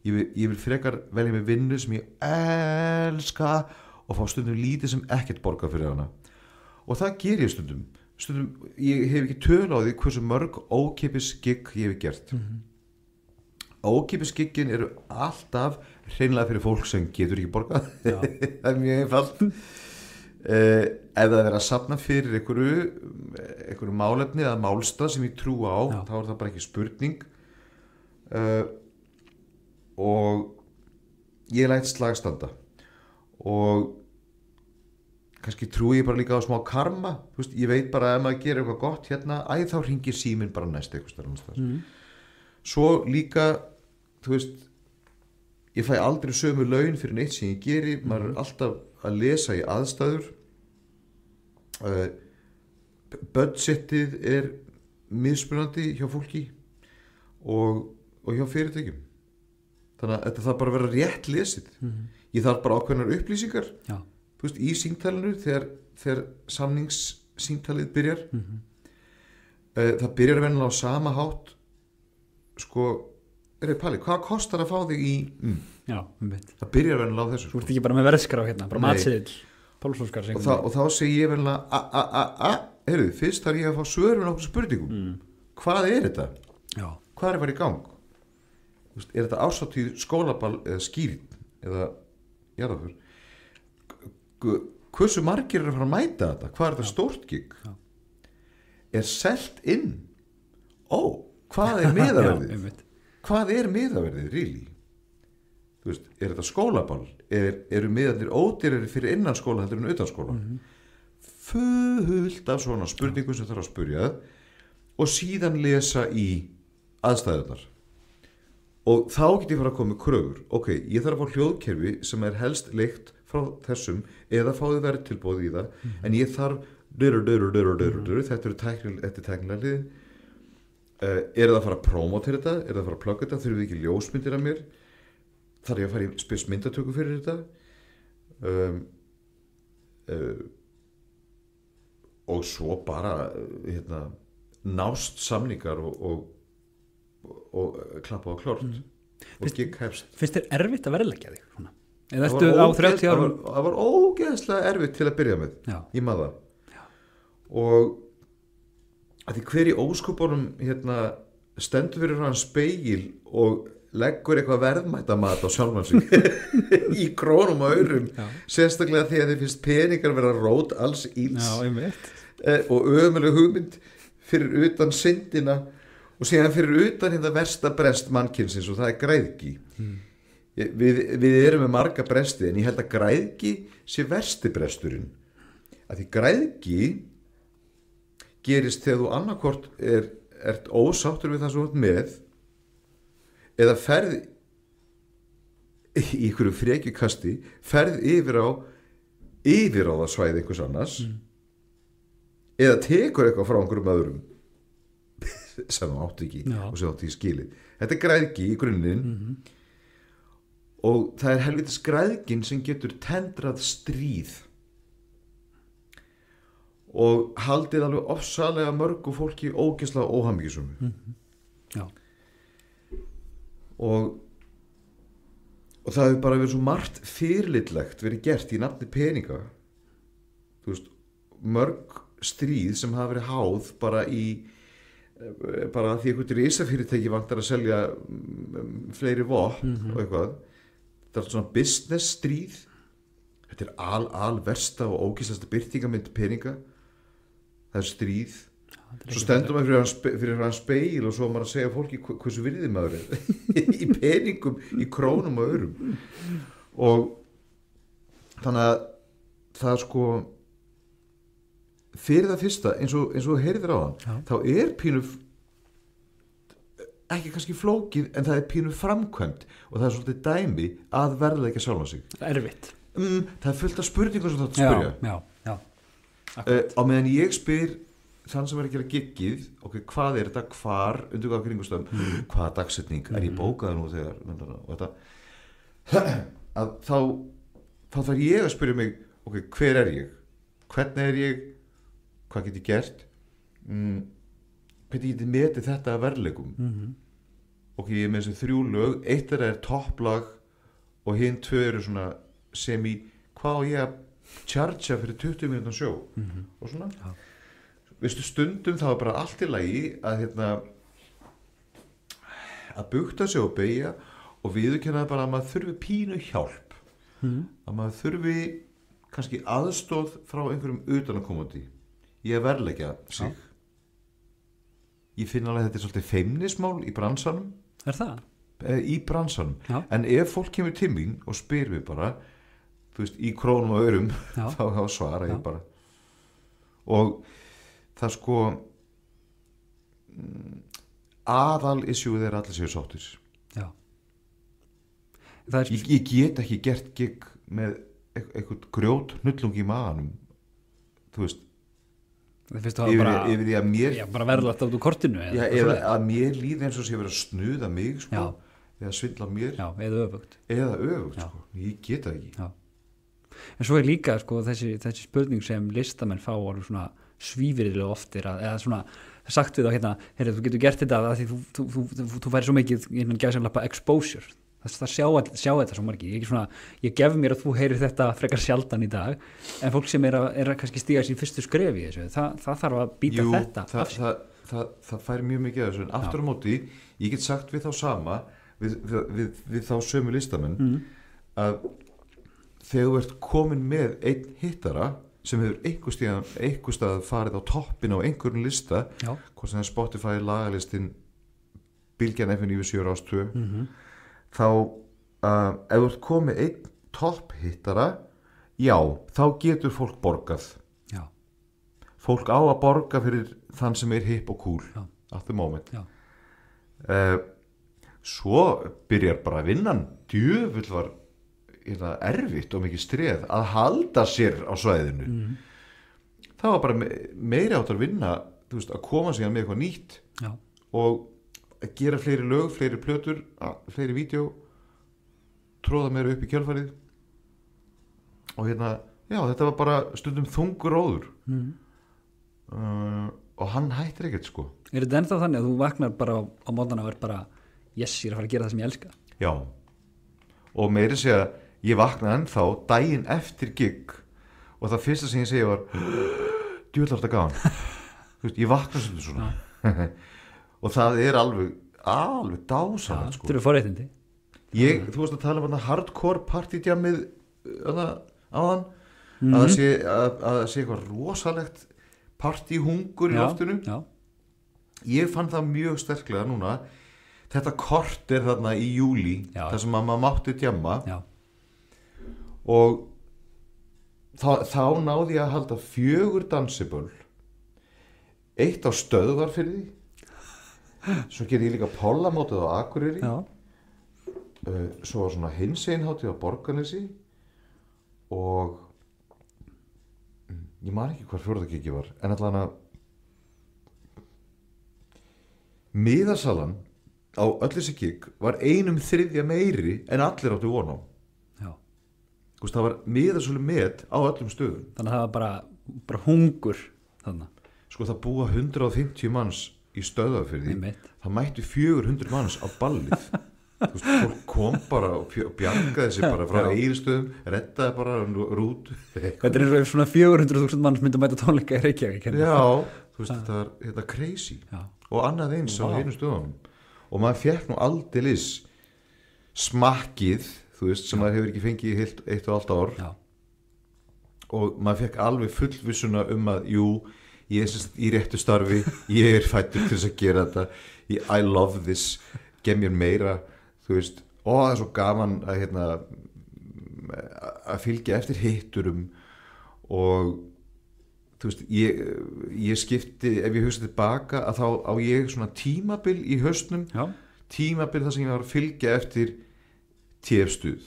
B: ég vil frekar velja mér vinnu sem ég elska og fá stundum lítið sem ekkert borga fyrir hana og það ger ég stundum ég hef ekki tölu á því hversu mörg ókeypis gig ég hef gert ókeypis giggin eru alltaf hreinlega fyrir fólk sem getur ekki borgað það er mjög einfalt ef það er að safna fyrir einhverju málefni eða málstað sem ég trú á þá er það bara ekki spurning og ég læt slagstanda og kannski trúi ég bara líka á smá karma ég veit bara að ef maður gerir eitthvað gott hérna þá hringir síminn bara næst eitthvað svo líka ég fæ aldrei sömu laun fyrir neitt sem ég geri maður er alltaf að lesa í aðstæður budgetið er mismunandi hjá fólki og hjá fyrirtækjum þannig að þetta þarf bara að vera rétt lesið ég þarf bara ákveðnar upplýsingar í símtalinu þegar samningssímtalið byrjar það byrjar venjulega á sama hátt Palli, hvað kostar að fá þig í það byrjar venjulega á þessu
A: Þú ert ekki bara með verðskrá hérna, bara matsiðil
B: og þá segi ég venjulega fyrst þarf ég að fá svör við nokkuð spurningum hvað er þetta? Hvað er að fara í gang? Er þetta árshátíð skólaball eða skýrn eða jarðarför hversu margir er að fara að mæta þetta? Hvað er þetta stórt gig? Er selt inn? Hvað er miðaverðið? Hvað er miðaverðið, really? Er þetta skólaball? Eru miðarnir ódýrari fyrir innan skóla heldur en utan skóla? Fullt af svona spurningum sem þarf að spurja og síðan lesa í aðstæðunar og þá get ég fara að koma með kröfur ég þarf að fá hljóðkerfi sem er helst leikt frá þessum eða fáið verðtilboð í það en ég þarf þetta er tæknilega liðin er það að fara að promotera þetta er það að fara að plugga þetta, þurfum við ekki ljósmyndir af mér þarf ég að fara í spes myndatöku fyrir þetta og svo bara nást samningar og klappa á klárt og gig hefst
A: Finnst þér erfitt að verðleggja þig svona? Eða ertu á 30 árum?
B: Það var ógeðslega erfitt til að byrja með ég maður og að því hver í óskupunum stendur fyrir hann spegil og leggur eitthvað verðmætamat á sjálfan sig í krónum og aurum sérstaklega því að þið finnst peningar vera rót alls íls og ömuleg hugmynd fyrir utan syndina og síðan fyrir utan þetta versta brest mannkynsins og það er græðgi við erum með marga bresti en ég held að græðgi sé versti bresturinn að því græðgi gerist þegar þú annarkvort ert ósáttur við það sem þú ert með eða ferð í einhverju frekjukasti ferð yfir á það svæði einhvers annars eða tekur eitthvað frá einhverjum öðrum sem þú átt ekki og sem þú átt ekki skilið þetta er græðgi í grunninn og það er helvitis græðgin sem getur tendrað stríð og haldið alveg ofsalega mörgu fólki ógeðslega óhamingjusumu og það hefur bara verið svo margt fyrirlitlegt verið gert í nafni peninga mörg stríð sem hafa verið háð bara því einhvern risafyrirtæki vantar að selja fleiri vopn og eitthvað. Þetta er svona business stríð. Þetta er alversta og ógeðslegasta birtingarmynd peninga. Það er stríð. Svo stendur maður fyrir hann speil og svo maður að segja fólki hversu virði maður er í peningum, í krónum og örum. Og þannig að það sko fyrir það fyrsta, eins og þú heyrðir á hann, þá er pínu ekki kannski flókið, en það er pínu framkvæmt og það er svolítið dæmi að verðleika sjálfa sig.
A: Það er erfitt.
B: Það er fullt af spurningum sem þú átt að spyrja. Á meðan ég spyr þann sem er að gera giggið, ok, hvað er þetta, hvar, undir hvaða kringumstæðum, hvaða dagsetning, er ég bókaður nú þegar, og þetta, að þá þarf ég að spyrja mig, ok, hver er ég, hvernig er ég, hvað get ég gert, hvernig get ég metið þetta að verðleikum, ok, ég er með þessi 3 lög, eitt þeirra er topplag og hinn 2 eru svona hvað á ég að chargea fyrir 20 mínútan sjó, og svona, veistu, stundum þá er bara allt í lagi að að bugta sig og beygja og viðurkenna bara að maður þurfi pínu hjálp, að maður þurfi kannski aðstóð frá einhverjum utanakomandi í að verðleggja sig. Ég finn alveg að þetta er svolítið feimnismál í bransanum.
A: Er það?
B: Í bransanum. En ef fólk kemur til mín og spyr mig bara, þú veist, í krónum og örum, þá svara ég bara. Og það sko aðal issue er allir séu sáttir. Já. Ég get ekki gert gig með eitthvað grjót hnullung í maganum, þú veist, yfir því að mér
A: bara verðlagt át úr kortinu
B: eða að mér líði eins og sé verið að snuða mig sko, eða svindla mér
A: eða öfugt
B: sko. Ég get það ekki.
A: En svo er líka sko, þessi spurning sem listamenn fá alveg svona svífirilega oftir eða svona sagt við þá hérna, þú getur gert þetta að því þú væri svo mikið gæðsamlega exposure, það sjá þetta svo margir, ég gef mér að þú heyrir þetta frekar sjaldan í dag, en fólk sem er að kannski stíga sín fyrstu skref í þessu, það þarf að býta þetta af sér. Það fær mjög mikið af þessu, en aftur á móti ég get sagt við þá sama við þá sömu listamenn að þegar þú ert komin með einn hittara sem hefur einhver stað farið á toppin á einhverjum lista, hvort sem það er Spotify, lagalistin, Bylgjan, FN97 Rás 2, þá ef þú ert komið einn topphittara, þá getur fólk borgað. Fólk á að borga fyrir þann sem er hipp og cool at the moment. Svo byrjar bara vinnan, djöfull var erfitt og mikið streð að halda sér á svæðinu. Það var bara meiri áttar vinna, þú veist, að koma sig með eitthvað nýtt og að gera fleiri lög, fleiri plötur, fleiri vídeo, tróða meira upp í kjölfarið og þetta var bara stundum þungur róður og hann hættir ekkert sko. Er þetta ennþá þannig að þú vaknar bara á mótana og er bara yes, ég er að fara að gera það sem ég elska?
B: Já, og meiri segja ég vaknaði ennþá daginn eftir gig og það fyrsta sem ég segi var djúvillar þetta gaman. Þú veist, ég vaknaði svolítið svona og það er alveg dásamlegt sko.
A: Þetta eru forréttindi.
B: Þú varst að tala um hardcore partydjammið áðan, að það sé eitthvað rosalegt partyhungur í loftinu. Ég fann það mjög sterklega núna, þetta kort er þarna í júlí, þar sem maður mátti djamma og þá náði ég að halda 4 dansiböll, 1 á Stöðvarfirði, svo gerði ég líka pollamótið á Akureyri, svo var svona hinseinhátíð á Borgarnesi og ég man ekki hvar 4. gigi var, en allan að miðasalan á öll þessi gig var 1/3 meiri en allir áttu von á. Það var miðasölu met á öllum stöðum.
A: Þannig að það var bara hungur þannig.
B: Sko það búa 150 manns í Stöðvarfirði, það mættu 400 manns á ballið. þú veist, fólk kom bara og bjargaði sig bara frá Egilsstöðum, reddaði bara rút.
A: Þetta er eins og svona 400.000 manns myndi að mæta tónleika í Reykjavík.
B: Já, þú veist, þetta er crazy. Já. Og annað eins á einu stöðunum. Og maður fékk nú aldeilis smakkið, þú veist, sem maður hefur ekki fengið í heilt 1,5 ár. Já. Og maður fékk alveg fullvissuna að jú, ég er í réttu starfi, ég er fættur til þess að gera þetta, I love this, gef mér meira, þú veist, og það er svo gaman að fylgja eftir hitturum og þú veist, ég skipti, ef ég hugsa tilbaka að þá á ég svona tímabil í haustnum, tímabil þar sem ég var að fylgja eftir TF-stuð,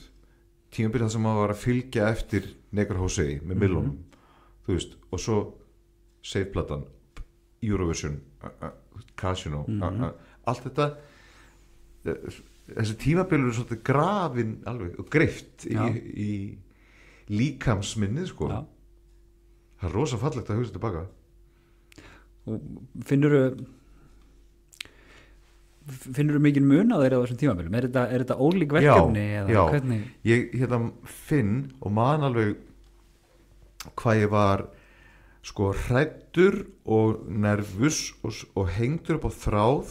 B: tímabil þar sem ég var að fylgja eftir Negra Jose með Millónum, þú veist, og svo Save-platan, Eurovision, Casino, allt þetta, þessi tímabilur er svolítið grafin alveg og greift í líkamsminnið sko. Já. Það er rosa fallegt að hugsa tilbaka.
A: Og finnurðu mikinn mun á þeirra á þessum tímabilum? Er þetta ólík verkefni?
B: Já, hvernig? Ég finn og man alveg hvað ég var sko hræddur og nervus og hengdur upp á þráð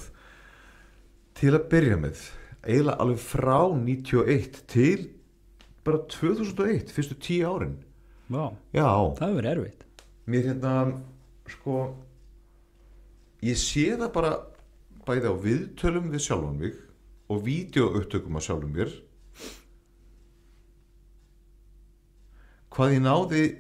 B: til að byrja með, eiginlega alveg frá 91 til bara 2001, fyrstu 10 árin.
A: Vá,
B: já,
A: það hefur verið erfitt.
B: Mér sko, ég sé það bara bæði á viðtölum við sjálfan mig og vídeoupptökum af sjálfum mér, hvað ég náði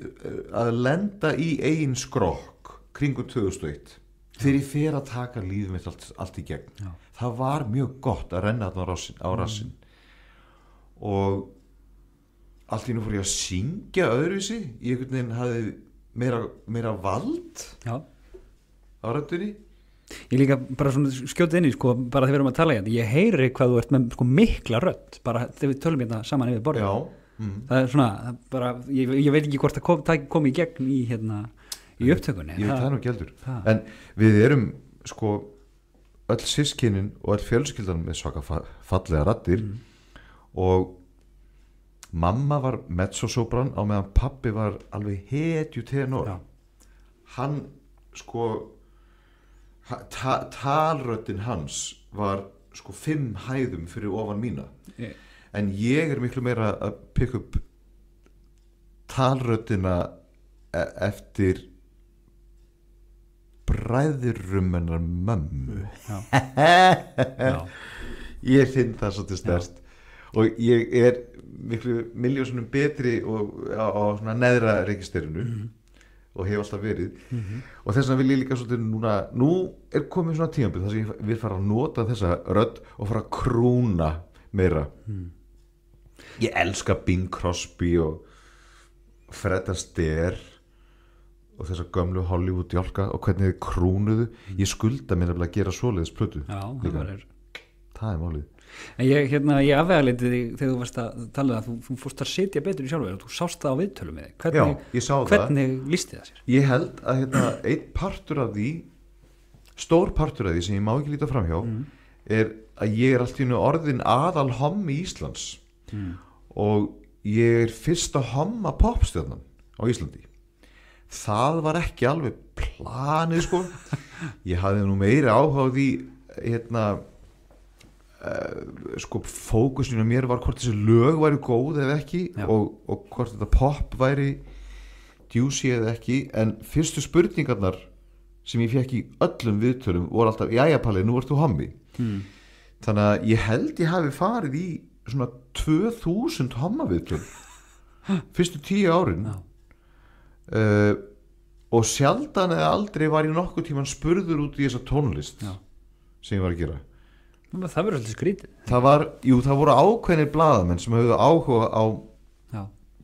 B: að lenda í eigin skrokk kringum 2001 þegar ég fer að taka lífið mitt allt í gegn. Já. Það var mjög gott að renna þarna á rassinn og allt í nú fór ég að syngja öðruvísi, ég einhvern veginn hafði meira vald á röddunni.
A: Ég líka bara svona skjótið inn í sko, bara þegar við erum að tala hérna, ég heyri hvað þú ert með sko mikla rödd, bara þegar við tölum hérna saman yfir borðið. Já. Það er svona bara, ég veit ekki hvort það kom í gegn í í upptökunni.
B: Ég veit það nú ekki heldur. En við erum sko öll systkinin og öll fjölskyldan með svaka fallega raddir og mamma var mezzosopran á meðan pappi var alveg hetju tenor. Hann sko talröddin hans var sko 5 hæðum fyrir ofan mína. En ég er miklu meira að pikka upp talröddina eftir bræðurum hennar mömmu. Já. Ég finn það svolítið sterkt og ég er miklu miljónum betri og á svona neðra registerinu og hef alltaf verið og þess vegna vil ég líka svolítið nú er komið svona tímabil þar sem ég vil fara að nota þessa rödd og fara að krúna meira. Ég elska Bing Crosby og Fred Astaire og þessar gömlu Hollywood jálka og hvernig þið krúnuðu. Ég skulda mér að gera svoleiðis plötu. Já, það er málið.
A: En ég afvegarleiti þig þegar þú varst að tala að þú fórst að sitja betur í sjálfur og þú sást það á viðtölum með þig.
B: Já, ég sá það.
A: Hvernig lísti það sér?
B: Ég held að einn partur af því, stór partur af því sem ég má ekki líta framhjá er að ég er allt í einu orðin aðal hommi Íslands og ég er fyrsta homma popstjarnan á Íslandi. Það var ekki alveg planið sko. Ég hafði nú meiri áhuga á því sko fókusinu á mér var hvort þessi lög væri góð eða ekki og hvort þetta pop væri juicy eða ekki, en fyrstu spurningarnar sem ég fekk í öllum viðtölum voru alltaf, jæja Palli, nú ert þú hommi. Þannig að ég held ég hafi farið í svona 2000 hommaviðtöl fyrstu 10 árin og sjaldan eða aldrei var ég nokkuð tíman spurður út í þessa tónlist sem ég var að gera.
A: Það verður alltaf skrítið.
B: Það voru ákveðnir blaðamenn sem höfðu áhuga á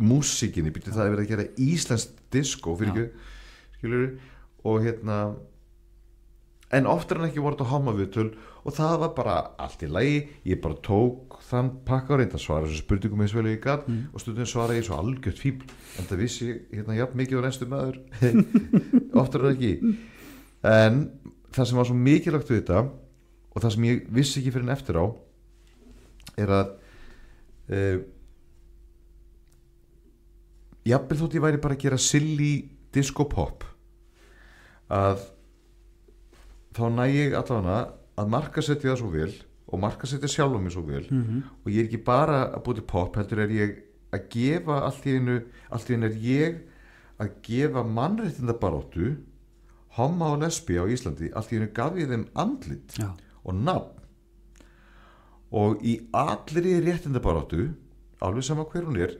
B: músíkinni, það er verið að gera íslenskt diskó fyrir skilur, og en oftar en ekki voru þetta hommaviðtöl og það var bara allt í lagi, ég bara tók þann pakka og reynda að svara þessu spurningum eins vel ég gat og stundum svara ég svo algjört fíbl, en það vissi jafn mikið og reynstu maður oftar en ekki. En það sem var svo mikilvægt við þetta og það sem ég vissi ekki fyrir en eftir á er að jafnvel þótt ég væri bara að gera silly disco pop að þá næ ég allavega að markasetja það svo vel og markasetja sjálf mig svo vel og ég er ekki bara að búið til pop, heldur er ég að gefa allt í einu er ég að gefa mannréttindabaráttu homma og lesbi á Íslandi, allt í einu gaf ég þeim andlit og nafn og í allri réttindabaráttu alveg sama hver hún er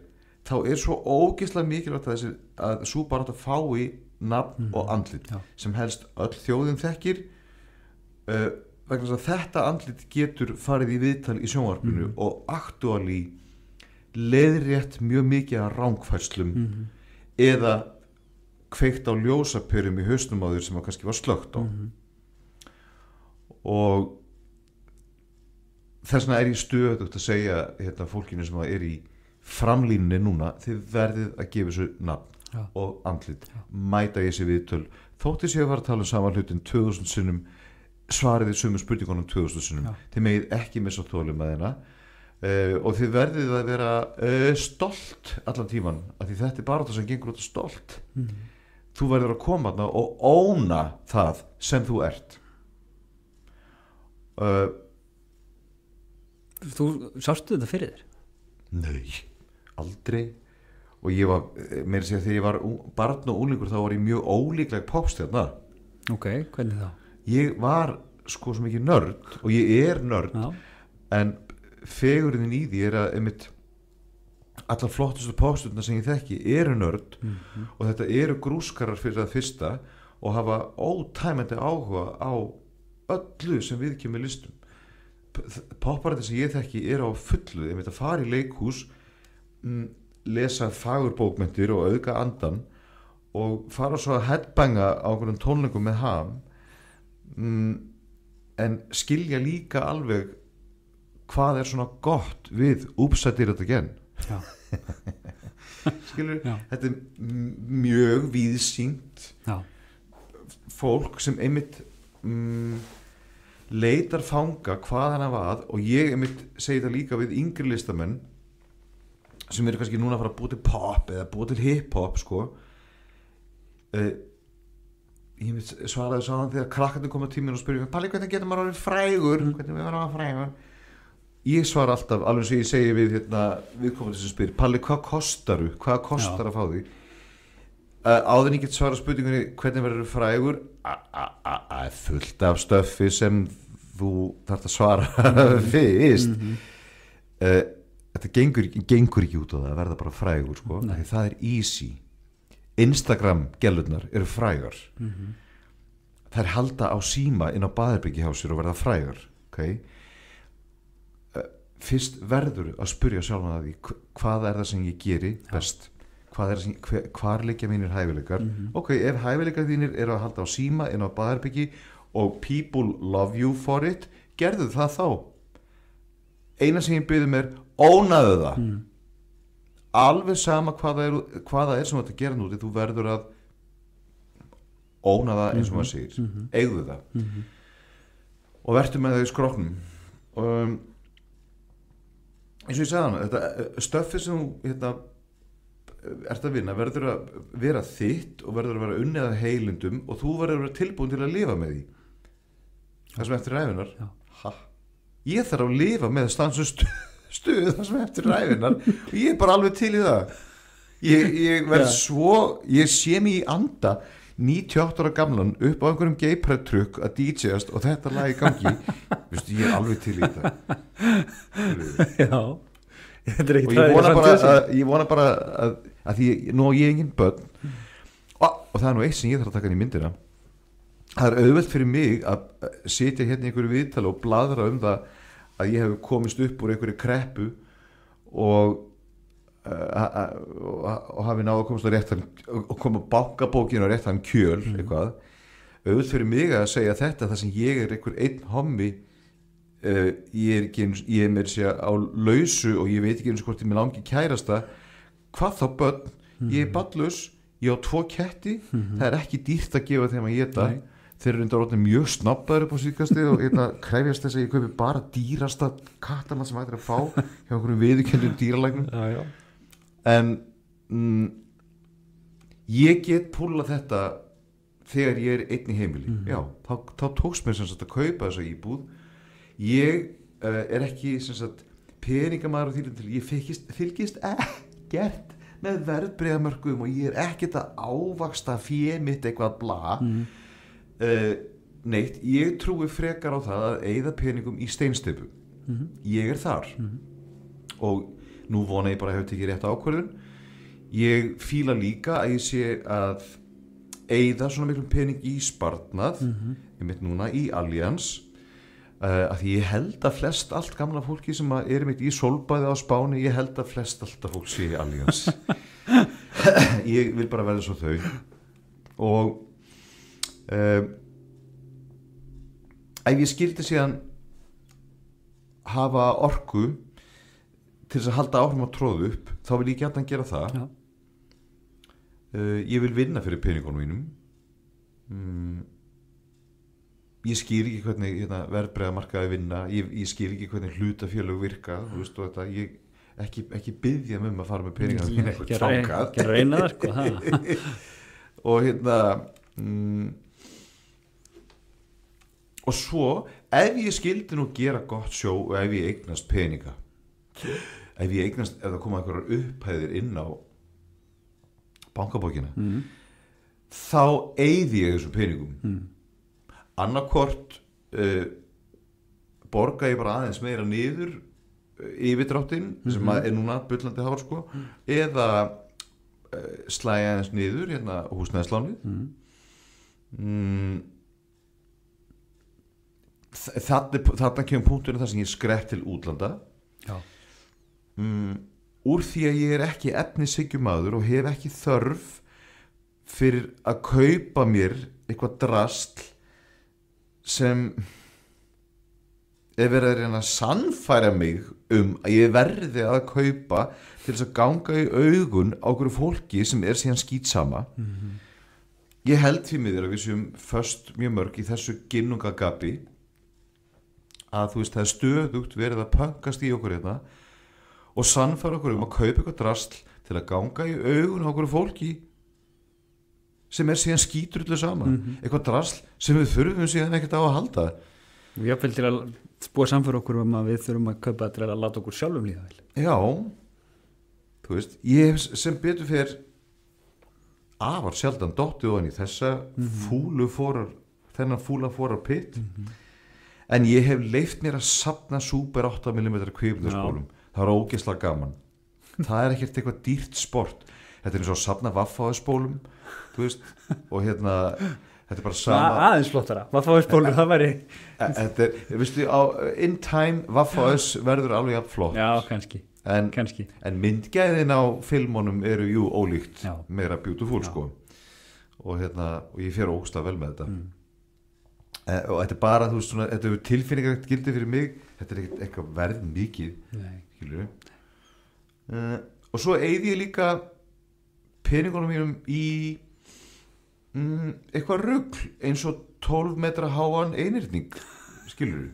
B: þá er svo ógeðslega mikilvægt að sú barátta fái nafn og andlit sem helst öll þjóðin þekkir vegna þess að þetta andlit getur farið í viðtal í sjónvarpinu og aktuali leiðrétt mjög mikið af rangfærslum eða kveikt á ljósaperum í hausnum á þér sem kannski var slökkt á og þess vegna er ég stöðugt að segja fólkinu sem er í framlínunni núna, þið verðið að gefa þessu nafn og andlit mæta ég þessi viðtöl þótt ég sé að fara að tala saman hlutin 2000 sinnum svariði sömu spurningunum 2000 sinnum þið megið ekki missa þolum að þeirna og þið verðið að vera stolt allan tíman af því þetta er bara það sem gengur út af stolt þú verður að koma þarna og óna það sem þú ert
A: Þú sástu þetta fyrir þér?
B: Nei, aldrei og ég var, meira að segja þegar ég var barn og úlingur þá var ég mjög ólíkleg popstjarna
A: Ok, hvernig þá?
B: Ég var sko svo mikið nörd og ég er nörd en fegurinn í því er að einmitt allar flottustu popstjörna sem ég þekki eru nörd og þetta eru grúskarar fyrir það fyrsta og hafa ótæmandi áhuga á öllu sem við kemur listum popparandi sem ég þekki eru á fullu einmitt að fara í leikhús lesa fagurbókmyndir og auðga andan og fara svo að headbanga á einhverjum tónleikum með ham en skilja líka alveg hvað er svona gott við Oops, I did it again skilur, þetta er mjög víðsýnt fólk sem einmitt leitar fanga hvað hann var og ég einmitt segi það líka við yngri listamenn sem eru kannski núna að fara að búa til pop eða búa til hip-hop sko ég svaraði sáðan þegar krakkandi koma tíminn og spurði Palli hvernig getur maður orðið frægur hvernig við varum að frægur ég svara alltaf alveg sem ég segi við viðkomandi sem spyr Palli hvað kostar að fá því áður en ég get svara spurningunni hvernig verður frægur fullt af stöffi sem þú þarft að svara fyrst þetta gengur ekki út á það að verða bara frægur sko. Það er easy Instagram gælurnar eru frægar þær halda á síma inn á baðherbyggi hjá sér og verða frægar fyrst verður að spyrja sjálfan að því hvað er það sem ég geri best hvar liggja mínir hæfileikar ok, ef hæfileikar þínir eru að halda á síma inn á baðherbyggi og people love you for it gerðu það þá eina sem ég byrði mér ónaðu það alveg sama hvað það er sem þetta gera núti þú verður að óna það eins og maður segir eigðu það og verður með það í skroknum eins og ég sagði hana þetta stöfið sem þú ert að vinna verður að vera þitt og verður að vera unnið að heilindum og þú verður að vera tilbúin til að lifa með því það sem eftir ræfinar ég þarf að lifa með stansu stuð það sem eftir ræfinar og ég er bara alveg til í það ég verð svo ég sé mig í anda 98 ára gamlan upp á einhverjum gaypride-trukk að DJ-ast og þetta lag í gangi Vistu, ég er alveg til í það
A: Já
B: og ég vona bara að því nú ég engin börn og það er nú eitt sem ég þarf að taka inn í myndina það er auðvelt fyrir mig að sitja hérna í einhverju viðtali og bladra það að ég hef komist upp úr einhverju kreppu og hafi náðu að komast á réttan og koma bankabókinu á réttan kjöl eitthvað auðvitað fyrir mig að segja þetta það sem ég er einhver einn hommi ég er mér segja á lausu og ég veit ekki eins og hvort ég með langi kærasta hvað þá börn ég er barnlaus, ég á 2 ketti það er ekki dýrt að gefa þeim að éta þeir eru undir orðin mjög snobbaður upp á síðkasti og krefjast þess að ég kaupi bara dýrasta kattarna sem hættir að fá hjá einhverjum viðurkenndum dýralæknum. En ég get púlað þetta þegar ég er einn í heimili. Já, þá tókst mér sem sagt að kaupa þessa íbúð. Ég er ekki sem sagt peningamaður og því til ég fylgist ekkert með verðbréfamörkuðum og ég er ekkert að ávaxta fé mitt eitthvað bla. Neitt, ég trúi frekar á það að eyða peningum í steinsteypu. Ég er þar og nú vona ég bara að hef tekið rétt ákvörðun. Ég fíla líka að ég sé að eyða svona miklum pening í sparnað einmitt núna í Allianz að því ég held að flest allt gamla fólki sem er einmitt í sólbæði á Spáni, ég held að flest alltaf fólk sé í Allianz. Ég vil bara verða svo þau og ef ég skildi síðan hafa orku til þess að halda áfram að tróða upp þá vil ég gjarnan gera það. Ég vil vinna fyrir peningunum mínum. Ég skil ekki hvernig verðbréfamarkaði vinna, ég skil ekki hvernig hlutafélög virka, þú veist og þetta, ég ekki biðja að fara með peningana mín eitthvað trákað.
A: Ekki reyna það sko.
B: Og og svo, ef ég skildi nú gera gott sjó og ef ég eignast peninga, ef það koma einhverjar upphæðir inn á bankabókina, þá eyði ég þessum peningum. Annarkvort borga ég bara aðeins meira niður yfirdráttinn sem er núna bullandi hár sko, eða slæja aðeins niður húsnæðislánið. Þarna kemur punkturinn þar sem ég skrepp til útlanda. Úr því að ég er ekki efnishyggjumaður og hef ekki þörf fyrir að kaupa mér eitthvað drasl sem er verið að reyna að sannfæra mig að ég verði að kaupa til þess að ganga í augun á einhverju fólki sem er síðan skítsama. Ég held því miður að við séum föst mjög mörg í þessu ginnungagapi að þú veist það er stöðugt verið að pönkast í okkur og sannfæra okkur að kaupa eitthvað drasl til að ganga í augun á einhverju fólki sem er síðan skítrullu saman, eitthvað drasl sem við þurfum síðan ekkert á að halda.
A: Ég vil til að spúa samfyrir okkur að við þurfum að kaupa til að láta okkur sjálfum líða vel.
B: Já, þú veist, ég hef sem betur fyrir afar sjaldan dottið ofan í þennan fúla fórar pitt, en ég hef leyft mér að safna super 8 mm kvikmyndaspólum. Það er ógeðslega gaman. Það er ekkert eitthvað dýrt sport. Þetta er eins og að safna Vaffaðspólum, þú veist, og þetta er bara sama.
A: Aðeins flottara, Vaffaðspólur, það væri.
B: Þetta er, veistu, in time Vaffaðs verður alveg jafn flott.
A: Já, kannski.
B: En myndgæðin á filmunum eru jú ólíkt, meira beautiful, sko. Og ég fer ógsta vel með þetta. Og þetta er bara, þú veist, svona, þetta er tilfinningarlegt gildi fyrir mig, þetta er eitthvað verð mikið, skilur við. Og svo eyði ég líka peningunum mínum í eitthvað rugl eins og 12 metra háan einhyrning, skilur við,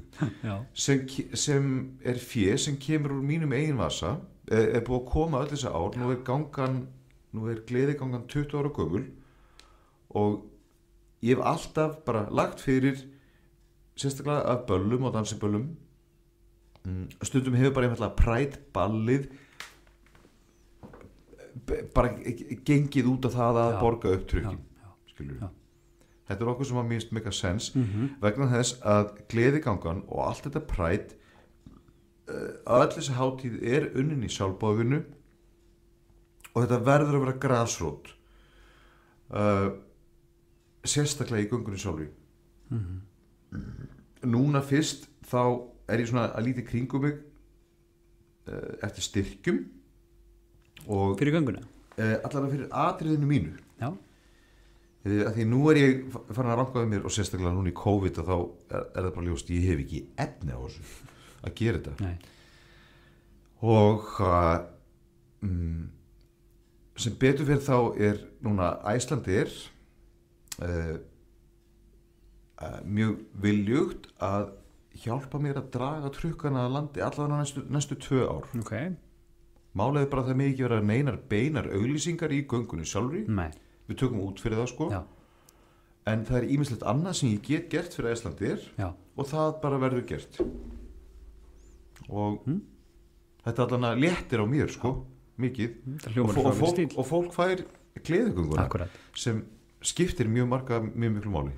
B: sem er fé sem kemur úr mínum eigin vasa, er búið að koma öll þessa ár, nú er gleðigangan 20 ára gömul og ég hef alltaf bara lagt fyrir sérstaklega af böllum og dansiböllum. Stundum hefur bara einfallega prætballið bara gengið út af það að borga upp trukkin, skilur við. Þetta er okkur sem að mjög mega sens vegna þess að gleðigangan og allt þetta præt öll þessi hátíð er unnin í sjálfbóðinu og þetta verður að vera grasrót sérstaklega í göngunni sjálfri. Núna fyrst þá er ég svona að líti kringum mig eftir styrkjum og
A: fyrir gönguna?
B: Allavega fyrir atriðinu mínu.
A: Já.
B: Af því nú er ég farin að ranka við mér og sérstaklega núna í COVID og þá er það bara ljóst ég hef ekki efni á þessu að gera þetta.
A: Nei.
B: Og sem betur fyrir þá er núna Icelandair mjög viljugt að hjálpa mér að draga trukkana að landi allavega næstu 2 ár.
A: Okay.
B: Málið bara það mig ekki vera neinar beinar auglýsingar í göngunni sjálfri.
A: Nei.
B: Við tökum út fyrir það sko.
A: Já.
B: En það ýmislegt annað sem ég get gert fyrir Icelandair og það bara verður gert. Og þetta allan léttir á mér sko, mikið. Og fólk fær gleðigönguna sem skiptir mjög miklu máli.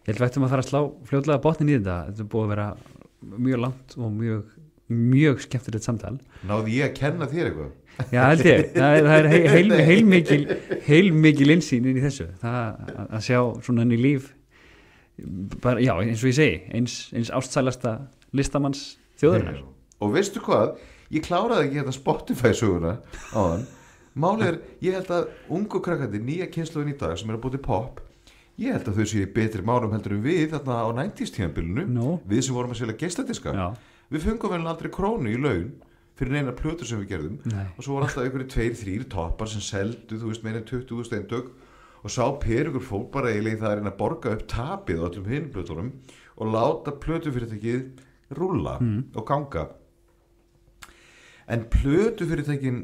A: Ég held að við ættum að fara að slá fljótlega botnin í þetta. Þetta er búið að vera mjög langt og mjög skemmtilegt samtal.
B: Náði ég að kenna þér eitthvað?
A: Já, held ég. Það er heilmikil innsýn inn í þessu. Það að sjá svona inn í líf, bara, já, eins og ég segi, eins ástsælasta listamanns þjóðarinnar.
B: Og veistu hvað? Ég kláraði ekki þetta Spotify-söguna áðan. Málið ég held að ungu krakkandi, nýja kynslóðin í dag sem er að búti pop, ég held að þau séu betri málum heldur en við þarna á 90s tímabilinu, við sem vorum að selja geisladiska. Við fengum vel aldrei krónu í laun fyrir neina plötur sem við gerðum. Og svo var alltaf einhverju 2-3 toppar sem seldu, þú veist, meira en 20.000 eintök og sá peningur fólk bara eiginlega það að borga upp tapið á öllum hinum plötunum og láta plötufyrirtækið rúlla og ganga. En plötufyrirtækin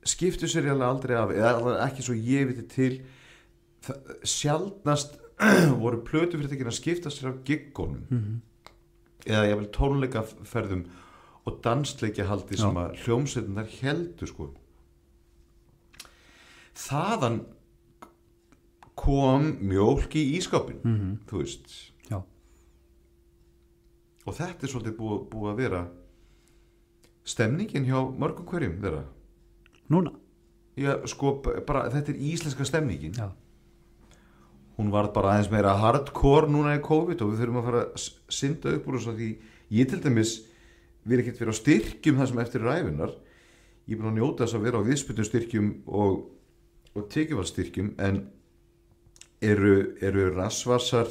B: skiptu sér aldrei af, eða ekki svo ég viti til, sjaldnast voru plötufyrirtækin að skipta sér af giggunum eða jafnvel tónleikaferðum og dansleikjahaldi sem að hljómsveitirnar heldur sko. Þaðan kom mjólk í ískápinn, þú veist. Já. Og þetta er svolítið búið að vera stemningin hjá mörgum hverjum þeirra.
A: Núna?
B: Já, sko, bara þetta er íslenska stemningin. Já. Hún var bara aðeins meira hardcore núna í COVID og við þurfum að fara að synda upp úr þess að því ég til dæmis vil ekkert vera á styrkjum það sem eftir ræfinar. Ég er búin að njóta þess að vera á viðspyrnum styrkjum og tekjufallstyrkjum en eru rassvarsar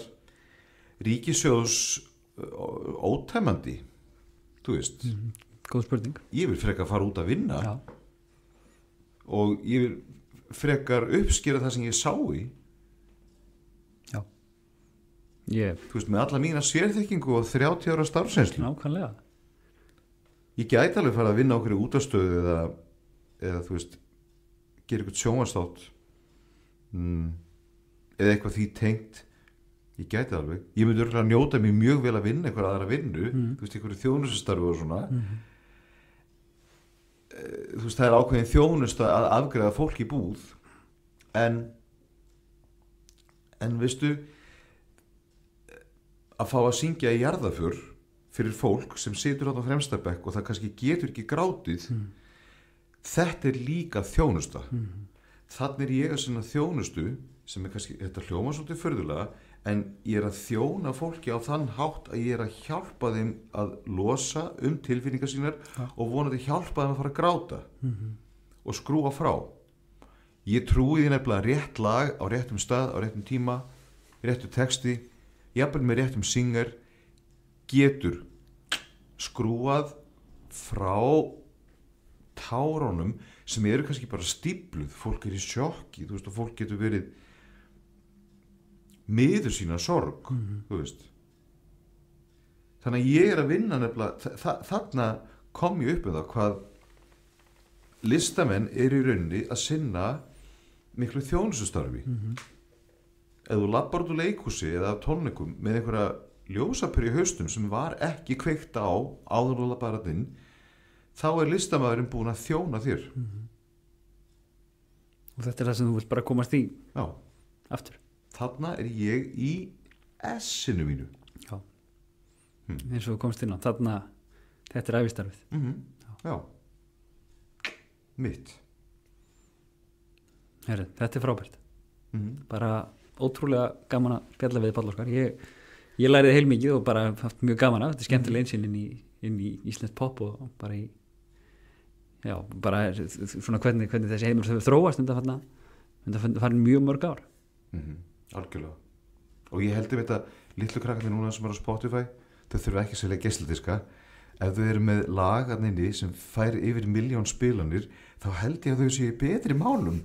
B: ríkissjóðs ótæmandi, þú veist.
A: Góð spurning.
B: Ég vil frekar fara út að vinna og ég vil frekar uppskera það sem ég sá í. Þú veist, með alla mína sérþekkingu og 30 ára starfsreynslu.
A: Nákvæmlega.
B: Ég gæti alveg fara að vinna okkur í útastöðu eða þú veist, gera eitthvað sjónvarsþátt eða eitthvað því tengt. Ég gæti alveg. Ég myndi örugglega njóta mig mjög vel að vinna eitthvað aðra vinnu, þú veist, eitthvað þjónustustarfi og svona. Þú veist, það er ákveðin þjónust að afgreiða fólk í búð en veistu að fá að syngja í jarðaför fyrir fólk sem situr á fremsta bekk og það kannski getur ekki grátið þetta er líka þjónusta þannig ég að sinna þjónustu sem er kannski, þetta hljóma svolítið furðulega en ég er að þjóna fólki á þann hátt að ég er að hjálpa þeim að losa tilfinningar sínar og vonandi hjálpa þeim að fara að gráta og skrúa frá. Ég trúi því nefnilega rétt lag á réttum stað, á réttum tíma, réttu texti jafnvel með réttum syngar getur skrúað frá tárunum sem eru kannski bara stípluð, fólk er í sjokki, þú veist, og fólk getur verið miður sína sorg, þú veist. Þannig að ég er að vinna nefnilega, þarna kom ég upp með það hvað listamenn eru í rauninni að sinna miklu þjónustustarfi. Ef þú labbar út úr leikhúsi eða af tónleikum með einhverja ljósapör í haustum sem var ekki kveikt á áður og labbar inn, þá er listamaðurinn búin að þjóna þér.
A: Og þetta er það sem þú vilt bara komast í aftur.
B: Þarna er ég í essinu mínu.
A: Já. Eins og þú komst inn á. Þarna, þetta er ævistarfið.
B: Já. Mitt.
A: Herri, þetta er frábært. Bara ótrúlega gaman að spjalla við Páll Óskar. Ég læriði heilmikið og bara haft mjög gaman af. Þetta er skemmtileg einsinn inn í íslenskt pop og bara bara svona hvernig þessi heimur þau þróast þetta farin mjög mörg ár.
B: Algjörlega. Og ég heldur þetta litlu krakkandi núna sem eru á Spotify, þau þurfa ekki að selja geisladiska. Ef þau eru með lag inni sem fær yfir 1 milljón spilanir, þá held ég að þau séu betri málum.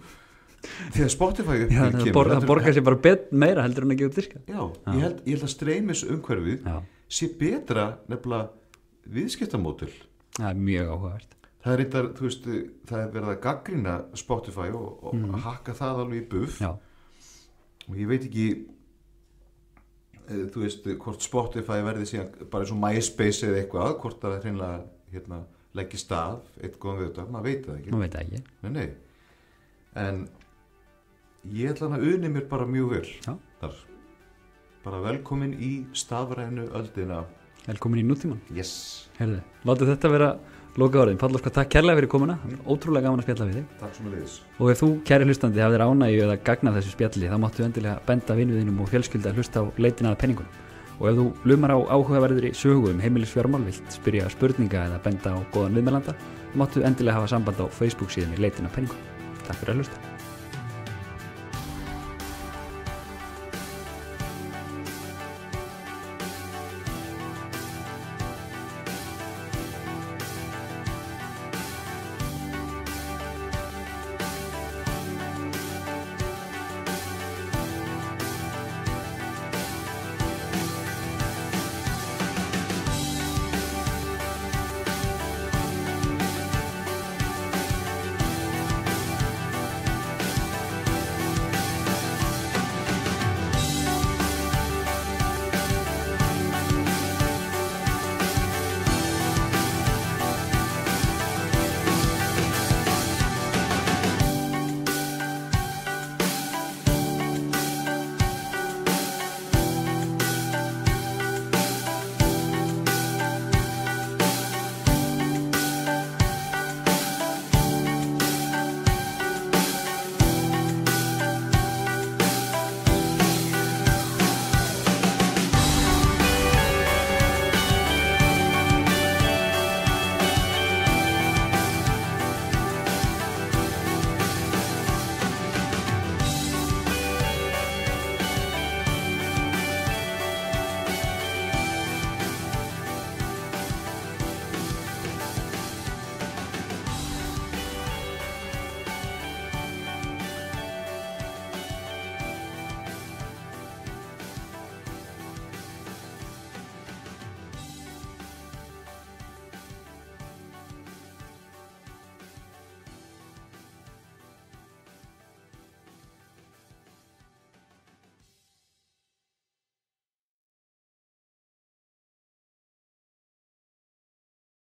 B: þegar Spotify
A: það borgar sér bara meira heldur en að gefa diska.
B: Já, ég held að streymisumhverfið sé betra nefnilega viðskiptamódel.
A: Það er mjög áhugavert.
B: Það er eitthvað, þú veist, það er verið að gaggrina Spotify og hakka það alveg í buff. Já. Og ég veit ekki, þú veist, hvort Spotify verði síðan bara eins og MySpace eða eitthvað, hvort það er hreinlega leggja stað, eitt góðan viðdag, maður veit það ekki.
A: Maður veit það ekki.
B: Nei. En ég ætla að uni mér bara mjög vel. Já. Þar. Bara velkomin í stafrænu öldina.
A: Velkomin í nútíman.
B: Yes.
A: Herðu, látið þetta vera loka orðin. Páll Óskar, takk kærlega fyrir komuna. Ótrúlega gaman að spjalla við þig.
B: Takk sem að leiðis.
A: Og ef þú, kæri hlustandi, hafðir ánægju eða gagnað þessu spjalli, þá máttu endilega benda vinnuðinum og fjölskylda að hlusta á leitina að penningunum. Og ef þú lumar á áhugaverðri sögu heimilisfjármál, vilt spyrja spurninga eða benda á góðan viðmælanda, þá máttu endilega hafa samband á Facebook síðan í leitina að penningunum. Takk fyrir að hlusta.